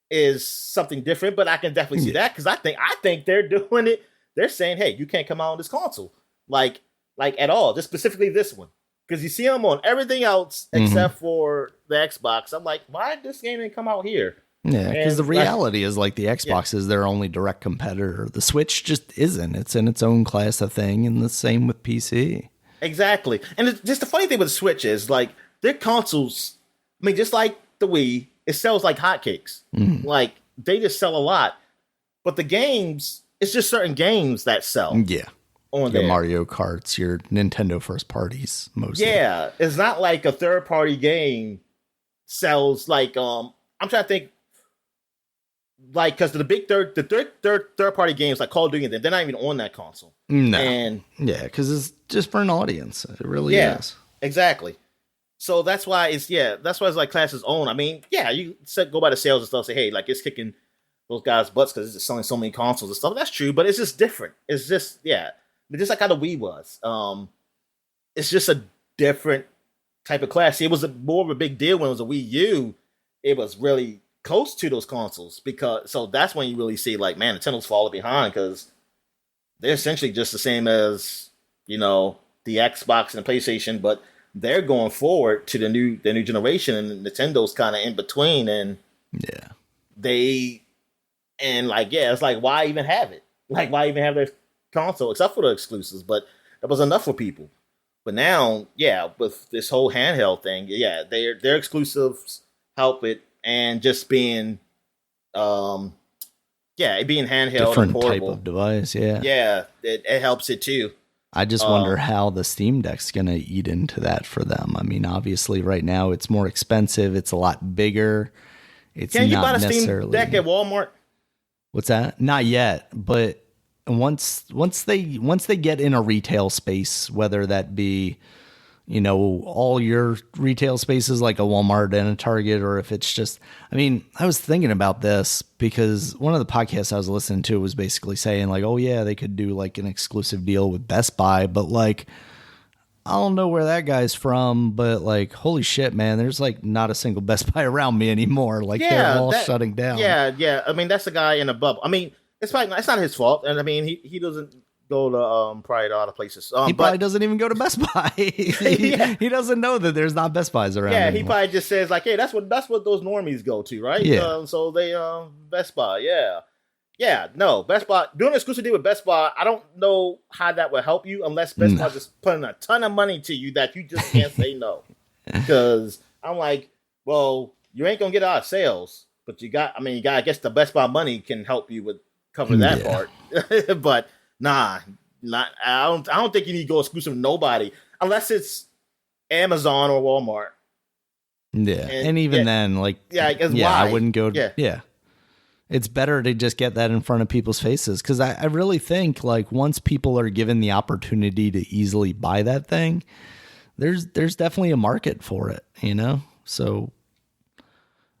is something different, but I can definitely see that because I think they're doing it. They're saying, hey, you can't come out on this console, like at all. Just specifically this one, because you see them on everything else except for the Xbox. I'm like, why did this game didn't come out here? Yeah, because the reality is like the Xbox is their only direct competitor. The Switch just isn't. It's in its own class of thing, and the same with PC. Exactly. And just the funny thing with the Switch is like their consoles, I mean, just like the Wii, it sells like hotcakes. Like they just sell a lot. But the games, it's just certain games that sell. Yeah. On your Mario Karts, your Nintendo first parties, mostly. Yeah. It's not like a third party game sells like I'm trying to think. like because the third party games like Call of Duty, they're not even on that console. No. And Yeah, because it's just for an audience. It really is. Exactly. So that's why it's like Class's own. I mean, yeah, you go by the sales and stuff. Say, hey, like it's kicking those guys' butts because it's just selling so many consoles and stuff. That's true, but it's just different. It's just just like how the Wii was. It's just a different type of class. It was more of a big deal when it was a Wii U. It was really close to those consoles so that's when you really see like, man, Nintendo's falling behind because they're essentially just the same as the Xbox and the PlayStation, but they're going forward to the new generation, and Nintendo's kind of in between, and it's like, why even have it? Like, why even have their console except for the exclusives? But that was enough for people. But now, with this whole handheld thing, their exclusives help it, and just being, it being handheld, different and portable type of device, it helps it too. I just wonder how the Steam Deck's going to eat into that for them. I mean, obviously, right now it's more expensive. It's a lot bigger. Can you buy the Steam Deck at Walmart? What's that? Not yet, but once they get in a retail space, whether that be all your retail spaces like a Walmart and a Target, or if it's just, I mean, I was thinking about this because one of the podcasts I was listening to was basically saying like, oh yeah, they could do like an exclusive deal with Best Buy, but like, I don't know where that guy's from, but like, holy shit, man, there's like not a single Best Buy around me anymore. Like they're all shutting down. Yeah. I mean, that's the guy in a bubble. I mean, it's not his fault. And I mean, he doesn't go to probably to other places. He probably doesn't even go to Best Buy. He doesn't know that there's not Best Buys around. Yeah, anymore. He probably just says like, hey, that's what those normies go to, right? Yeah. So they Best Buy, no, Best Buy doing an exclusive deal with Best Buy. I don't know how that would help you unless Best Buy just putting a ton of money to you that you just can't say no. Because I'm like, well, you ain't gonna get a lot of sales, but I guess the Best Buy money can help you with cover that part. But I don't think you need to go exclusive to nobody unless it's Amazon or Walmart. Yeah, and even then, like, why? I wouldn't go. Yeah, it's better to just get that in front of people's faces because I really think like once people are given the opportunity to easily buy that thing, there's definitely a market for it, So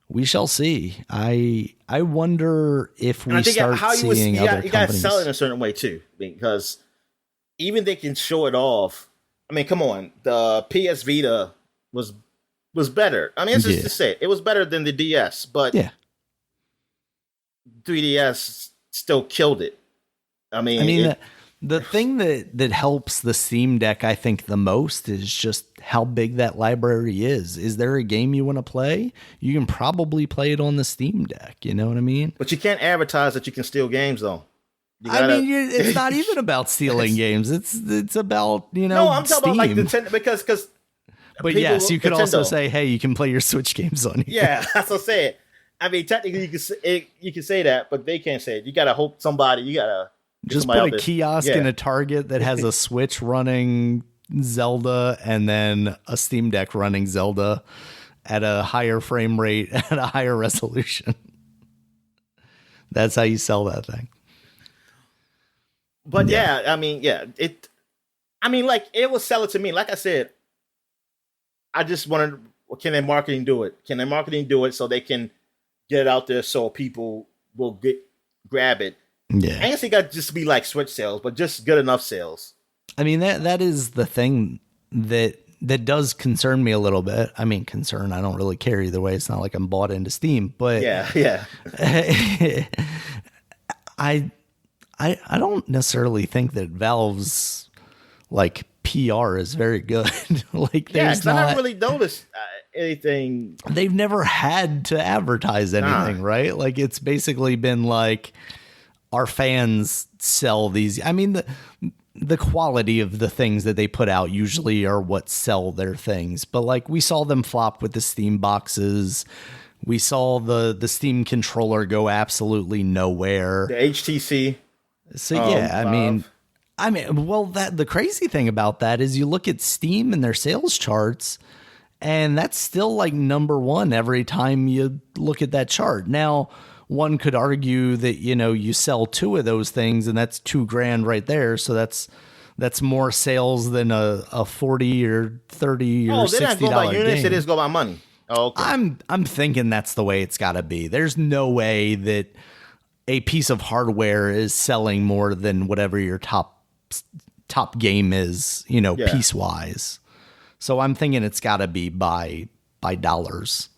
we shall see. I wonder if we start seeing other companies. You got to sell it in a certain way too, because even they can show it off. I mean, come on, the PS Vita was better. I mean, it's just to say it was better than the DS, but 3DS still killed it. I mean, the thing that helps the Steam Deck, I think, the most is just how big that library is. Is there a game you want to play? You can probably play it on the Steam Deck. You know what I mean? But you can't advertise that you can steal games, though. It's not even about stealing games. It's about, No, I'm Steam. talking about like Nintendo because. But yes, you could also say, hey, you can play your Switch games on here. Yeah, that's what I'm saying. I mean, technically, you can say that, but they can't say it. You gotta hope somebody. You gotta just put a kiosk in a Target that has a Switch running Zelda and then a Steam Deck running Zelda at a higher frame rate at a higher resolution. That's how you sell that thing. But it will sell it to me. Like I said, I just wanted, can their marketing do it? Can their marketing do it so they can get it out there so people will grab it? Yeah. I guess it got just be like Switch sales, but just good enough sales. I mean, that is the thing that does concern me a little bit. I mean, I don't really care either way. It's not like I'm bought into Steam, but yeah. I don't necessarily think that Valve's like PR is very good. Like, there's I haven't really noticed anything. They've never had to advertise anything, right? Like, it's basically been like, our fans sell these. I mean, the quality of the things that they put out usually are what sell their things. But like, we saw them flop with the Steam boxes. We saw the Steam controller go absolutely nowhere. The HTC. So well, the crazy thing about that is you look at Steam and their sales charts, and that's still like number one every time you look at that chart. Now, one could argue that, you sell two of those things and that's $2,000 right there. So that's more sales than a 40 or 30 or $60 they don't go by units, game. they just go by money. Oh, okay. I'm thinking that's the way it's got to be. There's no way that a piece of hardware is selling more than whatever your top game is, piece wise. So I'm thinking it's got to be by dollars.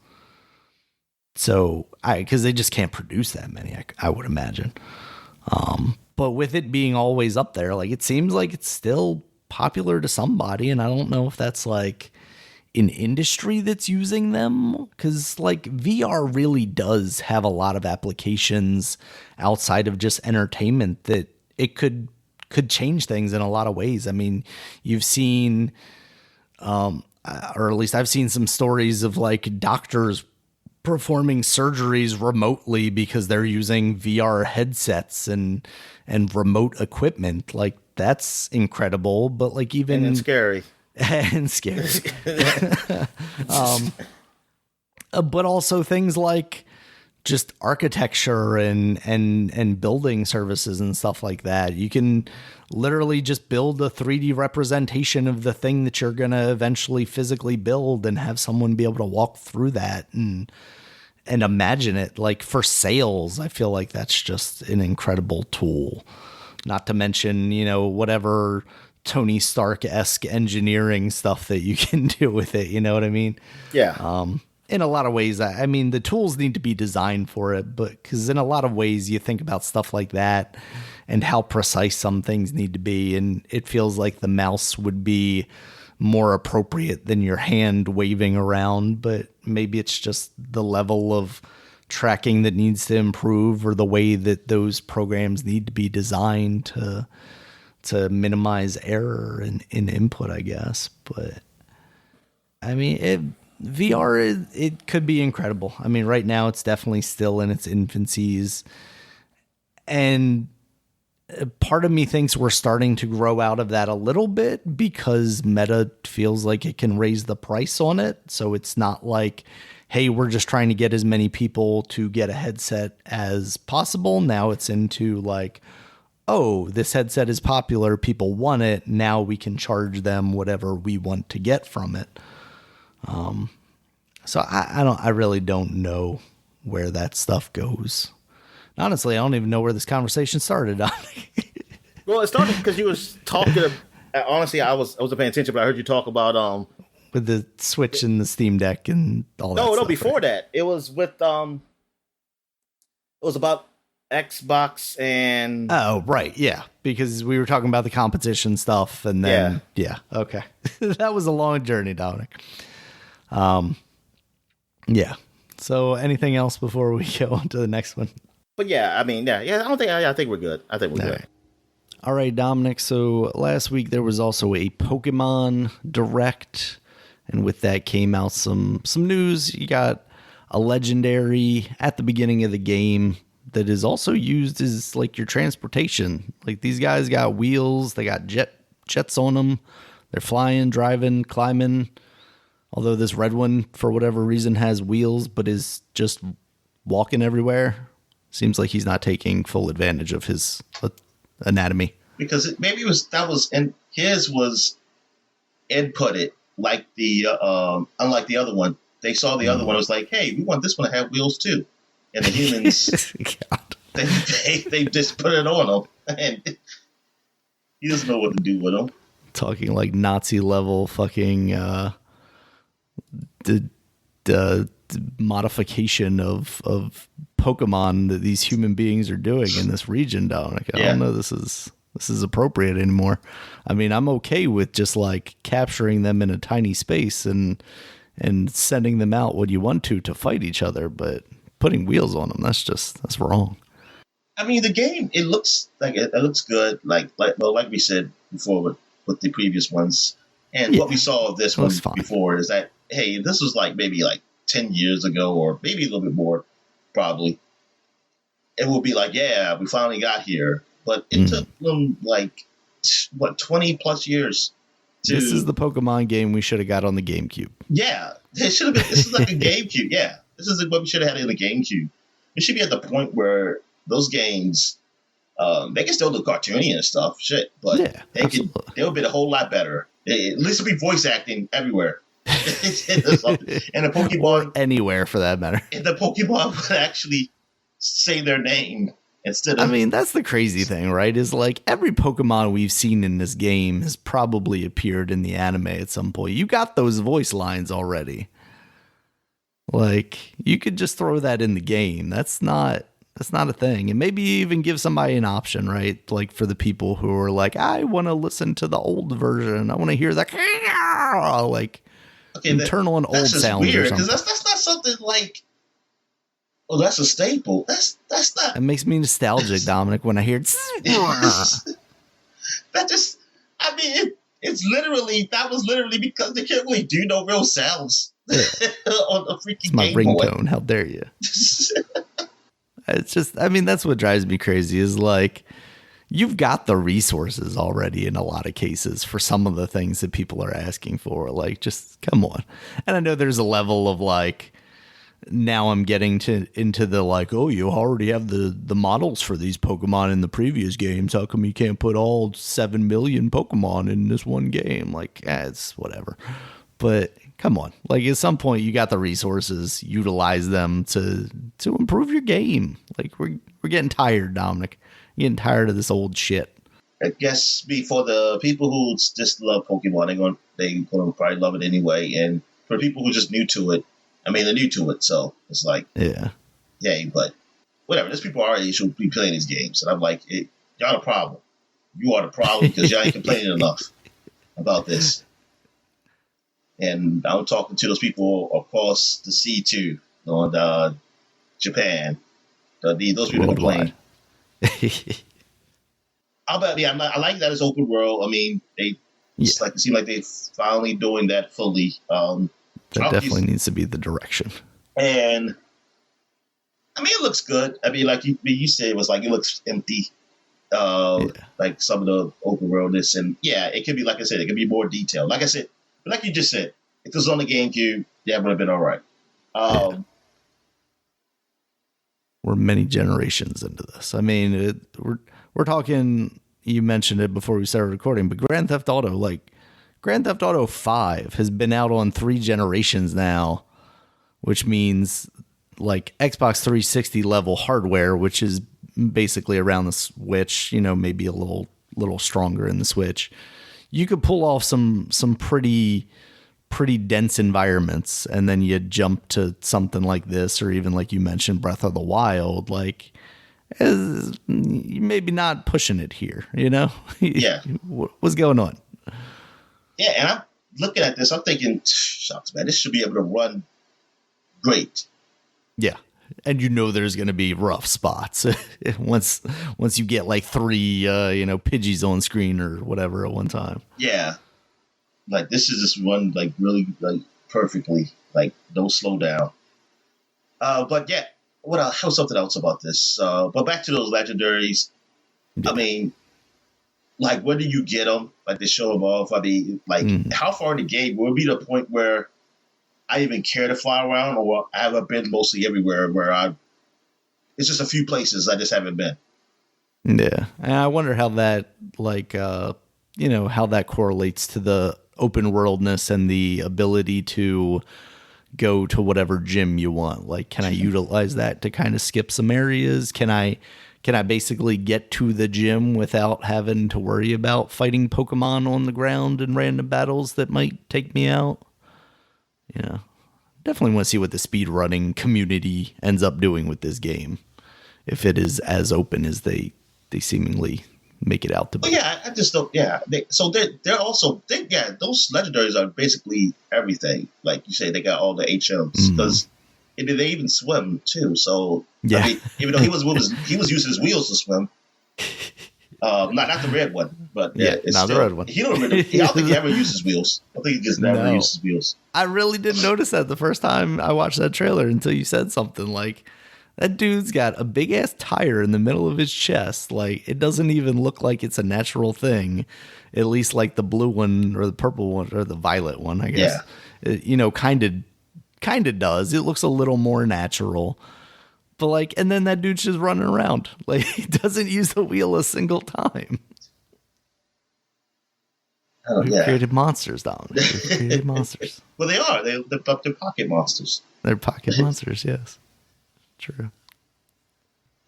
So because they just can't produce that many, I would imagine. But with it being always up there, like it seems like it's still popular to somebody, and I don't know if that's like an industry that's using them, because like VR really does have a lot of applications outside of just entertainment that it could change things in a lot of ways. I mean, you've seen, or at least I've seen some stories of like doctors performing surgeries remotely because they're using VR headsets and remote equipment. Like that's incredible, but like even and scary. And scary. But also things like just architecture and building services and stuff like that. You can literally just build a 3D representation of the thing that you're going to eventually physically build and have someone be able to walk through that and imagine it. Like for sales, I feel like that's just an incredible tool. Not to mention, whatever Tony Stark-esque engineering stuff that you can do with it. You know what I mean? Yeah. In a lot of ways, I mean, the tools need to be designed for it, but because in a lot of ways you think about stuff like that and how precise some things need to be. And it feels like the mouse would be more appropriate than your hand waving around, but maybe it's just the level of tracking that needs to improve or the way that those programs need to be designed to minimize error in input, I guess. But I mean, VR, it could be incredible. I mean, right now it's definitely still in its infancies. And part of me thinks we're starting to grow out of that a little bit because Meta feels like it can raise the price on it. So it's not like, hey, we're just trying to get as many people to get a headset as possible. Now it's into like, oh, this headset is popular, people want it, now we can charge them whatever we want to get from it. So I really don't know where that stuff goes. Honestly, I don't even know where this conversation started. Well, it started because you was talking. Honestly, I wasn't paying attention, but I heard you talk about with the Switch and the Steam Deck and all that. No, before that, it was with it was about Xbox and right, yeah, because we were talking about the competition stuff, and then okay, that was a long journey, Dominic. Yeah. So, anything else before we go on to the next one? But yeah, I mean, I think we're good. I think we're good. All right, Dominic. So last week there was also a Pokemon Direct, and with that came out some news. You got a legendary at the beginning of the game that is also used as like your transportation. Like these guys got wheels, they got jets on them. They're flying, driving, climbing. Although this red one, for whatever reason, has wheels, but is just walking everywhere. Seems like he's not taking full advantage of his anatomy. Because and his was inputted like unlike the other one. They saw the other one. It was like, hey, we want this one to have wheels too. And the humans, they just put it on him, and he doesn't know what to do with them. Talking like Nazi level fucking the modification of Pokemon that these human beings are doing in this region, Dominic. I don't know this is appropriate anymore. I mean, I'm okay with just like capturing them in a tiny space and sending them out when you want to fight each other, but putting wheels on them, that's wrong. I mean, the game, it looks like it looks good, like we said before with the previous ones, and what we saw of this one before is that, hey, this was like maybe like 10 years ago, or maybe a little bit more, probably. It will be like, yeah, we finally got here, but it took them like 20 plus years. This is the Pokemon game we should have got on the GameCube. Yeah, it should have been. This is like a GameCube. Yeah, this is what we should have had in the GameCube. we should be at the point where those games, they can still look cartoony and stuff, shit, but they'll be a whole lot better. At least it'll be voice acting everywhere. And the Pokemon, or anywhere for that matter. And the Pokemon would actually say their name instead of. I mean, that's the crazy thing, right? Is like every Pokemon we've seen in this game has probably appeared in the anime at some point. You got those voice lines already. Like, you could just throw that in the game. That's not a thing. And maybe even give somebody an option, right? Like for the people who are like, I want to listen to the old version. I want to hear that like internal and old sounds. Weird, because that's not something like. Oh, that's a staple. That's not. It makes me nostalgic, Dominic, when I hear that. Just, I mean, it's literally that was literally because they can't really do no real sounds on a freaking. It's my Game ringtone. Boy. How dare you? It's just, I mean, that's what drives me crazy is like, you've got the resources already in a lot of cases for some of the things that people are asking for. Like, just come on. And I know there's a level of like, now I'm getting into the like, oh, you already have the models for these Pokemon in the previous games. How come you can't put all 7 million Pokemon in this one game? Like, it's whatever. But come on, like at some point you got the resources, utilize them to improve your game. Like we're getting tired, Dominic. Getting tired of this old shit. I guess for the people who just love Pokemon, they're gonna probably love it anyway. And for people who are just new to it, I mean they're new to it, so it's like yay. But whatever. There's people our age who be playing these games, and I'm like, y'all the problem. You are the problem because y'all ain't complaining enough about this. And I'm talking to those people across the sea too, on Japan. Those people complain. I like that it's open world. I mean, it seem like they're finally doing that fully. That definitely needs to be the direction. And I mean, it looks good. I mean, like you said, it was like it looks empty. Like some of the open worldness, and it could be like I said, it could be more detailed. Like I said. Like you just said, if it was on the GameCube, it would have been all right. We're many generations into this. I mean, we're talking. You mentioned it before we started recording, but Grand Theft Auto 5 has been out on 3 generations now, which means like Xbox 360 level hardware, which is basically around the Switch. You know, maybe a little stronger in the Switch. You could pull off some pretty dense environments, and then you jump to something like this, or even like you mentioned, Breath of the Wild. Like, maybe not pushing it here, you know? Yeah. What's going on? Yeah, and I'm looking at this. I'm thinking, shucks, man, this should be able to run great. Yeah. And you know there's going to be rough spots once you get like 3 Pidgeys on screen or whatever at one time. Yeah, like this is just run like really like perfectly, like don't slow down. But yeah, what else? How's something else about this? But back to those legendaries. Yeah. I mean, like when do you get them? Like they show them off. I mean, like how far in the game will it be the point where I even care to fly around, or I haven't been mostly everywhere where it's just a few places I just haven't been. Yeah. And I wonder how that how that correlates to the open worldness and the ability to go to whatever gym you want. Like, can I utilize that to kind of skip some areas? Can I basically get to the gym without having to worry about fighting Pokemon on the ground in random battles that might take me out? Yeah, definitely want to see what the speedrunning community ends up doing with this game, if it is as open as they seemingly make it out to be. Well, yeah, I just don't. Yeah, they're also those legendaries are basically everything. Like you say, they got all the HMs because they even swim too. So yeah, I mean, even though he was using his wheels to swim. Not the red one, but it's not still, the red one. I don't think he ever uses wheels. I think he just never uses wheels. I really didn't notice that the first time I watched that trailer until you said something like, that dude's got a big ass tire in the middle of his chest. Like, it doesn't even look like it's a natural thing. At least like the blue one or the purple one or the violet one, I guess. Yeah. It, kind of does. It looks a little more natural. But like, and then that dude's just running around. Like, he doesn't use the wheel a single time. Oh, We've created monsters, Dom. We've created monsters. Well, they are. They're pocket monsters. They're pocket monsters, yes. True.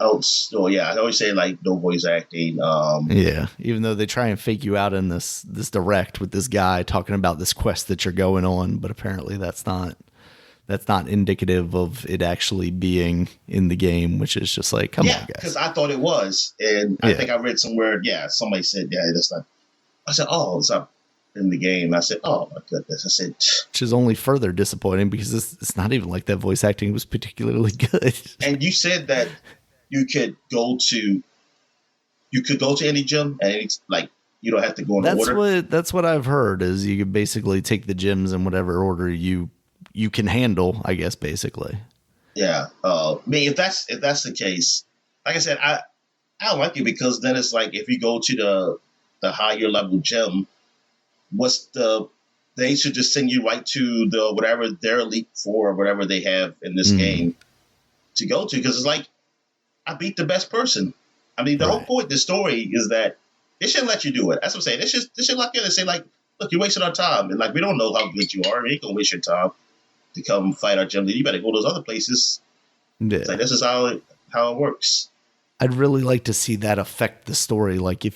Oh, so yeah, I always say like no voice acting. Yeah, even though they try and fake you out in this direct with this guy talking about this quest that you're going on, but apparently that's not indicative of it actually being in the game, which is just like, come on, guys. Because I thought it was, and I think I read somewhere, somebody said, that's not. I said, oh, it's not in the game. I said, oh my goodness. I said, which is only further disappointing because it's not even like that voice acting was particularly good. And you said that you could go to any gym and it's like you don't have to go in order. That's what I've heard is you could basically take the gyms in whatever order you can handle, I guess, basically. Yeah. I mean, if that's the case, like I said, I don't like it because then it's like if you go to the higher level gym, they should just send you right to the whatever their Elite Four or whatever they have in this game to go to, because it's like I beat the best person. I mean, the whole point of the story is that they shouldn't let you do it. That's what I'm saying. They should lock in and say, like, look, you're wasting our time. And like, we don't know how good you are. We ain't gonna waste your time to come fight our gym leader. You better go to those other places. Yeah. It's like, this is how it works. I'd really like to see that affect the story. Like if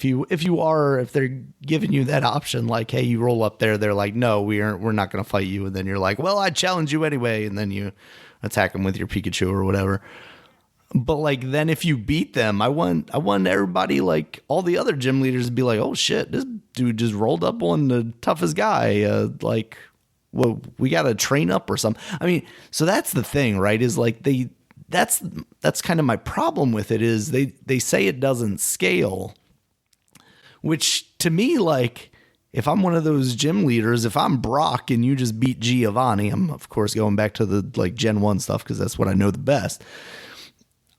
they're giving you that option, like, hey, you roll up there, they're like, no, we're not going to fight you. And then you're like, well, I challenge you anyway. And then you attack them with your Pikachu or whatever. But like, then if you beat them, I want everybody, like all the other gym leaders to be like, oh shit, this dude just rolled up on the toughest guy. Like, well, we got to train up or something. I mean, so that's the thing, right? Is like that's kind of my problem with it is they say it doesn't scale, which to me, like if I'm one of those gym leaders, if I'm Brock and you just beat Giovanni, I'm of course going back to the like Gen 1 stuff because that's what I know the best.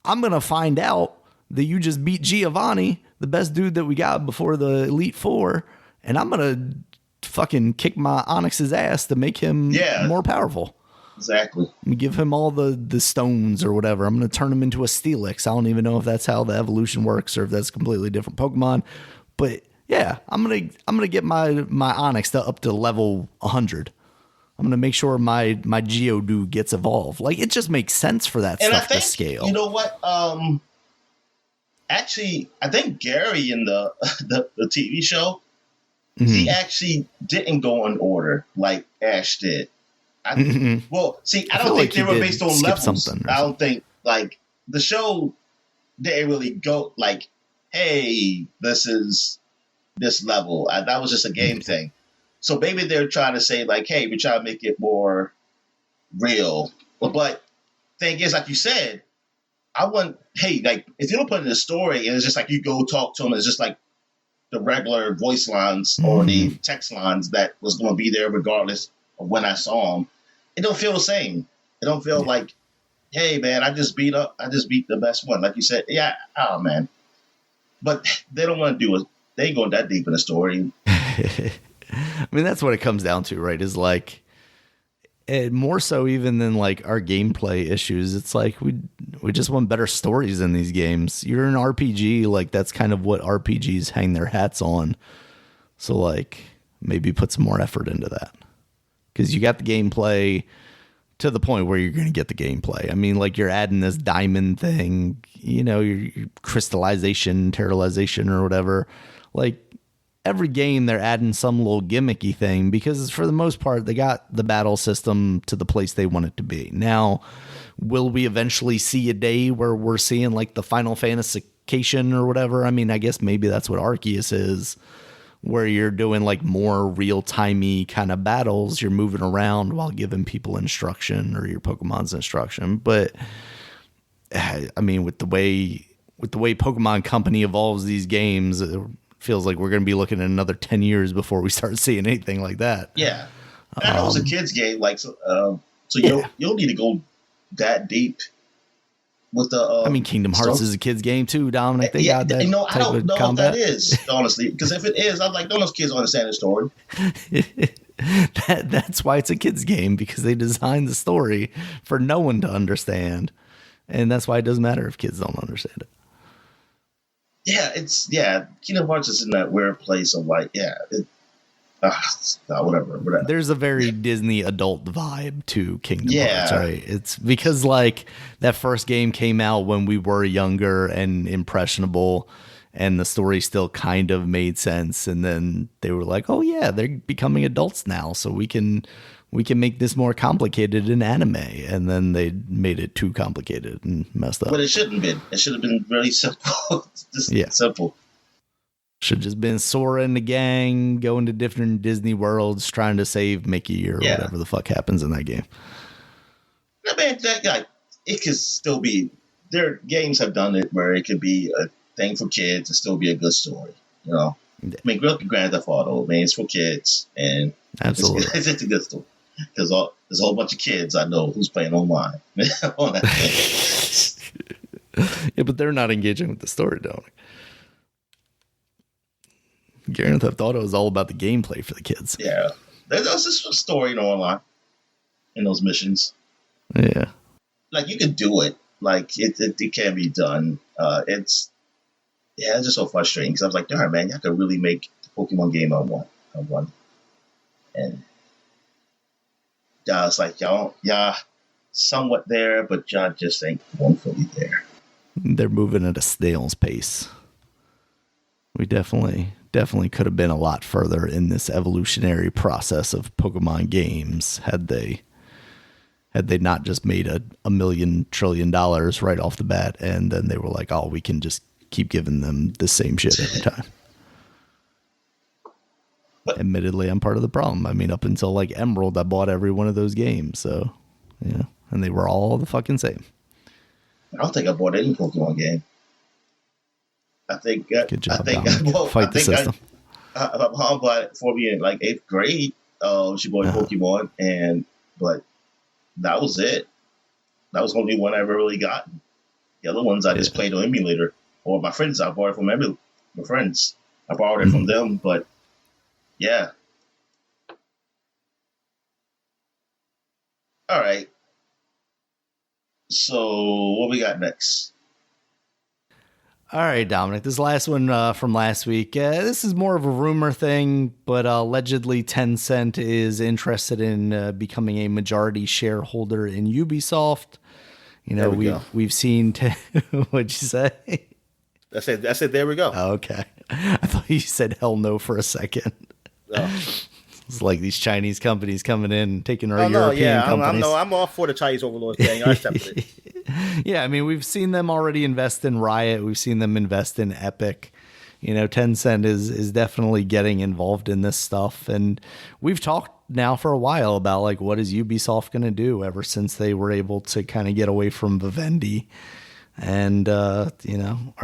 I'm going to find out that you just beat Giovanni, the best dude that we got before the Elite Four, and I'm going to fucking kick my Onyx's ass to make him more powerful. Exactly. Give him all the stones or whatever. I'm going to turn him into a Steelix. I don't even know if that's how the evolution works or if that's a completely different Pokemon. But yeah, I'm gonna get my Onyx up to level 100. I'm gonna make sure my Geodude gets evolved. Like it just makes sense for that stuff to scale. You know what? Actually, I think Gary in the TV show, he actually didn't go in order like Ash did. Well, see, I don't think they were based on levels. I don't think like the show didn't really go like, hey, this is this level. That was just a game thing. So maybe they're trying to say like, hey, we're trying to make it more real. But thing is, like you said, like if you don't put in the story and it's just like you go talk to them, it's just like the regular voice lines or the text lines that was going to be there regardless of when I saw them. It don't feel the same. It don't feel like, hey man, I just beat the best one. Like you said, oh man. But they don't want to do it. They ain't going that deep in the story. I mean, that's what it comes down to, right? Is like, more so even than like our gameplay issues. It's like we just want better stories in these games. You're an RPG, like that's kind of what RPGs hang their hats on. So like maybe put some more effort into that. Because you got the gameplay to the point where you're going to get the gameplay. I mean, like you're adding this diamond thing, your crystallization, terralization or whatever. Like every game they're adding some little gimmicky thing because for the most part, they got the battle system to the place they want it to be. Now, will we eventually see a day where we're seeing like the Final Fantasycation or whatever? I mean, I guess maybe that's what Arceus is. Where you're doing like more real-timey kind of battles, you're moving around while giving people instruction or your Pokemon's instruction. But I mean, with the way Pokemon Company evolves these games, it feels like we're going to be looking at another 10 years before we start seeing anything like that. Yeah, and I know it's a kid's game, like so you don't need to go that deep. With the, I mean, Kingdom Hearts is a kid's game too, Dominic. They got that. I don't know what that is, honestly. Because if it is, I'm like, don't those kids understand the story? That's why it's a kid's game, because they designed the story for no one to understand. And that's why it doesn't matter if kids don't understand it. Yeah, Kingdom Hearts is in that weird place of like, whatever. There's a very Disney adult vibe to Kingdom Hearts, right? It's because like that first game came out when we were younger and impressionable, and the story still kind of made sense. And then they were like, "Oh yeah, they're becoming adults now, so we can make this more complicated in anime." And then they made it too complicated and messed up. But it shouldn't have been. It should have been really simple. Simple. Should have just been Sora and the gang going to different Disney worlds trying to save Mickey or whatever the fuck happens in that game. I mean, that guy, it could still be. Their games have done it where it could be a thing for kids and still be a good story. You know, I mean, look at Grand Theft Auto. I mean, it's for kids and absolutely, it's a good story because there's a whole bunch of kids I know who's playing online on that thing. Yeah, but they're not engaging with the story, don't they? Grand Theft Auto is all about the gameplay for the kids. Yeah. There's just a story online in those missions. Yeah. Like, you can do it. Like, it can be done. It's just so frustrating because I was like, darn, man, y'all could really make the Pokemon game I want. And it's like, y'all somewhat there, but y'all just ain't one fully there. They're moving at a snail's pace. We definitely could have been a lot further in this evolutionary process of Pokemon games had they not just made a $1 trillion right off the bat, and then they were like, oh, we can just keep giving them the same shit every time. But admittedly, I'm part of the problem. I mean, up until like Emerald, I bought every one of those games, so yeah, and they were all the fucking same. I don't think I bought any Pokemon game. I think. Good job, fight the system. My mom bought it for me in like 8th grade. She bought Pokemon, but that was it. That was the only one I ever really got. The other ones I just played on emulator, or my friends. I bought it from my friends. I borrowed it from them, but yeah. All right. So what we got next? All right, Dominic, this last one from last week. This is more of a rumor thing, but allegedly Tencent is interested in becoming a majority shareholder in Ubisoft. You know, we've seen. What'd you say? I said. There we go. Oh, okay, I thought you said hell no for a second. Oh. It's like these Chinese companies coming in and taking our European companies. I'm all for the Chinese overlords thing. I accept it. Yeah, I mean, we've seen them already invest in Riot. We've seen them invest in Epic. You know, Tencent is definitely getting involved in this stuff. And we've talked now for a while about, like, what is Ubisoft going to do ever since they were able to kind of get away from Vivendi. And, you know,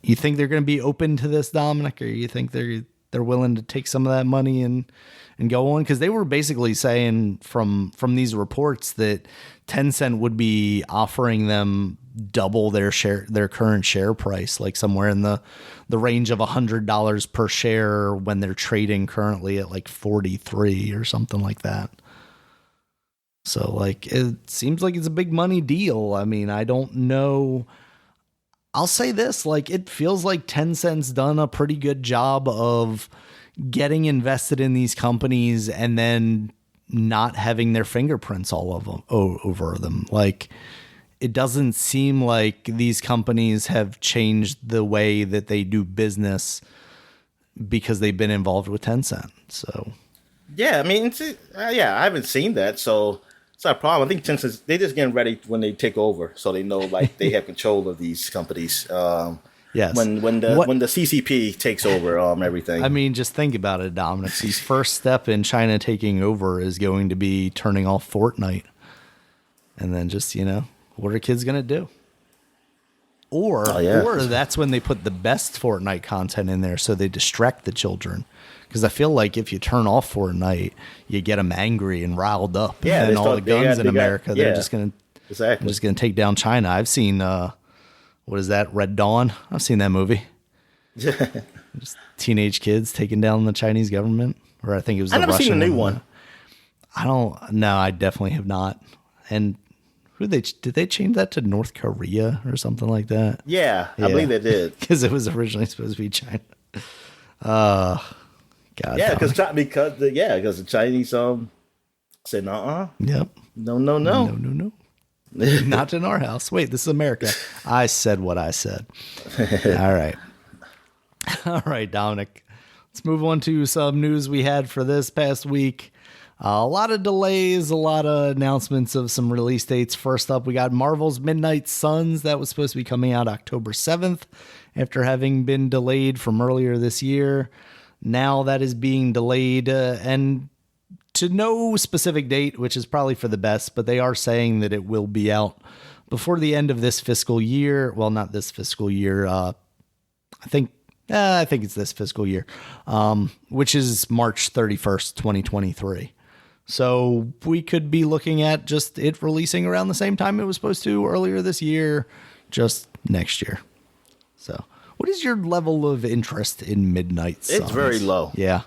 you think they're going to be open to this, Dominic, or you think they're willing to take some of that money and go on? Because they were basically saying from these reports that Tencent would be offering them double their current share price, like somewhere in the range of $100 per share when they're trading currently at like 43 or something like that. So like, it seems like it's a big money deal. I mean, I don't know. I'll say this, like, it feels like Tencent's done a pretty good job of getting invested in these companies and then not having their fingerprints all over them. Like, it doesn't seem like these companies have changed the way that they do business because they've been involved with Tencent. So, yeah, I mean, I haven't seen that, so it's not a problem. I think Tencent, they're just getting ready when they take over, so they know like they have control of these companies. Yes. When the CCP takes over everything. I mean, just think about it, Dominic. His first step in China taking over is going to be turning off Fortnite. And then just, you know, what are kids going to do? Or that's when they put the best Fortnite content in there so they distract the children. Because I feel like if you turn off Fortnite, you get them angry and riled up. Yeah, and all the guns in America, they're just going to take down China. I've seen... what is that? Red Dawn? I've seen that movie. Just teenage kids taking down the Chinese government. Or I think it was the Russian one. I've never seen the new one. I definitely have not. And Did they change that to North Korea or something like that? Yeah, I believe they did. Because it was originally supposed to be China. God. Yeah, because the Chinese said no. Yep. No. No. Not in our house. Wait, this is America. I said what I said. All right, Dominic. Let's move on to some news we had for this past week. A lot of delays, a lot of announcements of some release dates. First up, we got Marvel's Midnight Suns. That was supposed to be coming out October 7th after having been delayed from earlier this year. Now that is being delayed and to no specific date, which is probably for the best, but they are saying that it will be out before the end of this fiscal year. Well, not this fiscal year. I think it's this fiscal year, which is March 31st, 2023. So we could be looking at just it releasing around the same time it was supposed to earlier this year, just next year. So what is your level of interest in Midnight Suns? It's very low. Yeah.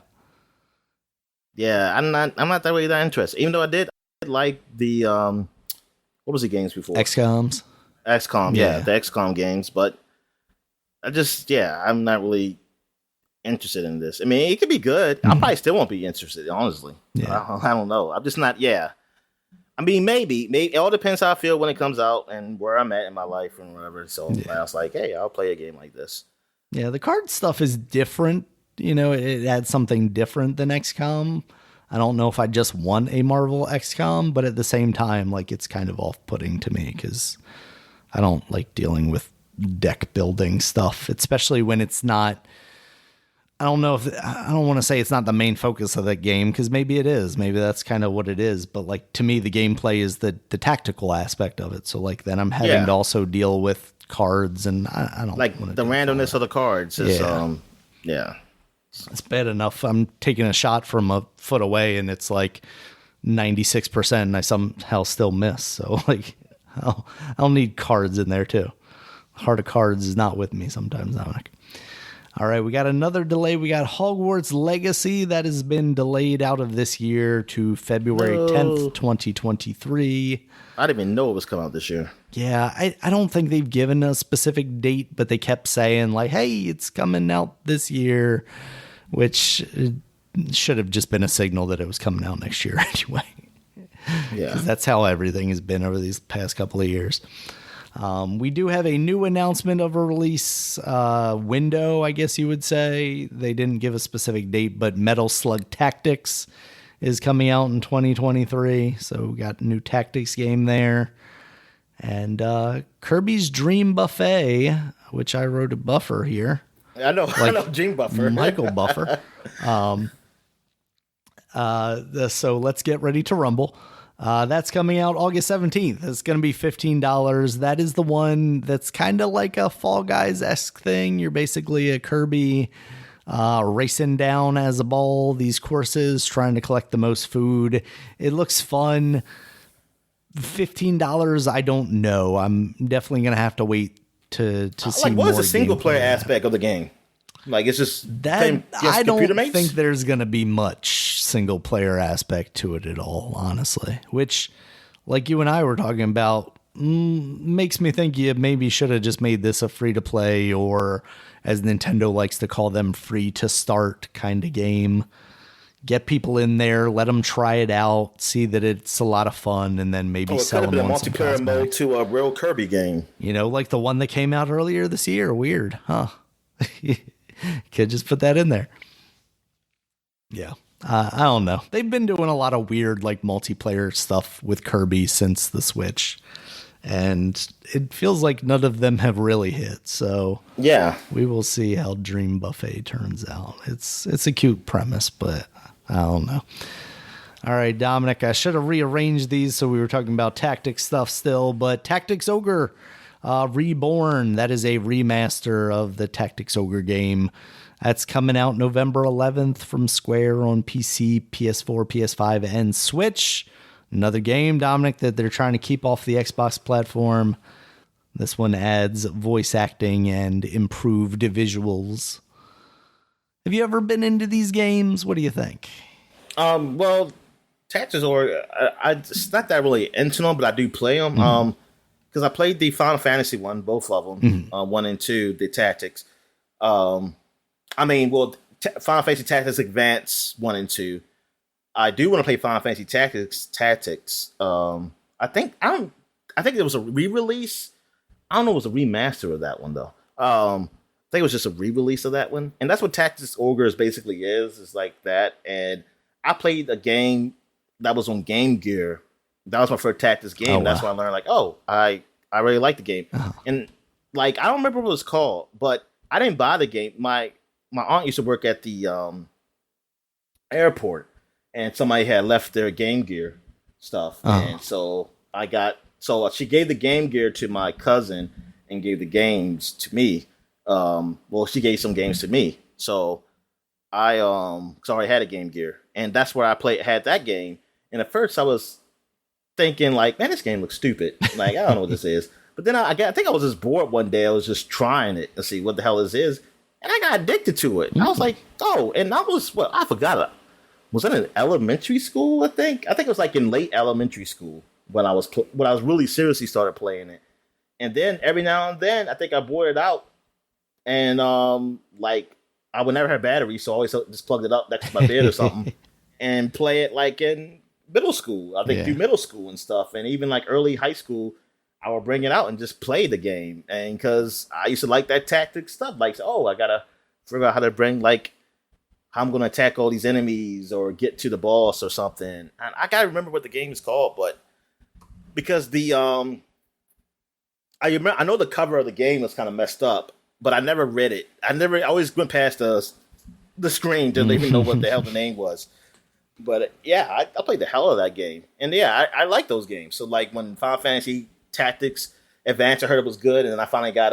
Yeah, I'm not that way that interested. Even though I did like the what was the games before? XCOMs. XCOM, yeah, the XCOM games, but I'm not really interested in this. I mean, it could be good. I probably still won't be interested, honestly. Yeah. I don't know. I'm just not. Yeah. I mean, maybe it all depends how I feel when it comes out and where I'm at in my life and whatever. So I was like, hey, I'll play a game like this. Yeah, the card stuff is different. You know, it adds something different than XCOM. I don't know if I just want a Marvel XCOM, but at the same time, like, it's kind of off-putting to me because I don't like dealing with deck building stuff, especially when it's not. I don't want to say it's not the main focus of that game, because maybe it is. Maybe that's kind of what it is. But like, to me, the gameplay is the tactical aspect of it. So like, then I'm having to also deal with cards, and I don't like the randomness of the cards. Is, It's bad enough I'm taking a shot from a foot away and it's like 96% and I somehow still miss. So like, I'll need cards in there too. Heart of Cards is not with me sometimes, Dominic. All right, we got another delay. We got Hogwarts Legacy that has been delayed out of this year to February 10th, 2023. I didn't even know it was coming out this year. Yeah, I don't think they've given a specific date, but they kept saying like, hey, it's coming out this year, which should have just been a signal that it was coming out next year anyway. Yeah, because that's how everything has been over these past couple of years. We do have a new announcement of a release window, I guess you would say. They didn't give a specific date, but Metal Slug Tactics is coming out in 2023. So we got a new tactics game there. And Kirby's Dream Buffet, which I wrote a buffer here. I know, Dream Buffer. Michael Buffer. So let's get ready to rumble. That's coming out August 17th. It's going to be $15. That is the one that's kind of like a Fall Guys-esque thing. You're basically a Kirby racing down as a ball these courses, trying to collect the most food. It looks fun. $15, I don't know. I'm definitely going to have to wait to see more. What is the single-player aspect of the game? Like, it's just that. I don't think there's going to be much single player aspect to it at all, honestly. Which, like you and I were talking about, makes me think you maybe should have just made this a free to play, or as Nintendo likes to call them, free to start kind of game. Get people in there, let them try it out, see that it's a lot of fun, and then maybe sell them on some multiplayer mode to a real Kirby game. You know, like the one that came out earlier this year. Weird, huh? Could just put that in there. Yeah. I don't know. They've been doing a lot of weird like multiplayer stuff with Kirby since the Switch, and it feels like none of them have really hit. So yeah, we will see how Dream Buffet turns out. It's a cute premise, but I don't know. All right, Dominic, I should have rearranged these so we were talking about tactics stuff still, but Tactics Ogre Reborn, that is a remaster of the Tactics Ogre game. That's coming out November 11th from Square on PC, PS4, PS5, and Switch. Another game, Dominic, that they're trying to keep off the Xbox platform. This one adds voice acting and improved visuals. Have you ever been into these games? What do you think? Well, Tactics, or it's not that really into them, but I do play them. Because I played the Final Fantasy one, both of them, 1 and 2, the Tactics. Final Fantasy Tactics Advance 1 and 2. I do want to play Final Fantasy Tactics. I think there was a re-release. I don't know if it was a remaster of that one though. I think it was just a re-release of that one, and that's what Tactics Ogres basically is. It's like that, and I played a game that was on Game Gear. That was my first Tactics game. Wow. That's why I learned I really like the game. And I don't remember what it was called, but I didn't buy the game. My aunt used to work at the airport, and somebody had left their Game Gear stuff, and so she gave the Game Gear to my cousin and gave the games to me. She gave some games to me, so I already had a Game Gear, and that's where I had that game. And at first, I was thinking man, this game looks stupid. I don't know what this is. But then I think I was just bored one day. I was just trying it to see what the hell this is, and I got addicted to it. I was like, and I was I forgot it. Was that in elementary school? I think it was in late elementary school when I was really seriously started playing it. And then every now and then, I think I bored it out, and I would never have batteries, so I always just plugged it up next to my bed or something, and play it in middle school. I think through middle school and stuff, and even early high school, I would bring it out and just play the game. And because I used to like that tactic stuff, I gotta figure out how to bring how I'm gonna attack all these enemies or get to the boss or something. And I gotta remember what the game is called, but because the I know the cover of the game was kind of messed up, but I never read it. I always went past the screen, didn't even know what the hell the name was. But I played the hell out of that game, and I like those games. So when Final Fantasy Tactics Advance, I heard it was good, and then I finally got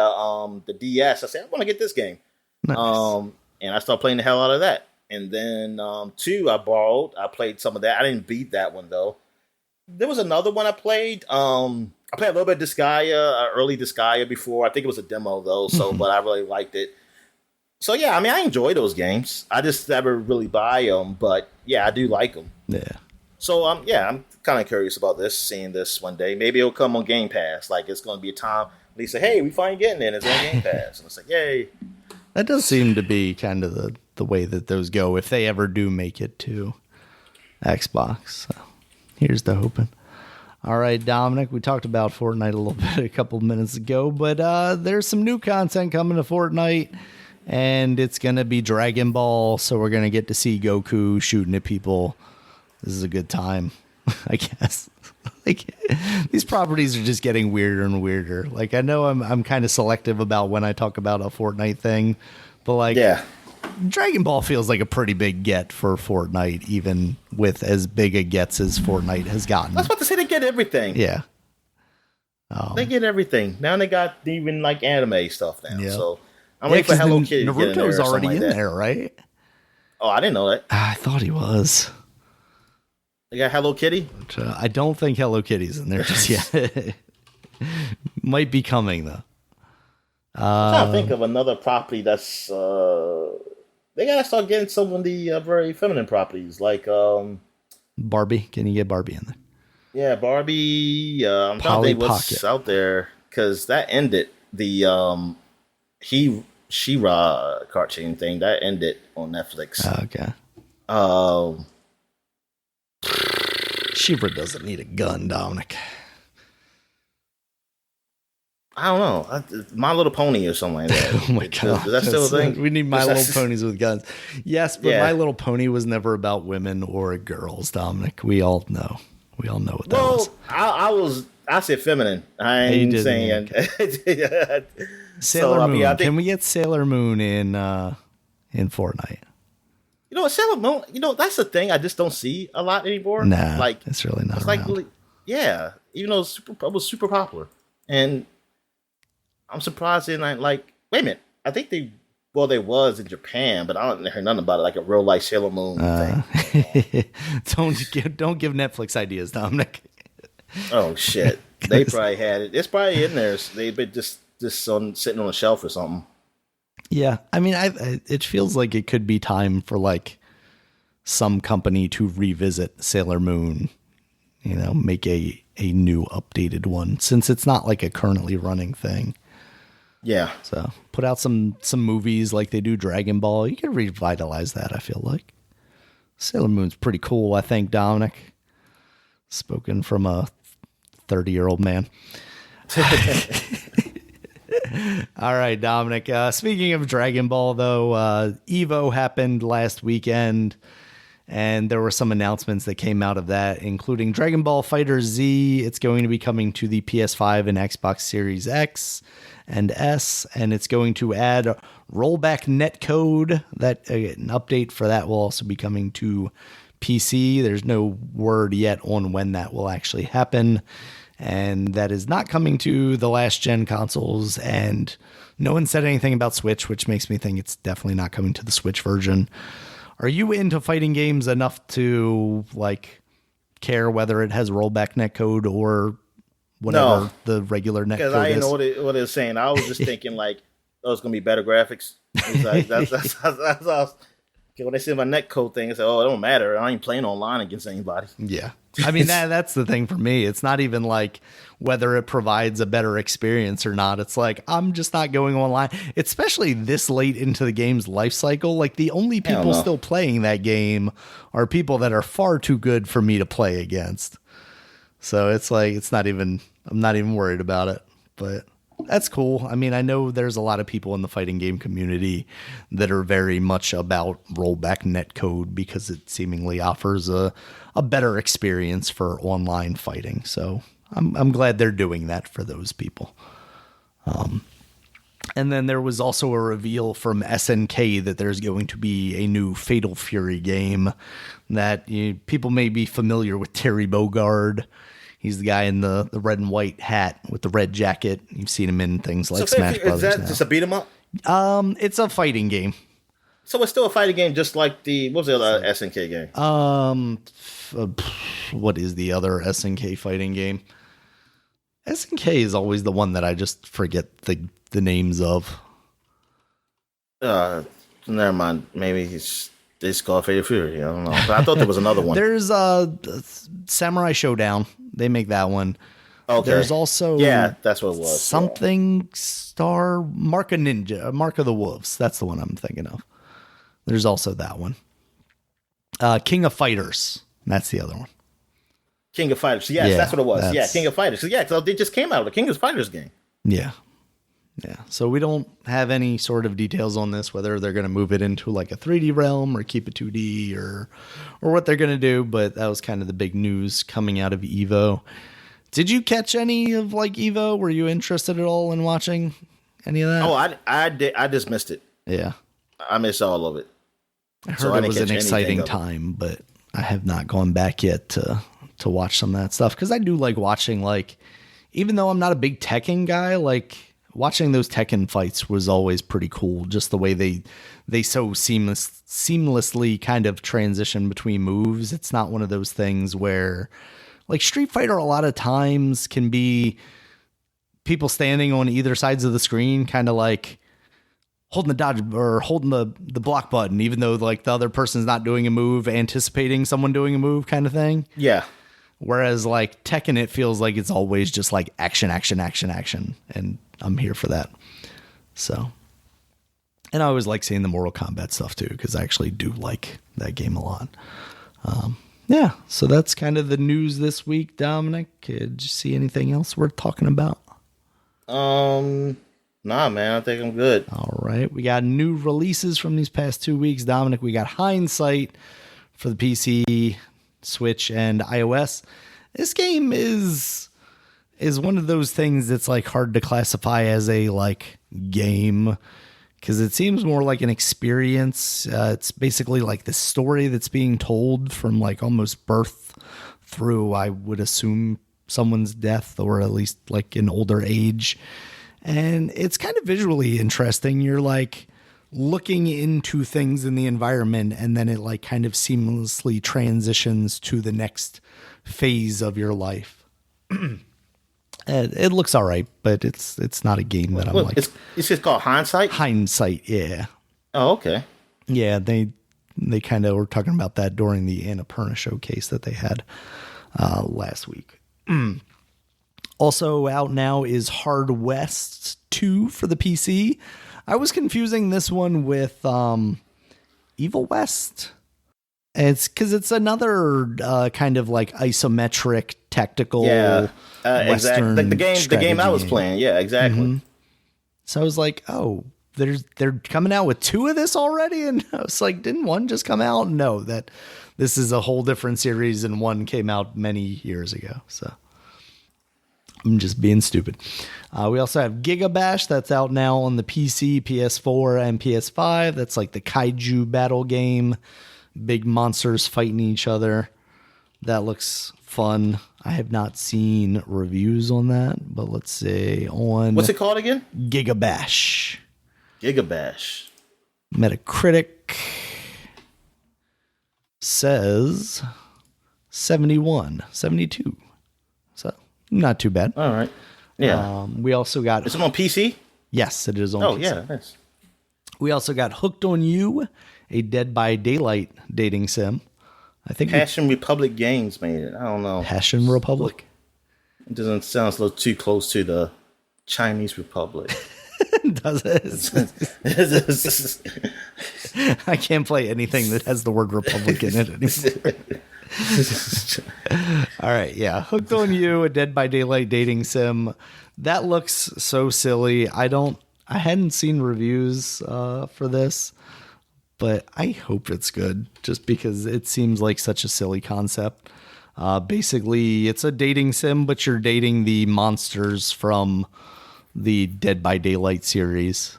the DS. I said I want to get this game, Nice. and I started playing the hell out of that. And then 2 I borrowed. I played some of that. I didn't beat that one though. There was another one I played. I played a little bit of Disgaea, early Disgaea before. I think it was a demo though, but I really liked it. So I enjoy those games. I just never really buy them, but I do like them. Yeah. So I'm kind of curious about seeing this one day. Maybe it'll come on Game Pass. It's going to be a time they say, "Hey, we finally getting it. It's on Game Pass," and it's like, "Yay!" That does seem to be kind of the way that those go if they ever do make it to Xbox. So here's the hoping. All right, Dominic, we talked about Fortnite a little bit a couple minutes ago, but there's some new content coming to Fortnite. And it's going to be Dragon Ball, so we're going to get to see Goku shooting at people. This is a good time, I guess. These properties are just getting weirder and weirder. I know I'm kind of selective about when I talk about a Fortnite thing, but Dragon Ball feels like a pretty big get for Fortnite, even with as big a gets as Fortnite has gotten. I was about to say they get everything. Yeah. They get everything. Now they got even anime stuff now, so... I'm Yeah, waiting for Hello Kitty. Naruto's already in there, right? Oh, I didn't know that. I thought he was. They got Hello Kitty? But, I don't think Hello Kitty's in there just yet. Might be coming, though. I'm trying to think of another property that's... they got to start getting some of the very feminine properties, Barbie. Can you get Barbie in there? Yeah, Barbie. I'm trying to think what's out there, because that ended. The... She-Ra cartoon thing that ended on Netflix. Okay. She-Ra doesn't need a gun, Dominic. I don't know. My Little Pony or something like that. Oh my god, is that still a thing? We need My Little Ponies with guns. Yes, but My Little Pony was never about women or girls, Dominic. We all know. We all know what that was. I said feminine. I ain't saying. Okay. Sailor Moon. Can we get Sailor Moon in Fortnite? You know, Sailor Moon. That's the thing. I just don't see a lot anymore. Nah, it's really not. It's even though it was super popular, and I'm surprised in wait a minute. I think they was in Japan, but I don't hear nothing about it, a real life Sailor Moon thing. Don't give Netflix ideas, Dominic. Oh shit! They probably had it. It's probably in there. They've been just sitting on a shelf or something. Yeah, I mean, it feels like it could be time for some company to revisit Sailor Moon, make a new updated one, since it's not like a currently running thing. Yeah. So put out some movies like they do Dragon Ball. You can revitalize that, I feel like. Sailor Moon's pretty cool, I think, Dominic. Spoken from a 30-year-old man. All right, Dominic. Speaking of Dragon Ball, though, Evo happened last weekend, and there were some announcements that came out of that, including Dragon Ball Fighter Z. It's going to be coming to the PS5 and Xbox Series X and S, and it's going to add rollback netcode. That an update for that will also be coming to PC. There's no word yet on when that will actually happen, and that is not coming to the last gen consoles, and no one said anything about Switch, which makes me think it's definitely not coming to the Switch version. Are you into fighting games enough to care whether it has rollback netcode or whatever the regular netcode is? Because I didn't know what it was saying. I was just thinking it's going to be better graphics. That's when they say my netcode thing, I say, it don't matter. I ain't playing online against anybody. Yeah. I mean, that's the thing for me. It's not even whether it provides a better experience or not. It's I'm just not going online, especially this late into the game's life cycle. The only people still playing that game are people that are far too good for me to play against. So it's I'm not even worried about it, but that's cool. I mean, I know there's a lot of people in the fighting game community that are very much about rollback netcode because it seemingly offers a better experience for online fighting. So I'm glad they're doing that for those people. And then there was also a reveal from SNK that there's going to be a new Fatal Fury game that people may be familiar with. Terry Bogard. He's the guy in the red and white hat with the red jacket. You've seen him in things like Smash Brothers. Is that just a beat 'em up? It's a fighting game. So it's still a fighting game, just like what was the other SNK game? What is the other SNK fighting game? SNK is always the one that I just forget the names of. Never mind. Maybe it's called Fatal Fury. I don't know. But I thought there was another one. There's Samurai Showdown. They make that one. Okay. There's also that's what it was. Something Star Mark of Ninja, Mark of the Wolves. That's the one I'm thinking of. There's also that one. King of Fighters. That's the other one. King of Fighters. Yes, that's what it was. Yeah, King of Fighters. So they just came out with a King of Fighters game. Yeah. Yeah. So we don't have any sort of details on this, whether they're going to move it into a 3D realm or keep it 2D or what they're going to do. But that was kind of the big news coming out of Evo. Did you catch any of Evo? Were you interested at all in watching any of that? Oh, I did. I just missed it. Yeah. I missed all of it. I heard it was an exciting time, but I have not gone back yet to watch some of that stuff. Cause I do like watching, even though I'm not a big Tekken guy, watching those Tekken fights was always pretty cool. Just the way they so seamlessly kind of transition between moves. It's not one of those things where Street Fighter a lot of times can be people standing on either sides of the screen, kind of holding the dodge or holding the block button, even though the other person's not doing a move, anticipating someone doing a move kind of thing. Yeah. Whereas Tekken, it feels like it's always just action, action, action, action. And I'm here for that. So, and I always like seeing the Mortal Kombat stuff too, because I actually do like that game a lot. Yeah. So that's kind of the news this week, Dominic. Did you see anything else worth talking about? Nah, man, I think I'm good. All right. We got new releases from these past 2 weeks, Dominic. We got Hindsight for the PC, Switch, and iOS. This game is one of those things that's hard to classify as a game, because it seems more like an experience. It's basically the story that's being told from almost birth through, I would assume, someone's death, or at least an older age. And it's kind of visually interesting. You're looking into things in the environment, and then it kind of seamlessly transitions to the next phase of your life. It looks all right, but it's not a game that I'm it's just called Hindsight? Hindsight, yeah. Oh, okay. Yeah, They kind of were talking about that during the Annapurna showcase that they had last week. Also out now is Hard West 2 for the PC. I was confusing this one with Evil West. It's because it's another kind of like isometric tactical Western exactly. The game I was playing. Yeah, exactly. Mm-hmm. So I was like, oh, they're coming out with 2 of this already, and I was like, didn't one just come out? No, that this is a whole different series, and one came out many years ago. So I'm just being stupid. We also have Gigabash that's out now on the PC, PS4, and PS5. That's like the kaiju battle game. Big monsters fighting each other. That looks fun. I have not seen reviews on that, but let's see. On what's it called again? Gigabash. Gigabash. Metacritic says 71, 72. So not too bad. All right. Yeah. We also got... Is it on PC? Yes, it is on PC. Oh, yeah. Nice. We also got Hooked on You, a Dead by Daylight dating sim. I think Passion Republic Games made it. I don't know. Passion Republic? It doesn't sound a little too close to the Chinese Republic. Does it? I can't play anything that has the word Republic in it anymore. All right, yeah. Hooked on You, a Dead by Daylight dating sim. That looks so silly. I hadn't seen reviews for this, but I hope it's good just because it seems like such a silly concept. Basically, it's a dating sim, but you're dating the monsters from the Dead by Daylight series.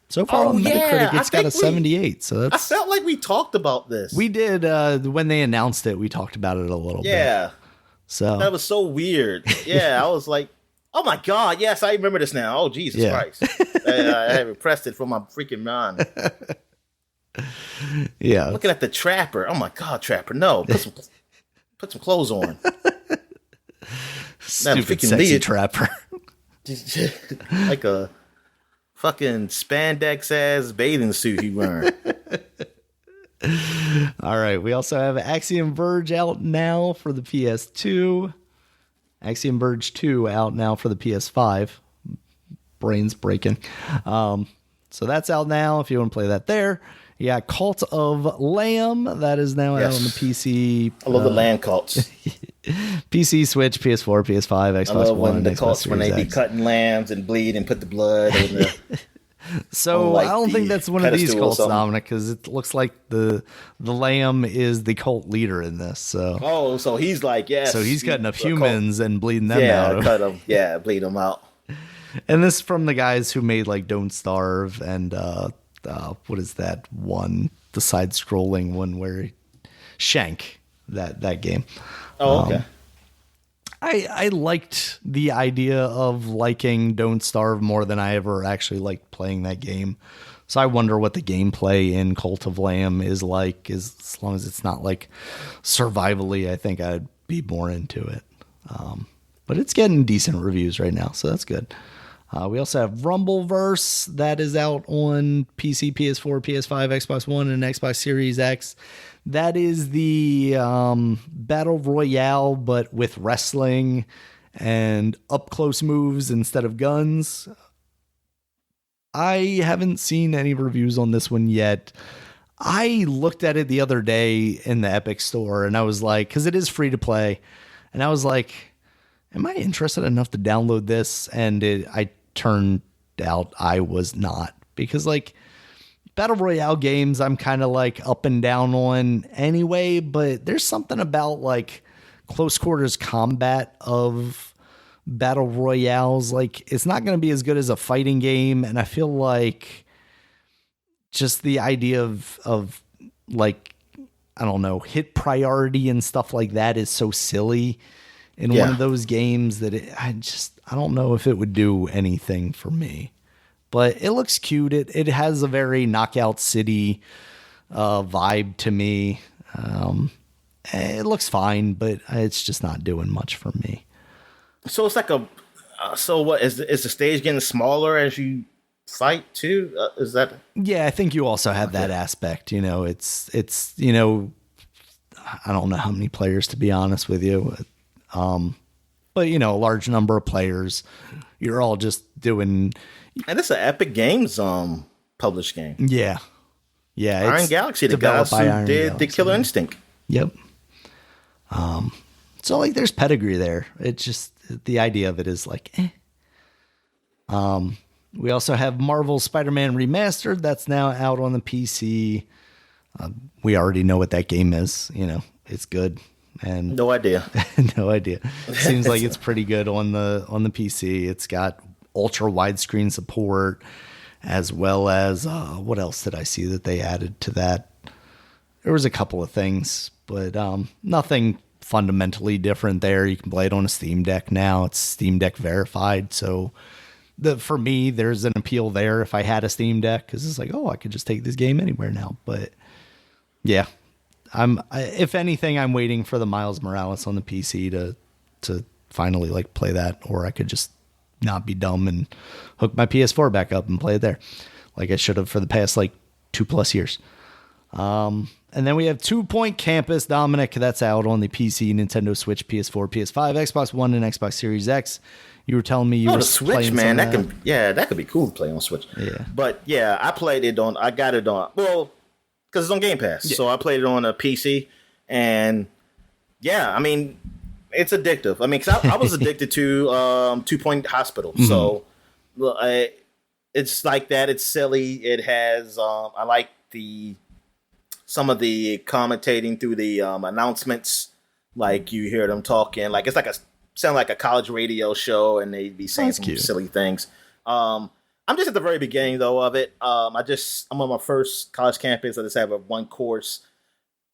So far on Metacritic, it's got a 78. So that's. I felt like we talked about this. We did when they announced it. We talked about it a little bit. Yeah. So that was so weird. Yeah, I was like, oh my god, yes, I remember this now. Oh Jesus Christ! I have repressed it from my freaking mind. Yeah. Looking at the Trapper. Oh my god, Trapper! No, put some clothes on. Stupid sexy Trapper. Like a fucking spandex ass bathing suit he wearing. All right. We also have Axiom Verge out now for the PS2. Axiom Verge 2 out now for the PS5. Brains breaking. So that's out now if you want to play that there. You got Cult of Lamb. That is now out on the PC. I love the lamb cults. PC, Switch, PS4, PS5, Xbox One, and the Xbox cults Series when they X. be cutting lambs and bleed and put the blood in the... So I don't think that's one of these cults, Dominic, because it looks like the lamb is the cult leader in this. So so he's like, yes. So he's cutting up humans and bleeding them out. Cut them. Yeah, bleed them out. And this is from the guys who made like Don't Starve and what is that one? The side-scrolling one where Shank, that game. Oh, okay. I liked the idea of liking Don't Starve more than I ever actually liked playing that game. So I wonder what the gameplay in Cult of Lamb is like. As long as it's not like survivally, I think I'd be more into it. But it's getting decent reviews right now, so that's good. We also have Rumbleverse that is out on PC, PS4, PS5, Xbox One, and Xbox Series X. That is the Battle Royale, but with wrestling and up-close moves instead of guns. I haven't seen any reviews on this one yet. I looked at it the other day in the Epic Store, and I was like, because it is free to play, and I was like, am I interested enough to download this? And I turned out I was not, because like Battle Royale games, I'm kind of like up and down on anyway, but there's something about like close quarters combat of Battle Royales. Like it's not going to be as good as a fighting game. And I feel like just the idea of like, I don't know, hit priority and stuff like that is so silly in one of those games that I don't know if it would do anything for me. But it looks cute. It has a very Knockout City vibe to me. It looks fine, but it's just not doing much for me. So it's like so what is the stage getting smaller as you site too. Is that? Yeah, I think you also have that aspect. It's I don't know how many players, to be honest with you, but a large number of players. You're all just doing, and it's an Epic Games published game. Yeah. Iron Galaxy, the guys who did the Killer Instinct. Yep. So like, there's pedigree there. It's just the idea of it is like, we also have Marvel Spider-Man Remastered. That's now out on the PC. We already know what that game is. It's good. And no idea. No idea. Seems like it's pretty good on the PC. It's got ultra widescreen support, as well as what else did I see that they added to that? There was a couple of things, but nothing fundamentally different there. You can play it on a Steam Deck now. It's Steam Deck verified, so for me, there's an appeal there if I had a Steam Deck, because it's like, I could just take this game anywhere now. But yeah, if anything, I'm waiting for the Miles Morales on the PC to finally like play that, or I could just not be dumb and hook my PS4 back up and play it there, like I should have for the past like 2+ years. And then we have 2 Point Campus, Dominic. That's out on the PC, Nintendo Switch, PS4, PS5, Xbox One, and Xbox Series X. You were telling me you were the Switch, playing man. That Could be cool to play on Switch. Yeah, but yeah, I got it on. Well, because it's on Game Pass, so I played it on a PC, and yeah, I mean, it's addictive. I mean, because I was addicted to 2 Point Hospital, so it's like that. It's silly. It has. I like some of the commentating through the announcements. Like you hear them talking, like it's like sound like a college radio show, and they'd be saying some silly things. I'm just at the very beginning though of it. I'm on my first college campus. I just have one course,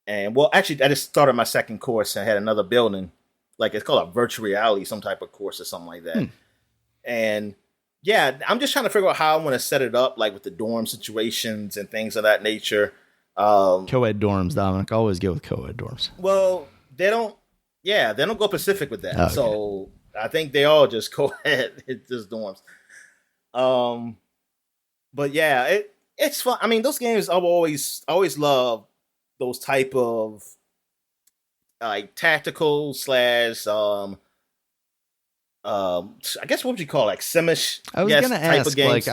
and actually I just started my second course and I had another building. Like it's called a virtual reality, some type of course or something like that. And yeah, I'm just trying to figure out how I want to set it up, like with the dorm situations and things of that nature. Co-ed dorms, Dominic. Always go with co-ed dorms. Well, they don't go Pacific with that. Okay. So I think they all just co-ed. It's just dorms. But yeah, it's fun. I mean, those games I've always loved those type of like tactical / I guess what would you call it? Like Simish? I was gonna ask. Like,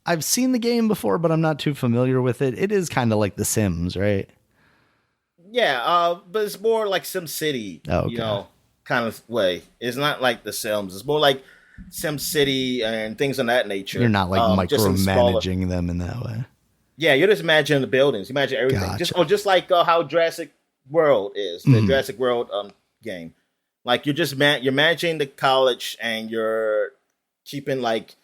I've seen the game before, but I'm not too familiar with it. It is kind of like The Sims, right? Yeah, but it's more like Sim City, kind of way. It's not like The Sims. It's more like Sim City and things of that nature. You're not like micromanaging them in that way. Yeah, you're just imagining the buildings. You imagine everything. Gotcha. Just like how Jurassic World is, the Jurassic World game. Like you're managing the college, and you're keeping like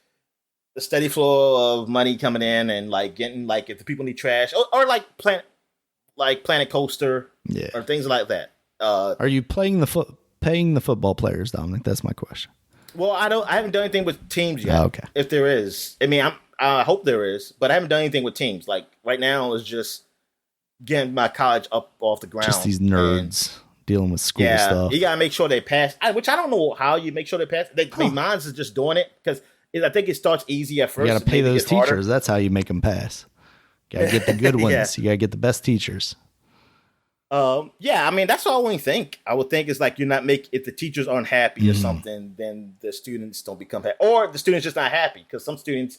the steady flow of money coming in, and like getting like if the people need trash or like Planet Coaster, or things like that. Are you paying the football players, Dominic? That's my question. Well, I haven't done anything with teams yet. Oh, okay. If there is, I mean, I hope there is, but I haven't done anything with teams. Like right now, it's just getting my college up off the ground. Just these nerds dealing with school stuff. You gotta make sure they pass. Which I don't know how you make sure they pass. Mine is just doing it because I think it starts easy at first. You gotta pay those teachers. Harder. That's how you make them pass. You gotta get the good ones. Yeah. You gotta get the best teachers. Yeah, I mean that's all I would think. I would think it's like if the teachers aren't happy or something, then the students don't become happy, or the students just not happy because some students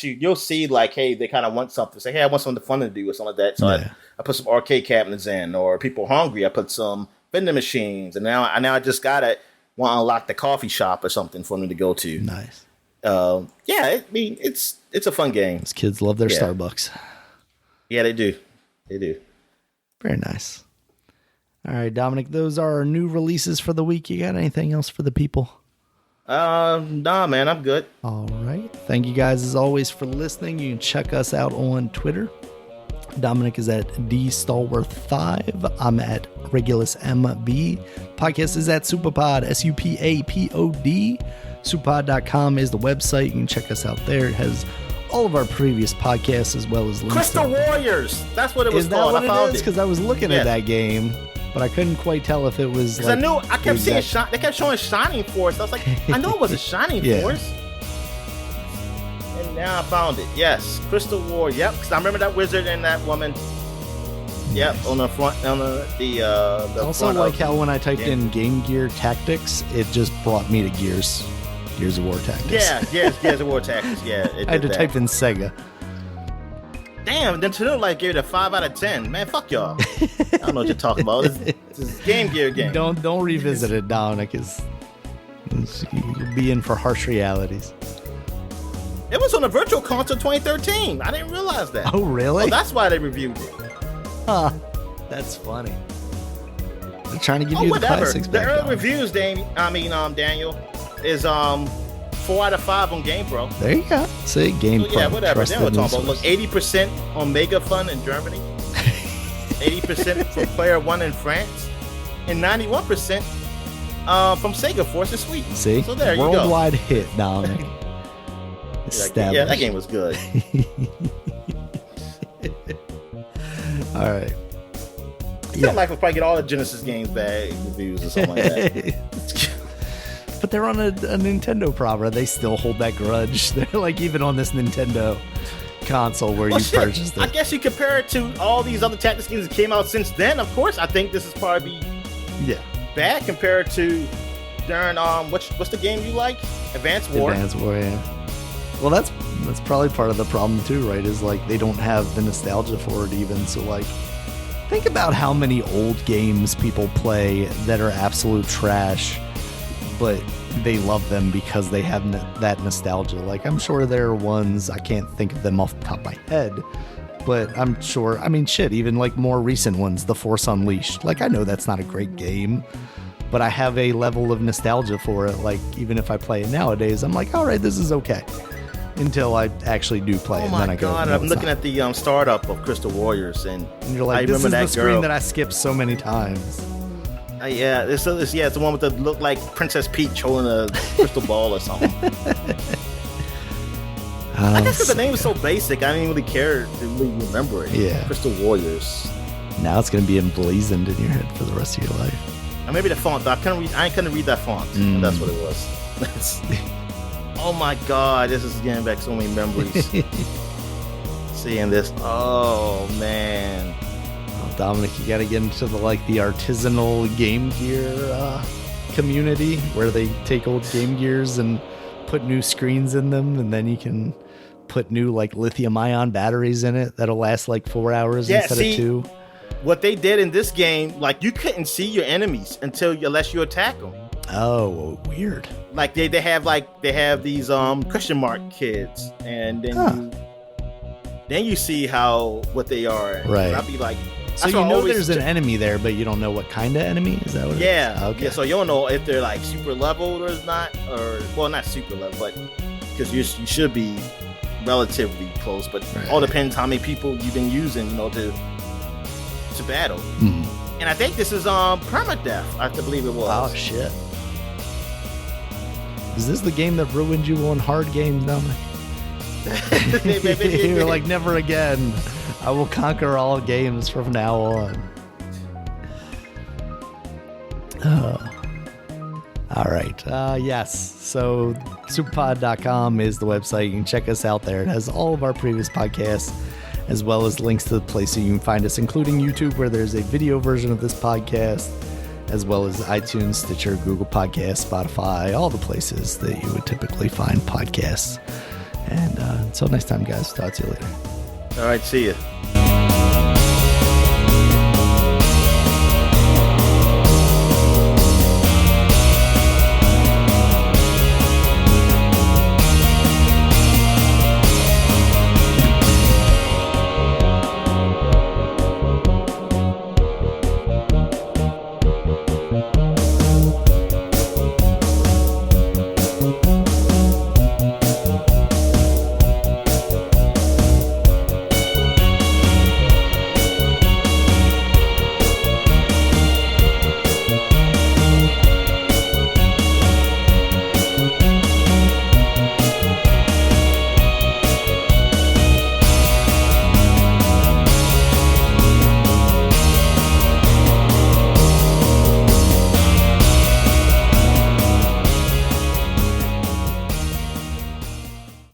you'll see like, hey, they kind of want something. Say, hey, I want something fun to do or something like that. So I put some arcade cabinets in, or people hungry, I put some vending machines, and now I just want to unlock the coffee shop or something for them to go to. Nice. Yeah, I mean it's a fun game. Those kids love their Starbucks. Yeah, they do. They do. Very nice. All right, Dominic, those are our new releases for the week. You got anything else for the people? Nah, man, I'm good. All right. Thank you guys as always for listening. You can check us out on Twitter. Dominic is at DStalworth5. I'm at RegulusMB. Podcast is at Supapod, SUPAPOD. Supapod.com is the website. You can check us out there. It has all of our previous podcasts as well as links. Crystal Warriors. That's what it was called. Is that what it is? Because I was looking at that game, but I couldn't quite tell if it was. Because I kept seeing they kept showing Shining Force. I was like, I know it was a Shining Force. And now I found it. Yes, Crystal War. Yep, because I remember that wizard and that woman. Yep, on the front, on the also front like how when I typed in Game Gear Tactics, it just brought me to Gears of War Tactics. Yeah, Gears of War Tactics. Yeah, I had to type in Sega. Damn, Nintendo like gave it a 5 out of 10. Man, fuck y'all. I don't know what you're talking about. This is Game Gear game. Don't revisit it, Dominic. You'll be in for harsh realities. It was on the Virtual Console 2013. I didn't realize that. Oh, really? Oh, that's why they reviewed it. Huh. That's funny. They're trying to give you the classics back. The early reviews, Daniel, is 4 out of 5 on GamePro. There you go. See, GamePro. So, yeah, whatever. Then we're talking about, look, 80% on Mega Fun in Germany, 80% from Player One in France, and 91% from Sega Force in Sweden. See, so there you go. Worldwide hit, Dominic. Yeah, that game was good. All right. I feel like we'll probably get all the Genesis games bad reviews or something like that. But they're on a Nintendo proper. They still hold that grudge. They're like even on this Nintendo console where purchased it. I guess you compare it to all these other tactics games that came out since then. Of course, I think this is probably bad compared to during what's the game you like? Advanced War. Advanced War, yeah. Well, that's probably part of the problem too, right? Is like they don't have the nostalgia for it even. So like, think about how many old games people play that are absolute trash, but they love them because they have that nostalgia. Like, I'm sure there are ones, I can't think of them off the top of my head, but I'm sure, I mean, shit, even like more recent ones, The Force Unleashed. Like, I know that's not a great game, but I have a level of nostalgia for it. Like, even if I play it nowadays, I'm like, all right, this is okay. Until I actually do play it. Oh my God, I'm looking at the startup of Crystal Warriors, and you're like, this is the screen that I skipped so many times. Yeah, it's the one with the look like Princess Peach holding a crystal ball or something. I guess because the name is so basic, I didn't really care to really remember it. Yeah. Crystal Warriors. Now it's going to be emblazoned in your head for the rest of your life. Or maybe the font. I couldn't read that font. That's what it was. Oh my God, this is getting back so many memories. Seeing this. Oh man. Dominic, you got to get into the artisanal Game Gear community where they take old Game Gears and put new screens in them, and then you can put new lithium-ion batteries in it that'll last 4 hours instead of 2. What they did in this game, you couldn't see your enemies unless you attack them. Oh, weird. They have these question mark kids, and then you see what they are. Right. I'd be like. So there's an enemy there, but you don't know what kind of enemy? Is that what it is? Okay. Yeah, so you don't know if they're super leveled or not, not super leveled, but because you should be relatively close, but all depends how many people you've been using, to battle. Mm-hmm. And I think this is permadeath, I believe it was. Oh shit. Is this the game that ruined you on hard games, Dominic? You're like, never again. I will conquer all games from now on. All right. Yes. So superpod.com is the website. You can check us out there. It has all of our previous podcasts, as well as links to the places you can find us, including YouTube, where there's a video version of this podcast, as well as iTunes, Stitcher, Google Podcasts, Spotify, all the places that you would typically find podcasts. And until next time, guys, talk to you later. All right, see you.